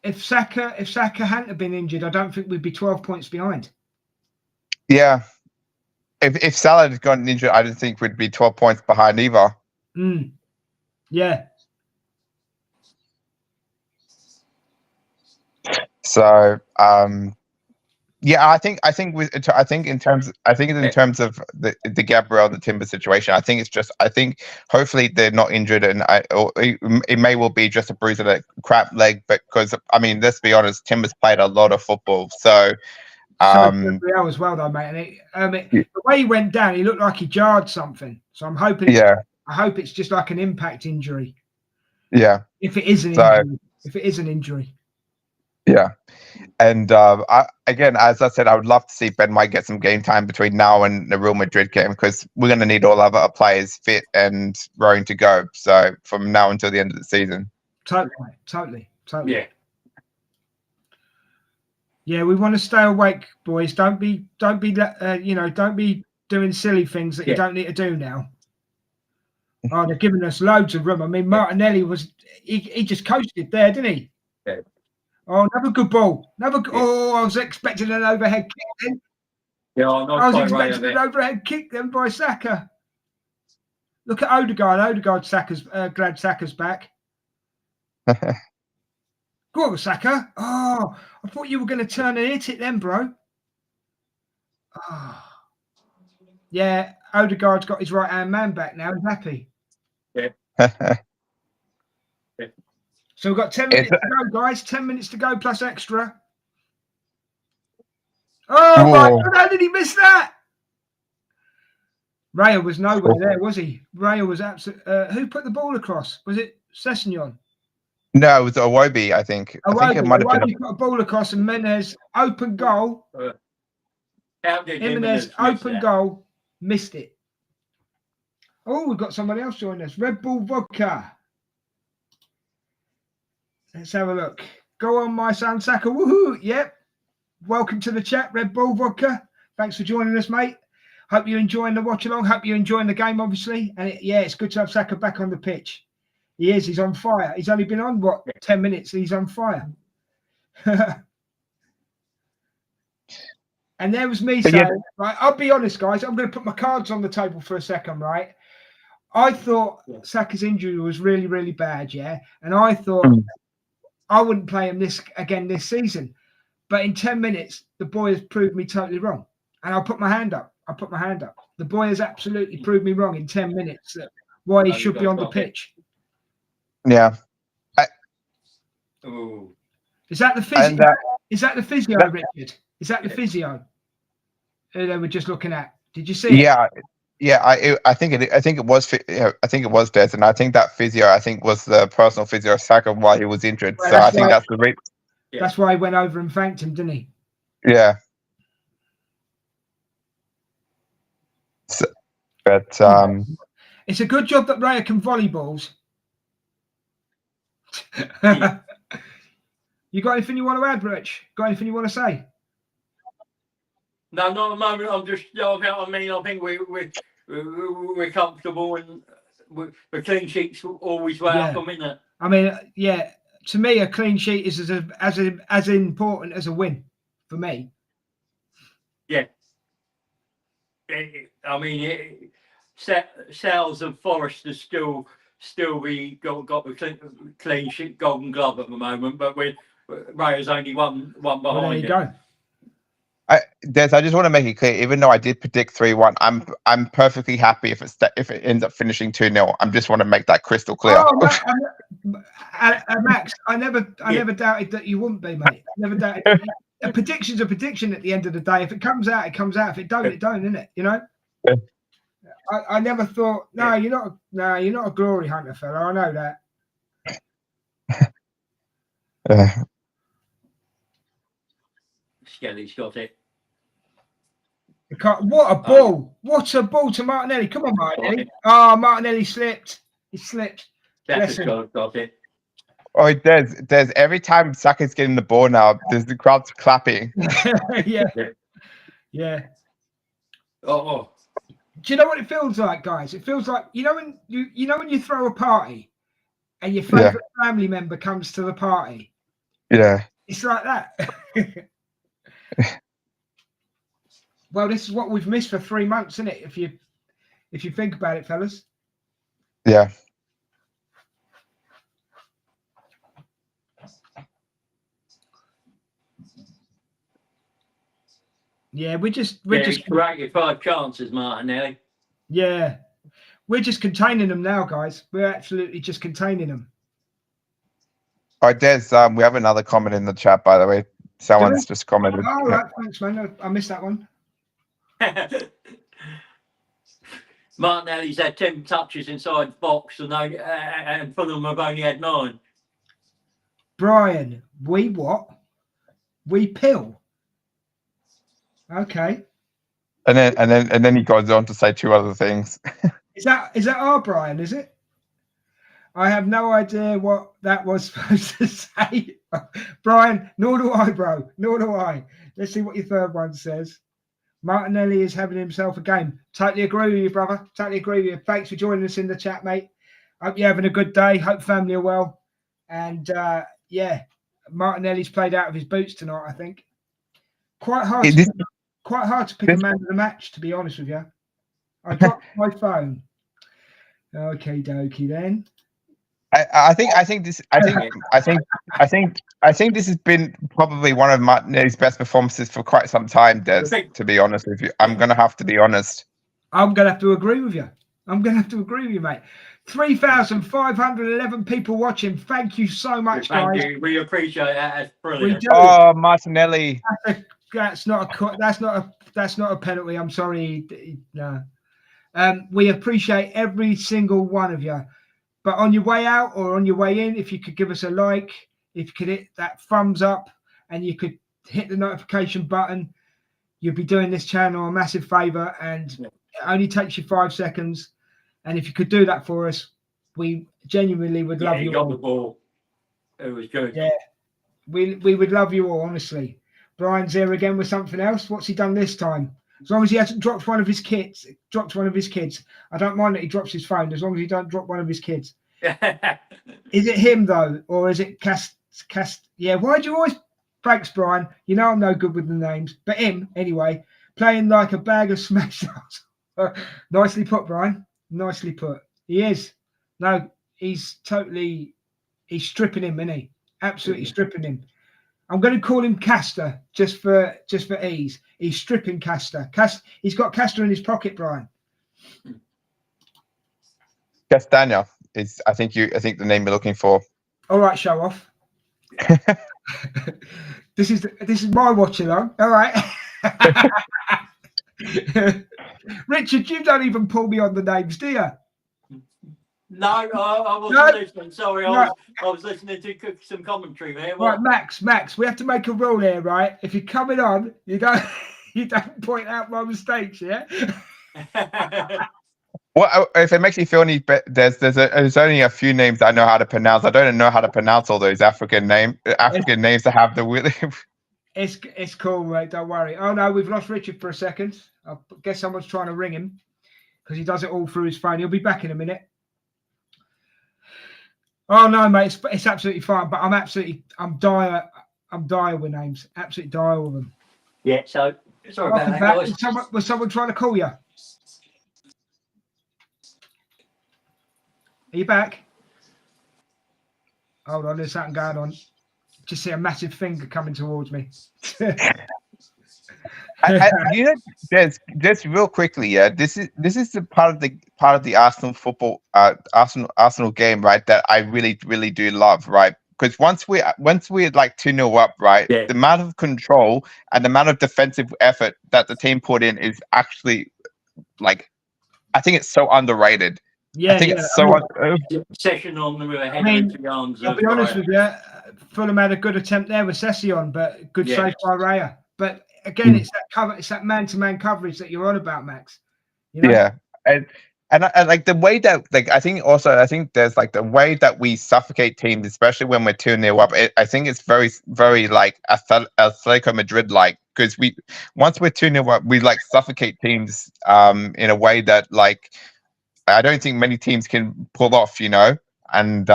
if Saka hadn't have been injured, I don't think we'd be 12 points behind. Yeah. If Salah had gotten injured, I don't think we'd be 12 points behind either. Yeah. So, I think in terms of the Gabriel and the Timber situation, I think hopefully they're not injured, and it may well be just a bruise of a crap leg, because I mean, let's be honest, Timber's played a lot of football, so. Gabriel as well, though, mate. And the way he went down, he looked like he jarred something. So I'm hoping. I hope it's just like an impact injury. Yeah. If it is an injury. Yeah. And again, as I said, I would love to see Ben White get some game time between now and the Real Madrid game, because we're going to need all other players fit and raring to go. So from now until the end of the season. Totally. Yeah. Yeah, we want to stay awake, boys. Don't be doing silly things that you don't need to do now. Oh, they're giving us loads of room. I mean, Martinelli he just coasted there, didn't he? Yeah. Oh, another good ball. Oh, I was expecting an overhead kick then. Yeah, I was expecting an overhead kick then by Saka. Look at Odegaard. Glad Saka's back. Go on, Saka. Oh, I thought you were going to turn and hit it then, bro. Oh. Yeah, Odegaard's got his right-hand man back now. He's happy. Yeah. So we've got 10 minutes to go, guys. 10 minutes to go plus extra. Oh, my God. How did he miss that? Raya was nowhere there, was he? Raya was absolute. Who put the ball across? Was it Sessegnon? No, it was Iwobi, I think. I think it might have been. Iwobi put a ball across, and Menez, open goal. Jimenez, open goal, missed it. Oh, we've got somebody else joining us. Red Bull Vodka. Let's have a look. Go on, my son Saka. Woohoo! Yep. Welcome to the chat, Red Bull Vodka. Thanks for joining us, mate. Hope you're enjoying the watch along. Hope you're enjoying the game, obviously. And it's good to have Saka back on the pitch. He is. He's on fire. He's only been on, 10 minutes? He's on fire. And there was me saying, right, I'll be honest, guys. I'm going to put my cards on the table for a second, right? I thought Saka's injury was really, really bad, yeah? And I thought I wouldn't play him again this season. But in 10 minutes, the boy has proved me totally wrong. And I'll put my hand up. The boy has absolutely proved me wrong in 10 minutes that why he should be on the pitch. Yeah. Ooh. Is that the physio? Is that the physio, Richard? Is that the physio who they were just looking at? Did you see it? Yeah. I think it was Des, and I think that physio was the personal physio of Saka while he was injured. Well, so I think that's the reason. That's why he went over and thanked him, didn't he? Yeah. So, but it's a good job that Raya can volley balls. You got anything you want to add, Rich? Got anything you want to say? No, not at the moment. I'm just, I mean, I think we're comfortable, and the clean sheets always welcome, isn't it? I mean, yeah. To me, a clean sheet is as important as a win for me. Yeah. I mean, Sales and Forest has still got the clean sheet Golden Glove at the moment, but Raya's only one behind. Well, there you go. Des, I just want to make it clear, even though I did predict 3-1, I'm perfectly happy if it ends up finishing 2-0. I just want to make that crystal clear. Oh, Max, I never doubted that you wouldn't be, mate. Never doubted. A prediction's a prediction at the end of the day. If it comes out, it comes out. If it don't, it don't, isn't it? You know? Yeah. I never thought, you're not a glory hunter, fella. I know that. Skelly's got it. What a ball! What a ball to Martinelli! Come on, Martinelli! Oh, Martinelli slipped. He slipped. That's got it. Oh, there's every time Saka's getting the ball now, there's the crowd's clapping. Yeah. Oh. Do you know what it feels like, guys? It feels like when you throw a party and your favorite family member comes to the party. Yeah. It's like that. Well, this is what we've missed for 3 months, isn't it? If you think about it, fellas. Yeah. Yeah, we're just created 5 chances, Martinelli. Yeah, we're just containing them now, guys. We're absolutely just containing them. All right, Des. We have another comment in the chat, by the way. Someone's just commented. Oh, right, thanks, man. I missed that one. Martinelli's had 10 touches inside the box, and Fulham have only had 9. Brian, we what? We pill. Okay. And then he goes on to say 2 other things. Is that our Brian? Is it? I have no idea what that was supposed to say, Brian. Nor do I, bro. Nor do I. Let's see what your third one says. Martinelli is having himself a game. Totally agree with you, brother. Totally agree with you. Thanks for joining us in the chat, mate. Hope you're having a good day. Hope family are well. And Martinelli's played out of his boots tonight, I think. Quite hard to pick a man of the match, to be honest with you. I dropped my phone. Okay, dokie then. I think this has been probably one of Martinelli's best performances for quite some time, Des, to be honest with you. I'm gonna have to be honest. I'm gonna have to agree with you. Mate. 3,511 people watching. Thank you so much, guys. Thank you. We appreciate that. That's brilliant. Oh, Martinelli. That's not a penalty. I'm sorry. No. We appreciate every single one of you. But on your way out or on your way in, if you could give us a like, if you could hit that thumbs up and you could hit the notification button, you'd be doing this channel a massive favor, and it only takes you 5 seconds. And if you could do that for us, we genuinely would love you all. Got the ball. It was good. Yeah, we would love you all, honestly. Brian's here again with something else. What's he done this time? As long as he hasn't dropped one of his kids. I don't mind that he drops his phone, as long as he don't drop one of his kids. Is it him, though? Or is it Cast? Yeah, why do you always... Thanks, Brian. You know I'm no good with the names. But him, anyway, playing like a bag of smash ups. Nicely put, Brian. Nicely put. He is. No, he's stripping him, isn't he? Absolutely stripping him. I'm going to call him Castor just for ease. He's stripping Castor. He's got Castor in his pocket, Brian. Castagna is, I think the name you're looking for. All right, show off. This is my watch along. All right. Richard, you don't even pull me on the names, do you? No, I wasn't listening. Sorry, I was listening to some commentary there. Right, Max, we have to make a rule here, right? If you're coming on, you don't point out my mistakes, yeah? Well, if it makes you feel any better, there's only a few names I know how to pronounce. I don't know how to pronounce all those African names that have the. It's cool, mate. Don't worry. Oh no, we've lost Richard for a second. I guess someone's trying to ring him because he does it all through his phone. He'll be back in a minute. Oh no, mate, it's absolutely fine. But I'm dire with names. Absolutely dire with them. Yeah. So sorry about that, guys. Was someone trying to call you? Are you back? Hold on, there's something going on. Just see a massive finger coming towards me. Just real quickly, yeah. This is the part of the Arsenal football, Arsenal game, right? That I really do love, right? Because once we're like 2-0 up, right? Yeah. The amount of control and the amount of defensive effort that the team put in is actually like, I think it's so underrated. Yeah, I think it's so. Session on them with a header into the arms. I'll be honest with you, Fulham had a good attempt there with Session, but good save by Raya. But again, it's that cover, it's that man-to-man coverage that you're on about, Max. You know? Yeah, and like the way that, like, I think there's like the way that we suffocate teams, especially when we're 2-0 up. I think it's very, very like Atletico Madrid like, because once we're 2-0 up, we like suffocate teams in a way that like I don't think many teams can pull off, you know. And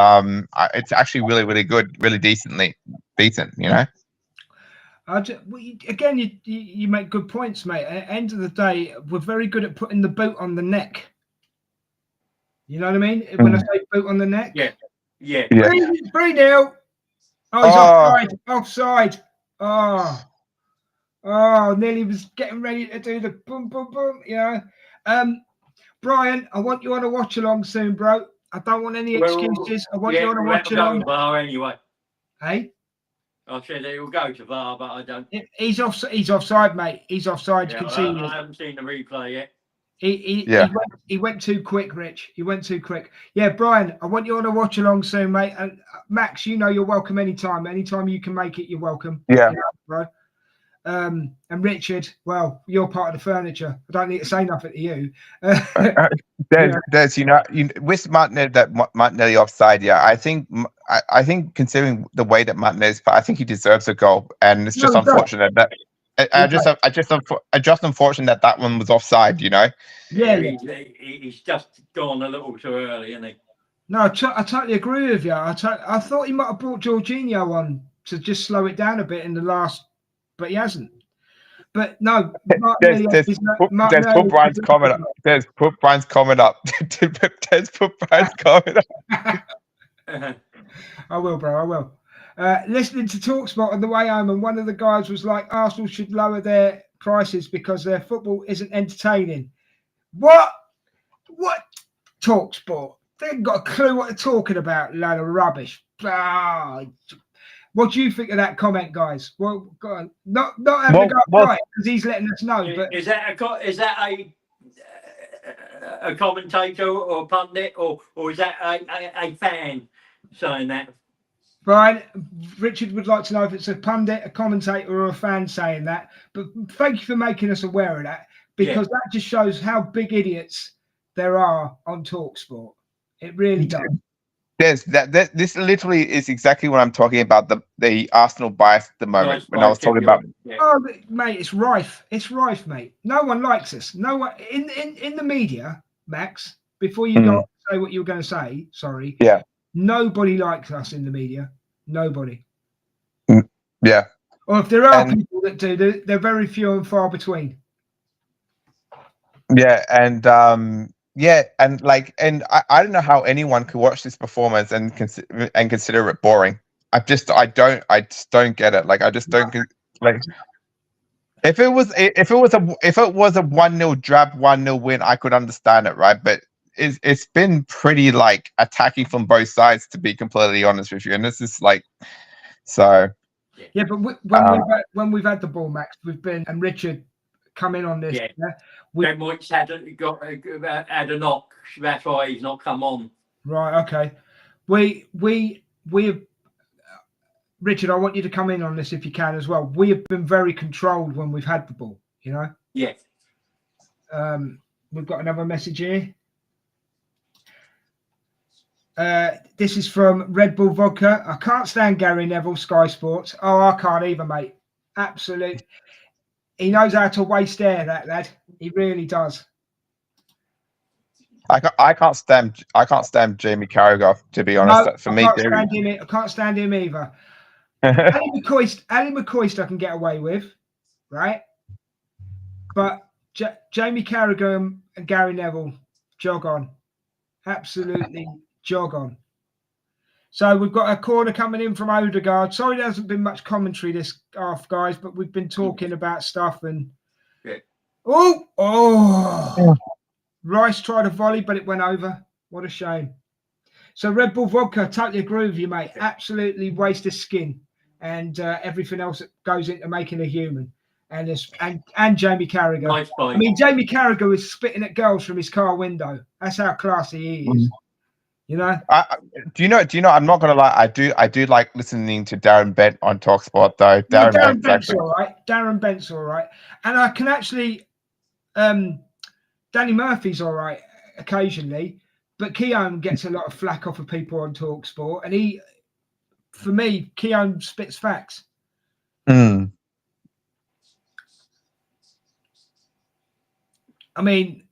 it's actually really, really good, really decent, you know. Again, you make good points, mate. At the end of the day, we're very good at putting the boot on the neck. You know what I mean? When I say boot on the neck. Yeah. 3-0. Oh, he's offside. Oh, nearly was getting ready to do the boom, boom, boom. You know. Brian, I want you on a watch along soon, bro. I don't want any excuses. I want you on a watch along. VAR anyway. Hey? I said he will go to VAR, but I don't. He's offside, mate. He's offside. Yeah, you can see I haven't seen the replay yet. He went too quick, Rich. He went too quick. Yeah, Brian, I want you on a watch along soon, mate. And Max, you know you're welcome anytime. Anytime you can make it, you're welcome. Yeah, you know, bro. And Richard, well, you're part of the furniture. I don't need to say nothing to you. There's with Martinelli offside. Yeah, I think considering the way that Martinelli, I think he deserves a goal, and it's just unfortunate that. Just unfortunate that one was offside. You know. Yeah, he's just gone a little too early, isn't he? No, I totally agree with you. I thought he might have brought Jorginho on to just slow it down a bit in the last. But he hasn't. But no, there's put Brian's comment up. There's put Brian's comment up. I will, bro. I will. Listening to TalkSport on the way home, and one of the guys was like, Arsenal should lower their prices because their football isn't entertaining. What TalkSport? They haven't got a clue what they're talking about. Load of rubbish. What do you think of that comment, guys? Well, go on. Not having to go right because he's letting us know. But is that a commentator or a pundit or is that a fan saying that? Brian, Richard would like to know if it's a pundit, a commentator, or a fan saying that. But thank you for making us aware of that because that just shows how big idiots there are on TalkSport. It really does. This literally is exactly what I'm talking about, the Arsenal bias at the moment when I was talking about. Yeah. Oh, mate, it's rife. It's rife, mate. No one likes us. No one in the media, Max. Before you go say what you were going to say, sorry. Yeah. Nobody likes us in the media. Nobody. Yeah. Or if there are people that do, they're very few and far between. Yeah, and I don't know how anyone could watch this performance and consider it boring. I just don't get it. Like I just don't get, like if it was a 1-0 drab 1-0 win, I could understand it, right? But it's been pretty like attacking from both sides, to be completely honest with you. And this is like so. Yeah, but when we've had the ball, Max, we've been and Richard come in on this. Yeah. We Ben White's had a knock. That's why he's not come on. right. Okay. We have. Richard, I want you to come in on this if you can as well. We have been very controlled when we've had the ball, you know? Yeah. We've got another message here. This is from Red Bull Vodka. I can't stand Gary Neville, Sky Sports. Oh, I can't either, mate. Absolute. He knows how to waste air, that lad. He really does. I can't stand Jamie Carragher, to be honest. No, For me, I can't stand him either. Ali McCoist I can get away with, right? But Jamie Carragher and Gary Neville, jog on. Absolutely jog on. So we've got a corner coming in from Odegaard. Sorry there hasn't been much commentary this half, guys, but we've been talking about stuff and... Yeah. Oh! Rice tried a volley, but it went over. What a shame. So Red Bull Vodka, totally agree with you, mate. Absolutely waste of skin. And everything else that goes into making a human, and Jamie Carragher. Nice I mean, Jamie Carragher is spitting at girls from his car window. That's how classy he is. You know. Do you know? I'm not gonna lie. I do like listening to Darren Bent on TalkSport though. Darren Bent's all right. Darren Bent's all right, and I can actually. Danny Murphy's all right occasionally, but Keown gets a lot of flack off of people on TalkSport, and for me, Keown spits facts. I mean,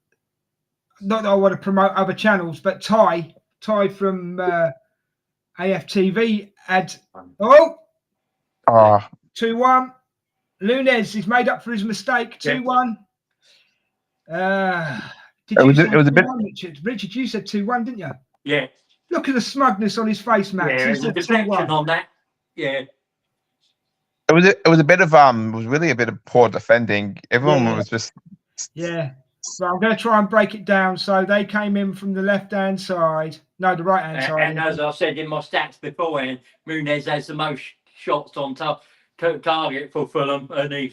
not that I want to promote other channels, but Ty from AFTV had 2-1. Nunez, he's made up for his mistake. 2-1. It was a bit. Richard, you said 2-1, didn't you? Yeah. Look at the smugness on his face, Max. Yeah, there's a deflection on that. Yeah. It was a bit of it was really a bit of poor defending. Everyone was just So I'm going to try and break it down. So they came in from the left-hand side. No, the right-hand side. And as I said in my stats beforehand, Nunez has the most shots on target for Fulham, and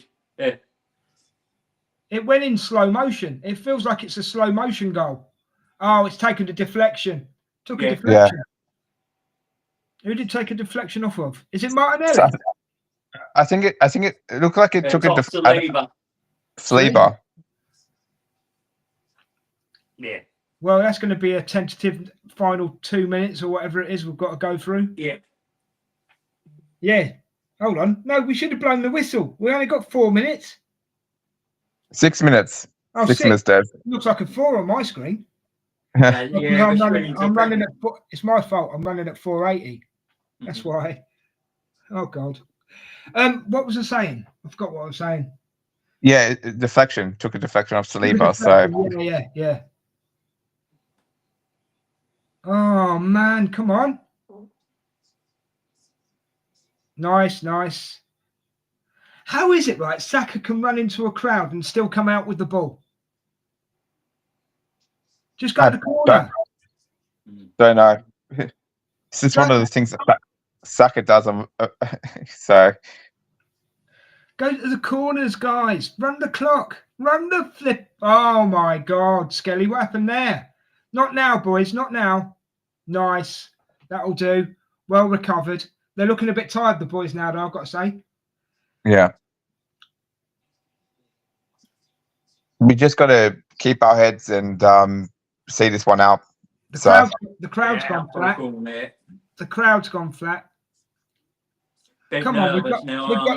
it went in slow motion. It feels like it's a slow motion goal. Oh, it's taken a deflection. Took a deflection. Who did take a deflection off of? Is it Martinelli? I think it looked like it took a deflection. Saliba. Yeah. Well, that's going to be a tentative final 2 minutes or whatever it is we've got to go through. Yeah. Yeah. Hold on. No, we should have blown the whistle. We only got 4 minutes. 6 minutes. Oh, 6 minutes, Dave. Looks like a 4 on my screen. I'm running at. It's my fault. I'm running at 480. That's why. Oh God. What was I saying? I forgot what I was saying. Yeah, deflection. Took a deflection off Saliba. So yeah. Oh man, come on. Nice. How is it, right? Saka can run into a crowd and still come out with the ball. Just go to the corner. Don't know. This is one of the things that Saka does. So go to the corners, guys. Run the clock. Run the flip. Oh my God, Skelly, what happened there? Not now, boys. Not now. Nice. That'll do. Well recovered. They're looking a bit tired, the boys now, though, I've got to say. Yeah. We just got to keep our heads and see this one out. The crowd's gone flat. The crowd's gone flat. Come on, we've got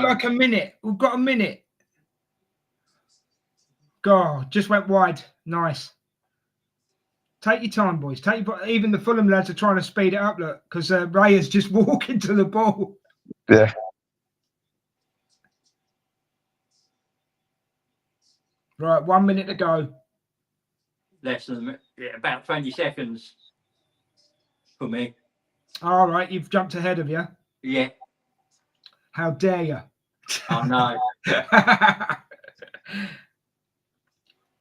like a minute. We've got a minute. God, just went wide. Nice. Take your time, boys. Even the Fulham lads are trying to speed it up, look, because Ray is just walking to the ball. Yeah. Right, 1 minute to go. Less than about 20 seconds for me. All right, you've jumped ahead of you. Yeah, How dare you? I know.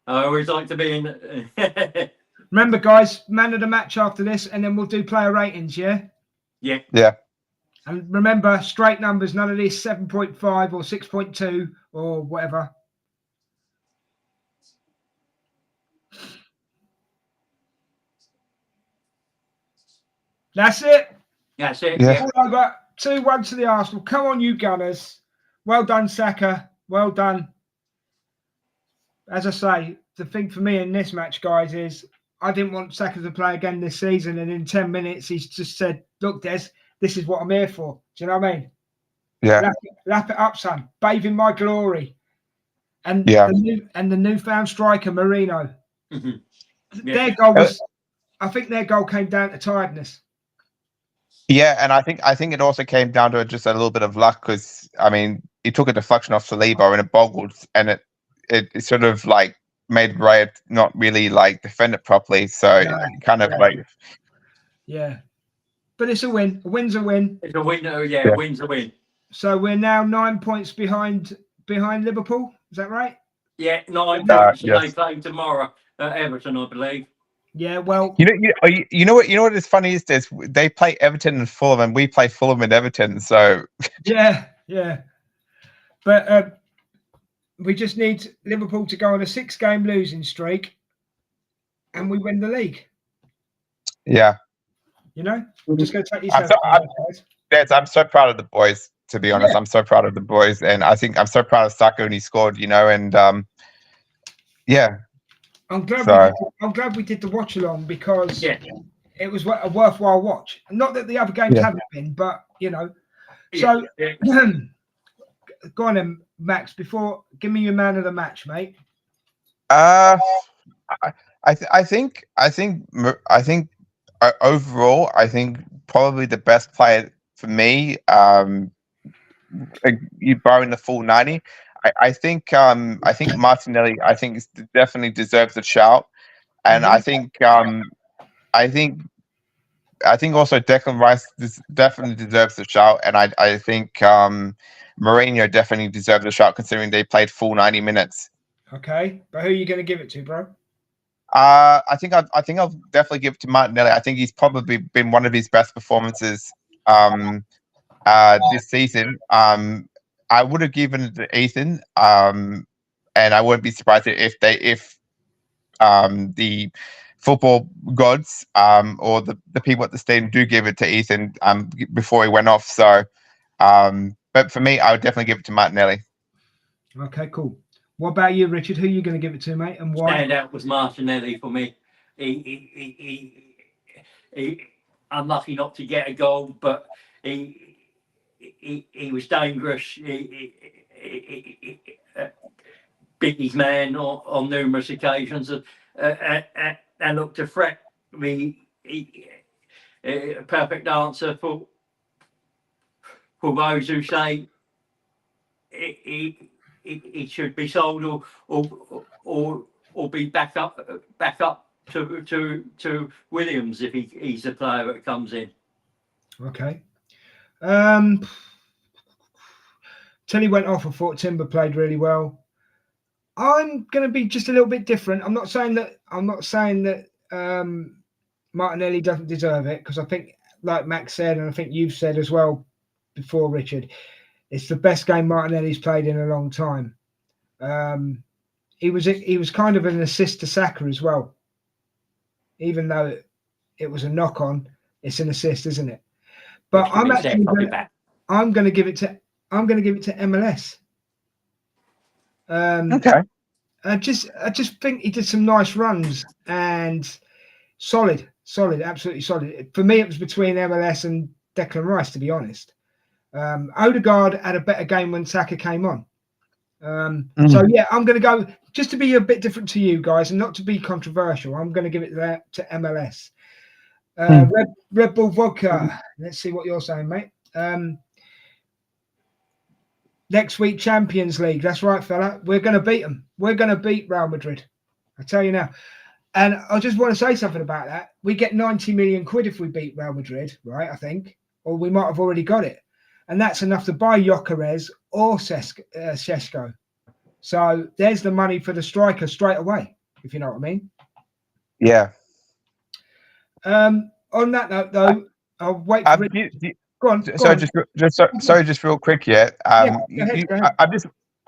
I always like to be in. Remember, guys, man of the match after this, and then we'll do player ratings, yeah? Yeah. Yeah. And remember, straight numbers, none of this 7.5 or 6.2 or whatever. That's it. That's it. Yeah. Yeah. All over. 2-1 to the Arsenal. Come on, you Gunners. Well done, Saka. Well done. As I say, the thing for me in this match, guys, is I didn't want Saka to play again this season. And in 10 minutes, he's just said, look, Des, this is what I'm here for. Do you know what I mean? Yeah. Lap it up, son. Bathe in my glory. And Yeah. the newfound striker, Marino. Mhm. Yeah. Their goal was, I think their goal came down to tiredness. Yeah, and I think it also came down to just a little bit of luck because I mean he took a deflection off Saliba and it boggled and it sort of like made Raya not really like defend it properly. So kind of like Yeah. But it's a win. A win's a win. It's a win. Oh, yeah, Yeah. a win's a win. So we're now 9 points behind Liverpool. Is that right? Yeah, 9 points. yes. They play tomorrow at Everton, I believe. Yeah. Well, you know what is funny is this they play Everton and Fulham and we play Fulham and Everton. So yeah. But we just need Liverpool to go on a 6-game losing streak, and we win the league. yeah, You know, just go take I'm yourself. I'm so proud of the boys. To be honest, Yeah. I'm so proud of the boys, and I think I'm so proud of Saka when he scored. You know, and yeah. I'm glad we did the watch along because it was a worthwhile watch. Not that the other games haven't been, but you know. So go on then, Max. Give me your man of the match, mate. I think overall, I think probably the best player for me, you borrowing the full 90. I think Martinelli, definitely deserves a shout, and I think also Declan Rice definitely deserves a shout, and I think Mourinho definitely deserves a shout considering they played full 90 minutes. Okay, but who are you going to give it to, bro? I think I'll definitely give it to Martinelli. I think he's probably been one of his best performances this season. I would have given it to Ethan, and I wouldn't be surprised if the football gods or the people at the stadium do give it to Ethan before he went off. So, but for me, I would definitely give it to Martinelli. Okay, cool. What about you, Richard? Who are you going to give it to, mate, and why? Standout was Martinelli for me. He unlucky not to get a goal, but he was dangerous. He beat his man on numerous occasions, and looked to threat me. A perfect answer for those who say he should be sold or be back up to Williams if he's a player that comes in. Okay. Tilly went off. I thought Timber played really well. I'm going to be just a little bit different. I'm not saying that Martinelli doesn't deserve it, because I think, like Max said, and I think you've said as well before, Richard, it's the best game Martinelli's played in a long time. He was kind of an assist to Saka as well. Even though it was a knock on, it's an assist, isn't it? But I'm going to give it to MLS. Okay. I just think he did some nice runs and solid, absolutely solid. For me, it was between MLS and Declan Rice, to be honest. Odegaard had a better game when Saka came on. So yeah, I'm going to go, just to be a bit different to you guys and not to be controversial, I'm going to give it to MLS. Red Bull Vodka. Let's see what you're saying, mate. Next week, Champions League. That's right, fella. We're going to beat them. We're going to beat Real Madrid. I tell you now. And I just want to say something about that. We get 90 million quid if we beat Real Madrid, right? I think, or we might have already got it. and that's enough to buy Gyökeres or Šeško. So there's the money for the striker straight away, if you know what I mean. Yeah. On that note, though, I'll wait for it. Go on. Sorry, just real quick. Yeah. Go ahead. I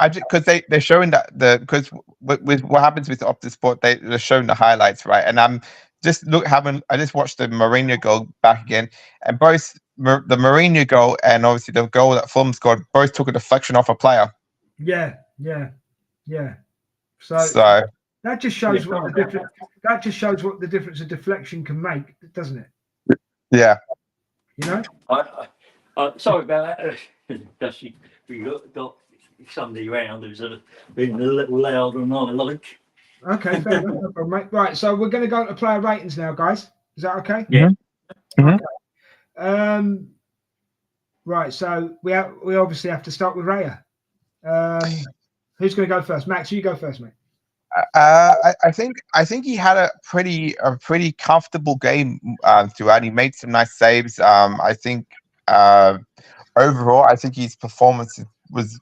just because they're showing that because with what happens with Optus Sport, they're showing the highlights, right? And I just watched the Mourinho goal back again, and both the Mourinho goal and obviously the goal that Fulham scored both took a deflection off a player. Yeah. So that just shows what the difference. That just shows what the difference a deflection can make, doesn't it? Yeah. You know. Sorry about that. We got somebody around who's been a little louder than I like. Okay, fair enough, no problem, mate. Right, so we're going to go to player ratings now, guys. Is that okay? Yeah. Okay. Right, so we obviously have to start with Raya. Who's going to go first? Max, you go first, mate. I think he had a pretty comfortable game throughout. He made some nice saves. I think overall, I think his performance was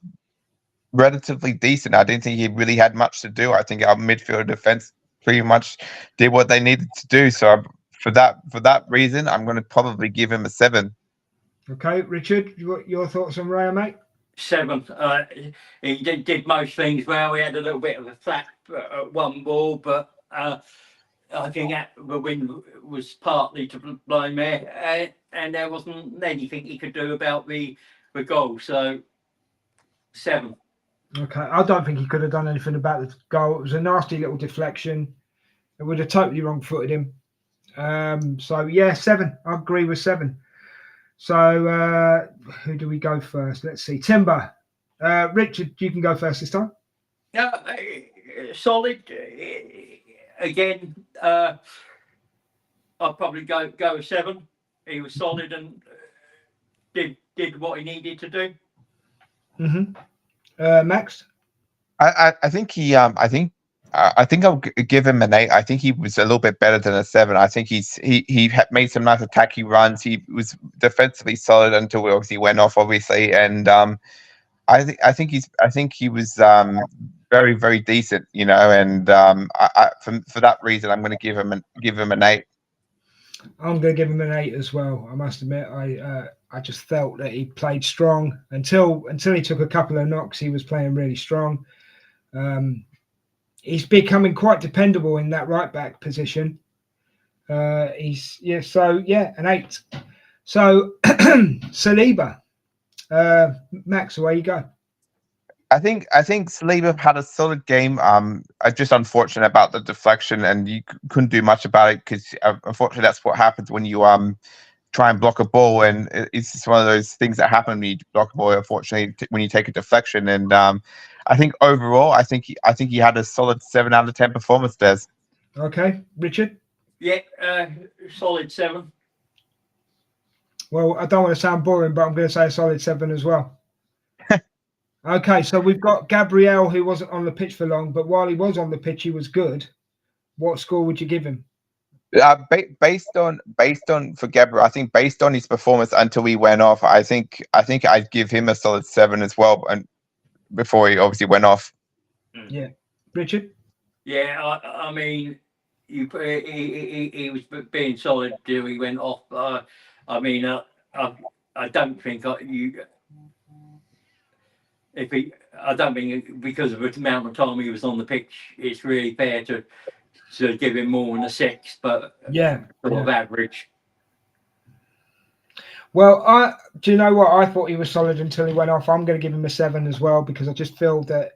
relatively decent. I didn't think he really had much to do. I think our midfield defense pretty much did what they needed to do. So for that reason, I'm going to probably give him a 7. Okay, Richard, your thoughts on Raya, mate? 7. He did most things well. He had a little bit of a flap at one ball, but I think the win was partly to blame there, and there wasn't anything he could do about the goal. So 7. Okay, I don't think he could have done anything about the goal. It was a nasty little deflection. It would have totally wrong-footed him. So yeah, 7. I agree with 7. So who do we go first? Let's see. Timber. Richard, you can go first this time. Solid. Again, I'll probably go with 7. He was solid and did what he needed to do. Max. I think I'll give him an 8. I think he was a little bit better than a 7. I think he had made some nice attacking runs. He was defensively solid until we obviously went off, and I think he was very, very decent, you know. And for that reason, I'm going to give him an 8. I'm going to give him an 8 as well. I must admit, I just felt that he played strong until he took a couple of knocks. He was playing really strong. He's becoming quite dependable in that right back position. An 8. So Saliba, Max, away you go. I think Saliba had a solid game. Just unfortunate about the deflection, and you couldn't do much about it because unfortunately that's what happens when you try and block a ball, and it's just one of those things that happen when you block a ball. Unfortunately, when you take a deflection, and I think overall, I think he had a solid 7 out of 10 performance. Des. Okay, Richard. Yeah, solid 7. Well, I don't want to sound boring, but I'm going to say a solid 7 as well. Okay, so we've got Gabriel, who wasn't on the pitch for long, but while he was on the pitch, he was good. What score would you give him? Based on for Gabriel, I think based on his performance until he went off, I think I'd give him a solid 7 as well, and before he obviously went off. Yeah, Richard. Yeah, I mean, he was being solid till he went off. I mean, I don't think I don't think because of the amount of time he was on the pitch, it's really fair to give him more than a 6, but sort of average. Well, do you know what? I thought he was solid until he went off. I'm going to give him a 7 as well because I just feel that.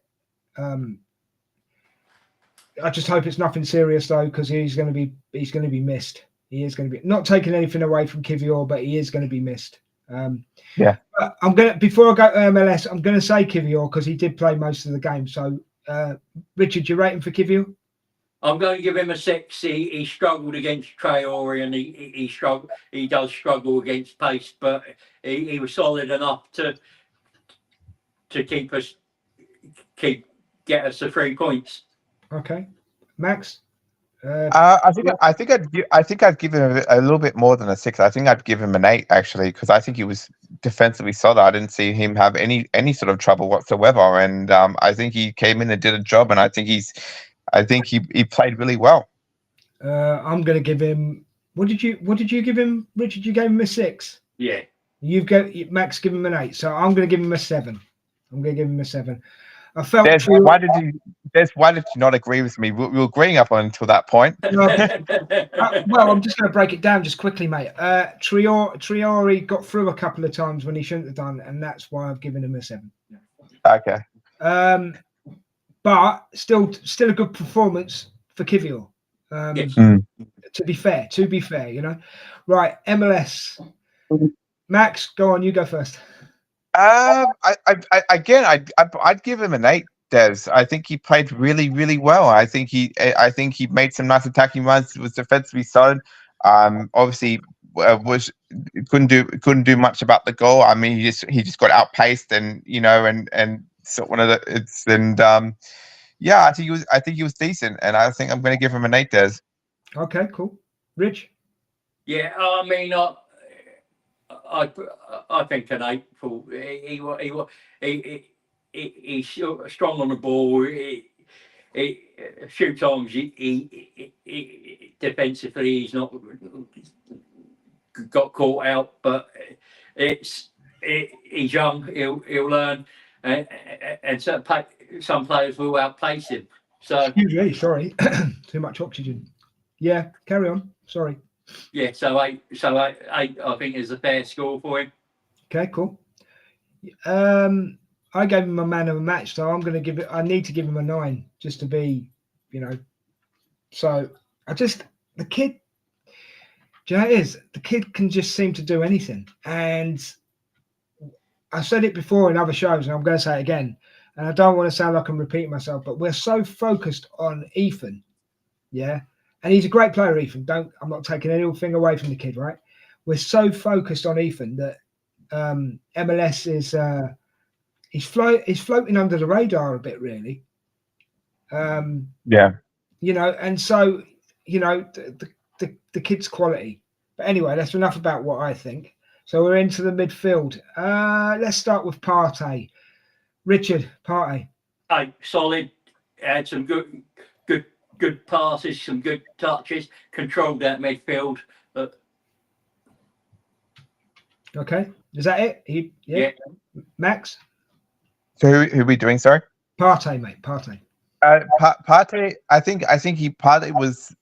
I just hope it's nothing serious though, because he's going to be missed. He is going to be not taking anything away from Kivior, but he is going to be missed. Yeah. I'm gonna before I go to MLS, I'm going to say Kivior because he did play most of the game. So, Richard, you rate him for Kivior? I'm going to give him a 6. He struggled against Traore, and he struggled. He does struggle against pace, but he was solid enough to get us the 3 points. Okay, Max, I think I'd give him a little bit more than a 6. I think I'd give him an 8 actually, because I think he was defensively solid. I didn't see him have any sort of trouble whatsoever, and I think he came in and did a job, and I think he played really well. I'm going to give him. What did you give him, Richard? You gave him a 6. Yeah. Max give him an 8, so I'm going to give him a 7. I'm going to give him a 7. I felt. Why did you not agree with me? We were agreeing up until that point. Well, I'm just going to break it down just quickly, mate. Traore got through a couple of times when he shouldn't have done, and that's why I've given him a 7. Okay. But still a good performance for Kivior. Yes. To be fair, you know. Right, MLS. Max, go on. You go first. I'd give him an 8. Des, I think he played really, really well. I think he made some nice attacking runs. Was defensively solid. Obviously, couldn't do much about the goal. I mean, he just got outpaced, and so one of the I think he was decent, and I think I'm going to give him an 8. Des. Okay, cool. Rich. Yeah, I mean, I think an 8 for he's strong on the ball. A few times he defensively he's not got caught out, but he's young. He'll learn, and some players will outplace him. So excuse me, sorry, too much oxygen. Yeah, carry on. Sorry. Yeah, so 8 I think is a fair score for him. Okay, cool. I gave him a man of the match, so I need to give him a 9 just to be, So the kid, do you know what it is? The kid can just seem to do anything. And I said it before in other shows, and I'm going to say it again. And I don't want to sound like I'm repeating myself, but we're so focused on Ethan, yeah. And he's a great player, Ethan. I'm not taking anything away from the kid, right? We're so focused on Ethan that MLS is he's floating under the radar a bit, really. Yeah. And so the kid's quality. But anyway, that's enough about what I think. So we're into the midfield. Let's start with Partey. Richard, Partey. Solid. Had some good passes, some good touches, controlled that midfield. Okay, is that it? Yeah. Max? So who are we doing, sorry? Partey, mate, Partey. Partey, I think Partey was,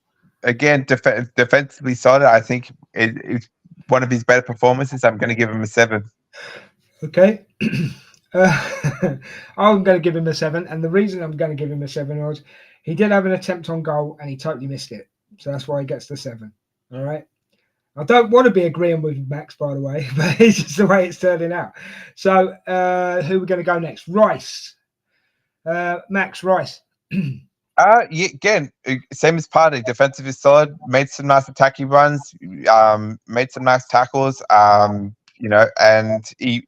again, defensively solid. I think it's one of his better performances. I'm going to give him a 7. Okay. I'm going to give him a 7, and the reason I'm going to give him a 7 was he did have an attempt on goal and he totally missed it, so that's why he gets the 7. All right. I don't want to be agreeing with Max, by the way, but it's just the way it's turning out. So who are we going to go next? Rice. Max, Rice. Yeah, again, same as Partey. Defensive is solid. Made some nice attacking runs. Made some nice tackles. And he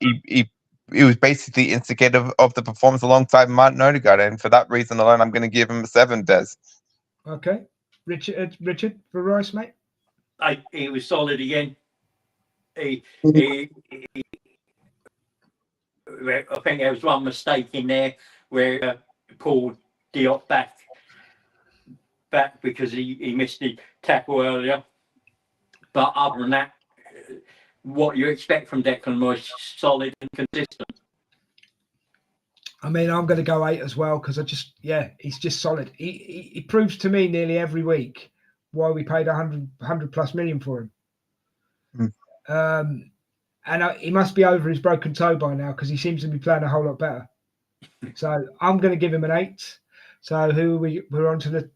was basically instigator of the performance alongside Martin Odegaard, and for that reason alone, I'm going to give him a 7. Des. Okay, Richard for Rice, mate. He was solid again. I think there was one mistake in there where pulled Diop back because he missed the tackle earlier. But other than that, what you expect from Declan was solid and consistent. I mean, I'm going to go 8 as well because he's just solid. He proves to me nearly every week why we paid 100 plus million for him. And he must be over his broken toe by now because he seems to be playing a whole lot better. So I'm going to give him an 8. So who are we? We're on to.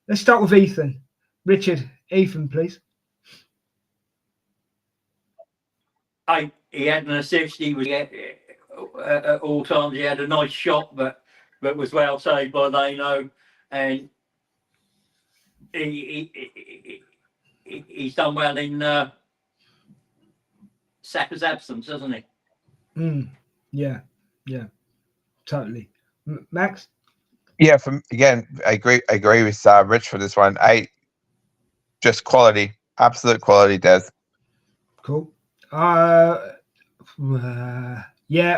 Let's start with Ethan. Richard, Ethan, please. He had an assist. He was at all times. He had a nice shot, but was well saved by Leno, and he's done well in Saka's absence, hasn't he? Yeah, totally. Max? Yeah, I agree with Rich for this one. 8, just quality, absolute quality, Des. Cool. Yeah,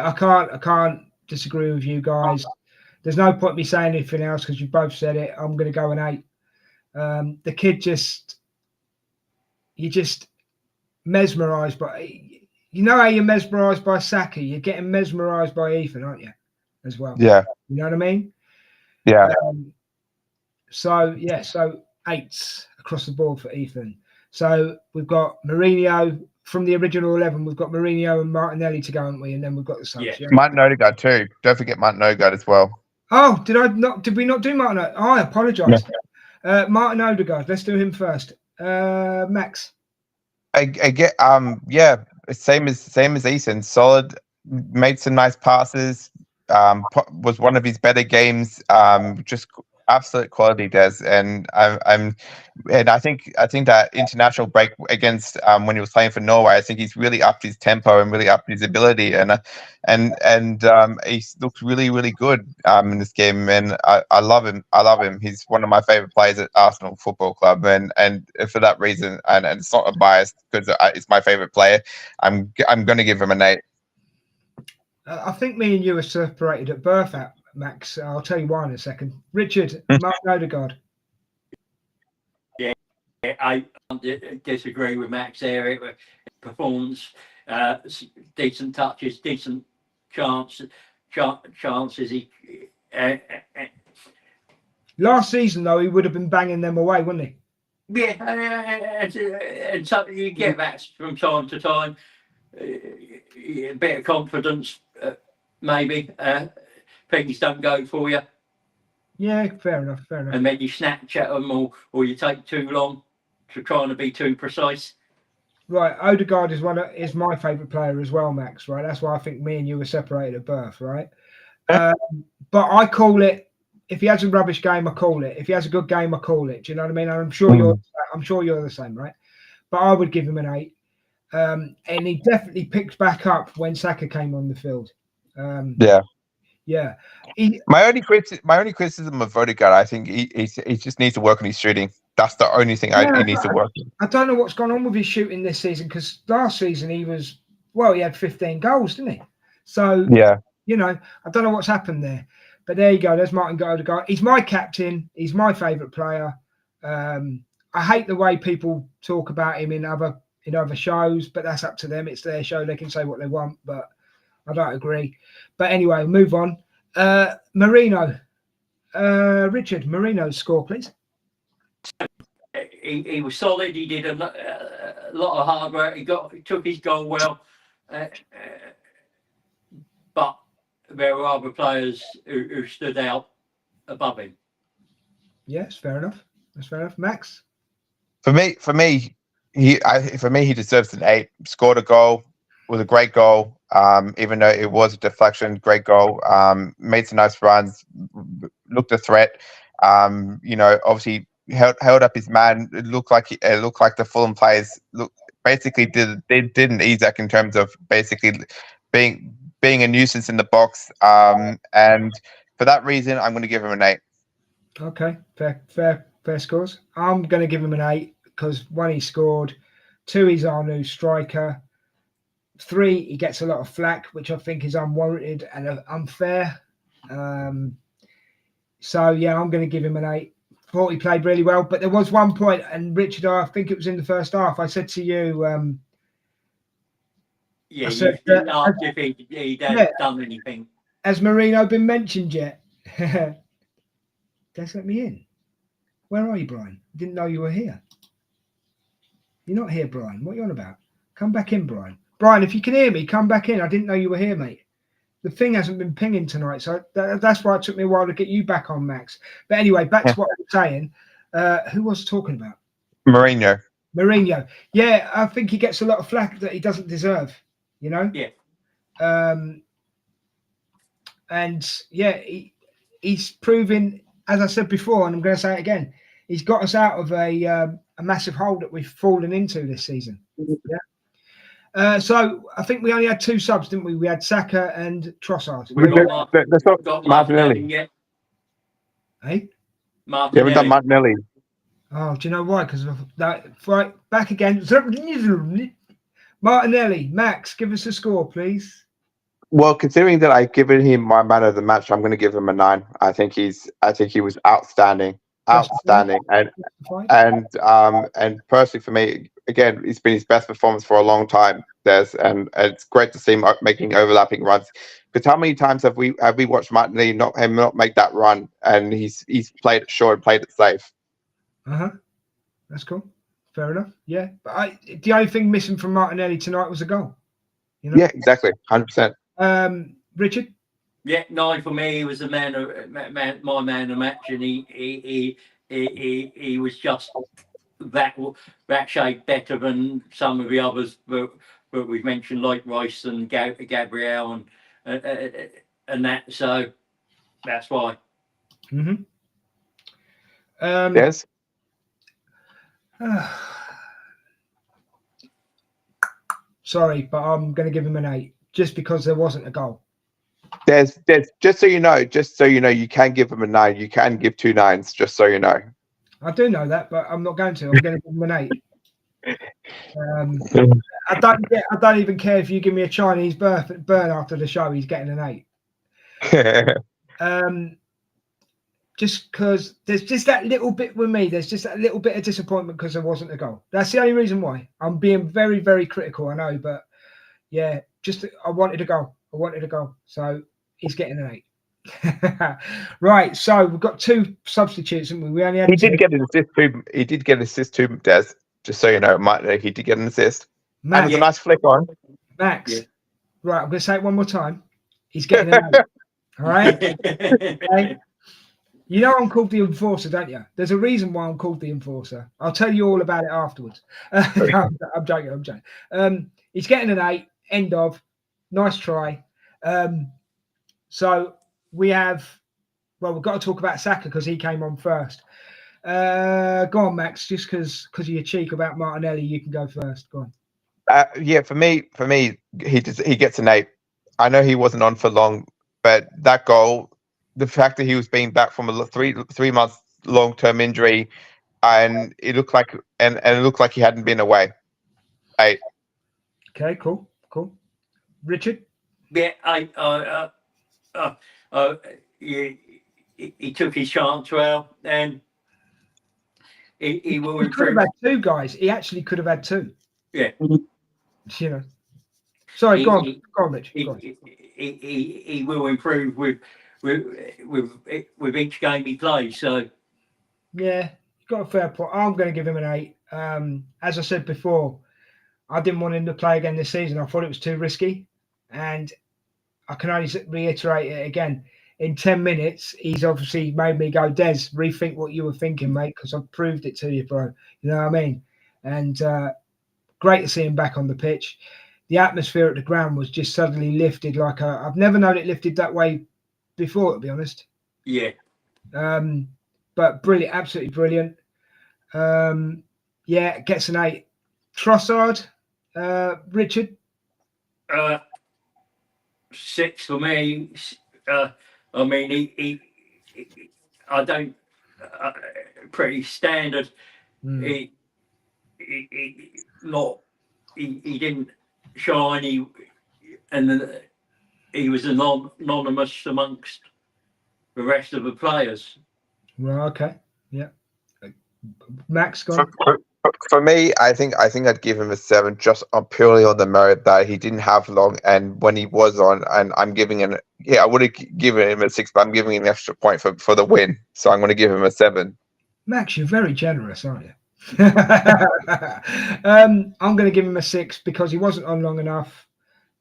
I can't disagree with you guys. There's no point me saying anything else because you both said it. I'm going to go an 8. The kid you're just mesmerised by. You know how you're mesmerised by Saka, you're getting mesmerised by Ethan, aren't you? As well. Yeah. You know what I mean? Yeah. So 8s across the board for Ethan. So we've got Mourinho from the original 11. We've got Mourinho and Martinelli to go, haven't we? And then we've got the subs. Yeah. Yeah. Martin Odegaard too. Don't forget Martin Odegaard as well. Oh, did we not do Martin? Oh, I apologise. Yeah. Martin Odegaard. Let's do him first. Max. I get same as Ethan. Solid, made some nice passes. Was one of his better games. Just absolute quality, Des. And I think that international break against when he was playing for Norway, I think he's really upped his tempo and really upped his ability, and he looks really, really good in this game, and I love him. He's one of my favorite players at Arsenal Football Club, and for that reason, and it's not a bias because it's my favorite player. I'm going to give him an 8. I think me and you are separated at birth, Max. I'll tell you why in a second. Richard, Martin Odegaard. Yeah, I disagree with Max there. Performance, decent touches, decent chances. Last season, though, he would have been banging them away, wouldn't he? Yeah, and so you get that from time to time. A bit of confidence, maybe. Things don't go for you. Yeah, fair enough. And then you snatch at them, or you take too long to trying to be too precise. Right, Odegaard is my favourite player as well, Max. Right, that's why I think me and you were separated at birth. Right, but I call it. If he has a rubbish game, I call it. If he has a good game, I call it. Do you know what I mean? And I'm sure you're the same, right? But I would give him an 8. And he definitely picked back up when Saka came on the field. Yeah. My only criticism of Odegaard, I think he just needs to work on his shooting. That's the only thing he needs to work on. I don't know what's gone on with his shooting this season, because last season he had 15 goals, didn't he? So I don't know what's happened there. But there you go. There's Martin Odegaard. He's my captain. He's my favourite player. I hate the way people talk about him in other shows, but that's up to them. It's their show. They can say what they want, but I don't agree. But anyway, move on. Marino. Richard, Marino's score, please. He was solid. He did a lot of hard work. He took his goal well. But there were other players who stood out above him. Yes, fair enough. That's fair enough. Max? For me, he deserves an 8. Scored a goal, was a great goal. Even though it was a deflection, great goal. Made some nice runs, looked a threat. Obviously held up his man. It looked like the Fulham players didn't Isak in terms of basically being a nuisance in the box. And for that reason, I'm going to give him an 8. Okay, fair scores. I'm going to give him an 8 because 1, he scored. 2, he's our new striker. 3, he gets a lot of flack, which I think is unwarranted and unfair. So yeah, I'm going to give him an 8. Thought he played really well, but there was one point, and Richard, I think it was in the first half, I said to you, you didn't ask if he'd done anything. Has Marino been mentioned yet? Just let me in. Where are you, Brian? I didn't know you were here. You're not here, Brian. What are you on about? Come back in, Brian. Brian, if you can hear me, come back in. I didn't know you were here, mate. The thing hasn't been pinging tonight, so that's why it took me a while to get you back on, Max. But anyway, back to what I was saying. Who was talking about? Mourinho. Yeah, I think he gets a lot of flack that he doesn't deserve, you know? Yeah. And yeah, he's proving, as I said before, and I'm going to say it again, he's got us out of a massive hole that we've fallen into this season. Yeah. So I think we only had 2 subs, didn't we? We had Saka and Trossard. We got Martinelli. Hey? You haven't done Martinelli. Martinelli. Oh, do you know why? Because that right back again. Martinelli, Max, give us a score, please. Well, considering that I've given him my man of the match, I'm going to give him a 9. I think he was outstanding, and personally for me, again, it's been his best performance for a long time. And it's great to see him making overlapping runs. Because how many times have we watched Martinelli not make that run, and he's played it short and played it safe. That's cool. Fair enough. Yeah, but the only thing missing from Martinelli tonight was a goal. You know? Yeah, exactly, 100%. Richard. Yeah, 9 for me. He was my man of the match, and he was just that shade better than some of the others that we've mentioned, like Rice and Gabriel and that. So that's why. Yes. Sorry, but I'm going to give him an 8 just because there wasn't a goal. There's just so you know, you can give him a 9. You can give 2 9s, just so you know. I do know that, but I'm not going to. I'm going to give him an 8. I don't even care if you give me a Chinese burn after the show. He's getting an 8. Just because there's just that little bit with me. There's just that little bit of disappointment because there wasn't a goal. That's the only reason why. I'm being very, very critical, I know, but yeah, I wanted a goal. So he's getting an 8. Right, so we've got 2 substitutes, haven't we? We only had He did get an assist too. He did get an assist too, Des. Just so you know, he did get an assist. Max, and there's a nice flick on. Max. Yeah. Right, I'm going to say it one more time. He's getting an 8. All right? Okay. You know I'm called the Enforcer, don't you? There's a reason why I'm called the Enforcer. I'll tell you all about it afterwards. I'm joking. He's getting an 8. End of. Nice try. So we've got to talk about Saka because he came on first. Go on, Max. Just because of your cheek about Martinelli, you can go first. Go on. Yeah, for me, he gets an 8. I know he wasn't on for long, but that goal, the fact that he was being back from a 3 months long-term injury, and it looked like he hadn't been away. 8. Okay, cool. Richard. Yeah, he took his chance well, and he will improve. Could have had 2 guys. He actually could have had 2. Yeah. You know. Sorry, go on, Rich. He will improve with each game he plays. So yeah, got a fair point. I'm going to give him an 8. As I said before, I didn't want him to play again this season. I thought it was too risky, and I can only reiterate it again. In 10 minutes, he's obviously made me go, Des, rethink what you were thinking, mate, because I've proved it to you, bro. You know what I mean? And great to see him back on the pitch. The atmosphere at the ground was just suddenly lifted I've never known it lifted that way before, to be honest. Yeah. But brilliant, absolutely brilliant. Yeah, gets an 8. Trossard, Richard? 6 for me. I mean, he pretty standard. He didn't shine. He was anonymous amongst the rest of the players. Well, okay, yeah. Max, go on. For me, I think I'd give him a 7 just purely on the merit that he didn't have long, and when he was on, and I'm giving him, I would have given him a 6, but I'm giving him an extra point for the win, so I'm going to give him a 7. Max, you're very generous, aren't you? I'm going to give him a 6 because he wasn't on long enough,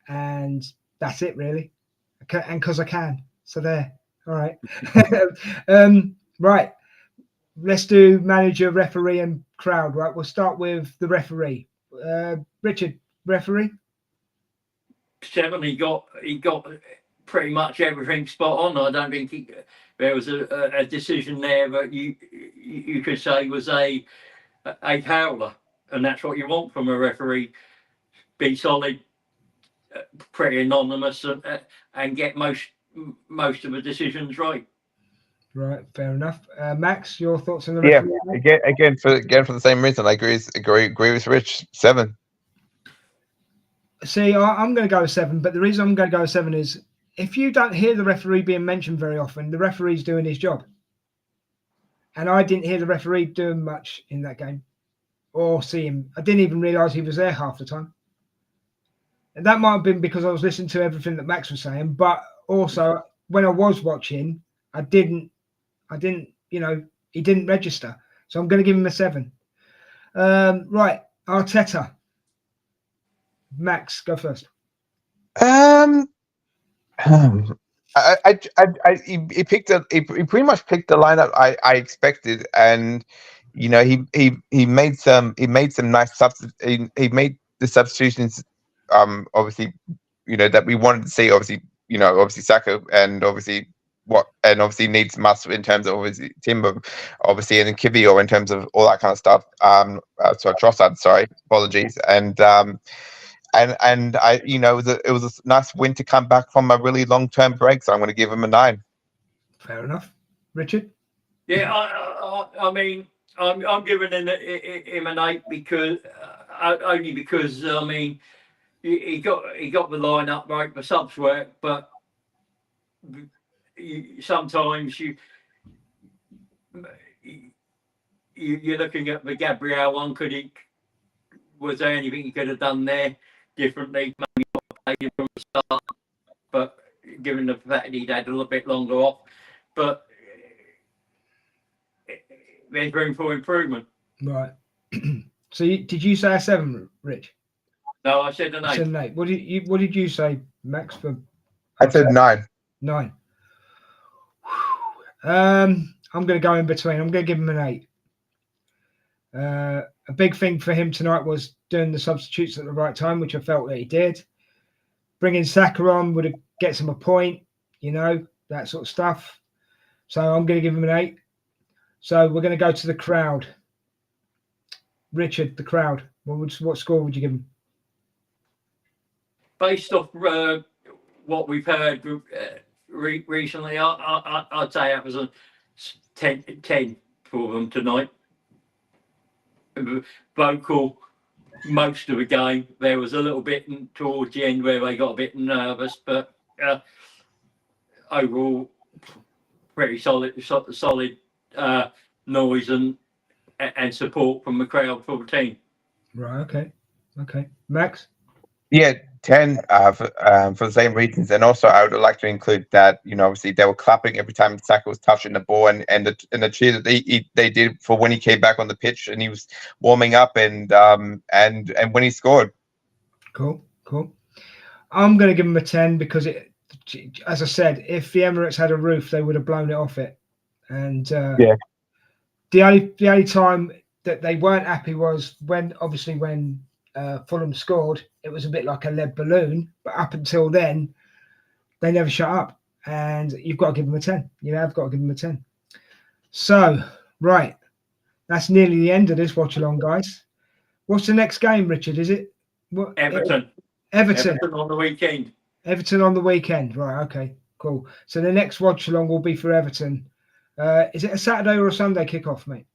and that's it really, and because I can. So there. All right. Right. Let's do manager, referee, and crowd. Right. We'll start with the referee. Richard, referee. 7. He got pretty much everything spot on. I don't think there was a decision there that you could say was a howler, and that's what you want from a referee. Be solid, pretty anonymous, and get most of the decisions right. Right, fair enough. Max, your thoughts on the Yeah, referee? again for the same reason. I agree with Rich. 7. See, I'm going to go with 7, but the reason I'm going to go with 7 is if you don't hear the referee being mentioned very often, the referee's doing his job. And I didn't hear the referee doing much in that game or see him. I didn't even realise he was there half the time. And that might have been because I was listening to everything that Max was saying, but also when I was watching, I didn't, he didn't register. So I'm going to give him a 7. Right, Arteta. Max, go first. He picked he pretty much picked the lineup I expected, and he made some nice he made the substitutions obviously that we wanted to see, obviously Saka, and obviously needs must in terms of obviously Timber, obviously, and then Kivio in terms of all that kind of stuff. So Trossard, sorry, apologies, and it was a nice win to come back from a really long-term break. So I'm going to give him a 9. Fair enough, Richard. Yeah, I mean, I'm giving him an 8 because only because I mean he got the lineup right, the subs work, but sometimes you're looking at the Gabriel one. Was there anything he could have done there differently? Maybe not played from the start, but given the fact he'd had a little bit longer off, but there's room for improvement. Right. So did you say a 7, Rich? No, I said an 8. I said an 8. What did you say, Max? I said 9. 9. I'm going to go in between. I'm going to give him an 8. A big thing for him tonight was doing the substitutes at the right time, which I felt that he did. Bringing Saka on would get him a point, that sort of stuff. So I'm going to give him an 8. So we're going to go to the crowd. Richard, the crowd. What score would you give him? Based off what we've heard recently, I'd say it was a 10 for them tonight. Vocal most of the game. There was a little bit towards the end where they got a bit nervous, but overall, pretty solid noise and support from the crowd for the team. Right. Okay. Max? Yeah, 10 for the same reasons, and also I would like to include that obviously they were clapping every time Saka was touching the ball, and the cheer that they did for when he came back on the pitch and he was warming up, and when he scored. Cool. I'm going to give him a 10 because as I said, if the Emirates had a roof, they would have blown it off it. And the only time that they weren't happy was when Fulham scored. It was a bit like a lead balloon, but up until then, they never shut up. And you've got to give them a 10. You have got to give them a 10. So, right, that's nearly the end of this watch along, guys. What's the next game, Richard? Is it Everton on the weekend. Everton on the weekend, right? Okay, cool. So the next watch along will be for Everton. Is it a Saturday or a Sunday kickoff, mate?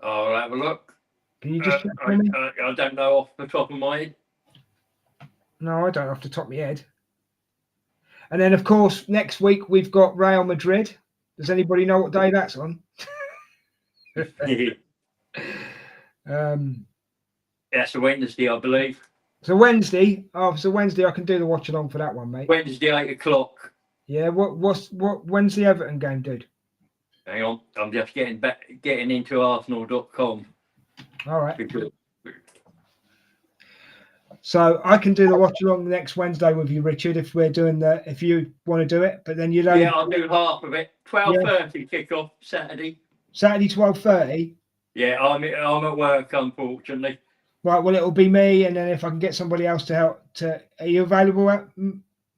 I'll have a look. Can you just check for me? I don't know off the top of my head. No, I don't off the top of my head. And then, of course, next week we've got Real Madrid. Does anybody know what day that's on? That's a Wednesday, I believe. So Wednesday. Oh, so Wednesday I can do the watch along for that one, mate. Wednesday, 8 o'clock. Yeah. When's the Everton game, dude? Hang on, I'm just getting into Arsenal.com. All right. So I can do the watch along next Wednesday with you, Richard, if you want to do it. But then Yeah, I'll do half of it. 12:30 kickoff Saturday. Saturday 12:30. Yeah, I'm at work, unfortunately. Right. Well, it'll be me, and then if I can get somebody else to help. Are you available,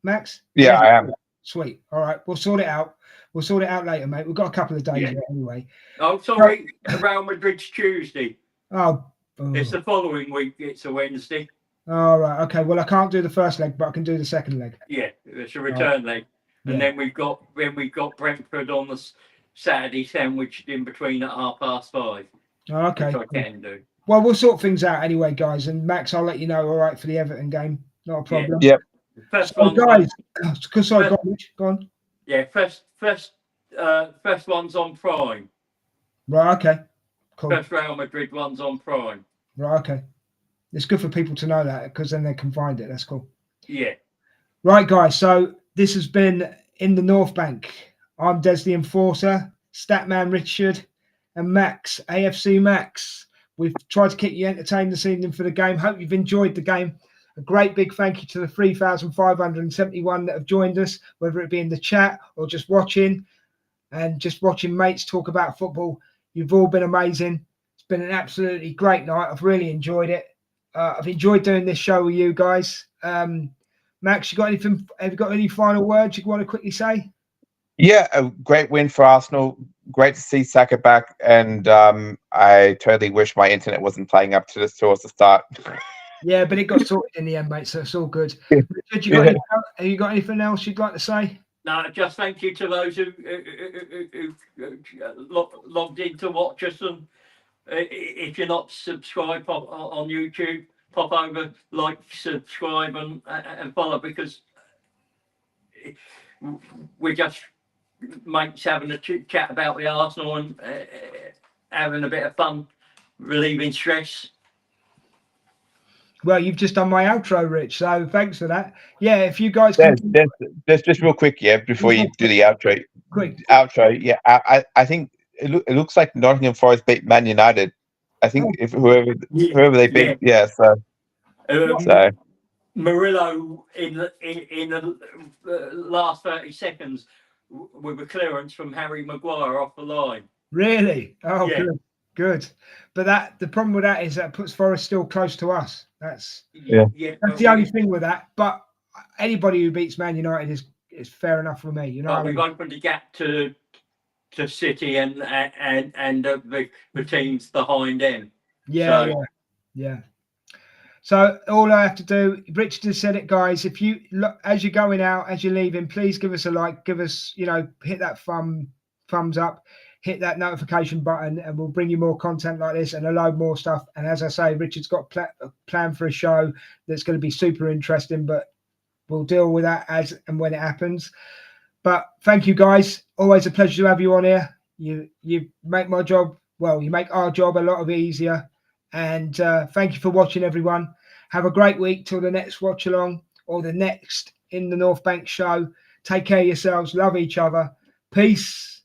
Max? Yeah, I am. Sweet. All right. We'll sort it out. We'll sort it out later, mate. We've got a couple of days yet anyway. Oh, sorry. Real Madrid's Tuesday. Oh. It's the following week. It's a Wednesday. All right. Okay. Well, I can't do the first leg, but I can do the second leg. Yeah, it's a return leg, and then we've got Brentford on the Saturday sandwiched in between at 5:30. Oh, okay. Which I can do. Well, we'll sort things out ananyway, guys. And Max, I'll let you know. All right, for the Everton game, not a problem. Yep. First So, one, guys, sorry, go on, Rich, go on. yeah, first one's on Prime. Right, okay, cool. First Real Madrid one's on Prime. Right, okay. It's good for people to know that because then they can find it. That's cool. Yeah. Right, guys. So this has been In the North Bank. I'm Des the Enforcer, Statman Richard, and Max, AFC Max. We've tried to keep you entertained this evening for the game. Hope you've enjoyed the game. A great big thank you to the 3,571 that have joined us, whether it be in the chat or just watching mates talk about football. You've all been amazing. It's been an absolutely great night. I've really enjoyed it. I've enjoyed doing this show with you guys. Max, you got anything? Have you got any final words you want to quickly say? Yeah, a great win for Arsenal. Great to see Saka back, and I totally wish my internet wasn't playing up to this towards the start. Yeah, but it got sorted in the end, mate, so it's all good. Richard, have you got anything else you'd like to say? No, just thank you to those who logged in to watch us. And if you're not subscribed on YouTube, pop over, like, subscribe, and follow, because we're just mates having a chat about the Arsenal and having a bit of fun, relieving stress. Well, you've just done my outro, Rich, so thanks for that. Yeah, if you guys can... Just real quick, yeah, before you do the outro. Quick. Outro, yeah. I think it looks like Nottingham Forest beat Man United. I think if whoever they beat, so Murillo in the last 30 seconds with a clearance from Harry Maguire off the line. Really? Oh, yeah. Good. But the problem with that is that puts Forest still close to us. That's the only thing with that. But anybody who beats Man United is fair enough for me. You know, we've opened the gap to City and the teams behind them. Yeah. So all I have to do, Richard has said it, guys. If you look as you're going out, as you're leaving, please give us a like, give us, hit that thumbs up, hit that notification button, and we'll bring you more content like this and a load more stuff. And as I say, Richard's got a plan for a show that's going to be super interesting, but we'll deal with that as and when it happens. But thank you, guys. Always a pleasure to have you on here. You make my job, you make our job a lot easier. And thank you for watching, everyone. Have a great week till the next watch along or the next In the North Bank show. Take care of yourselves. Love each other. Peace.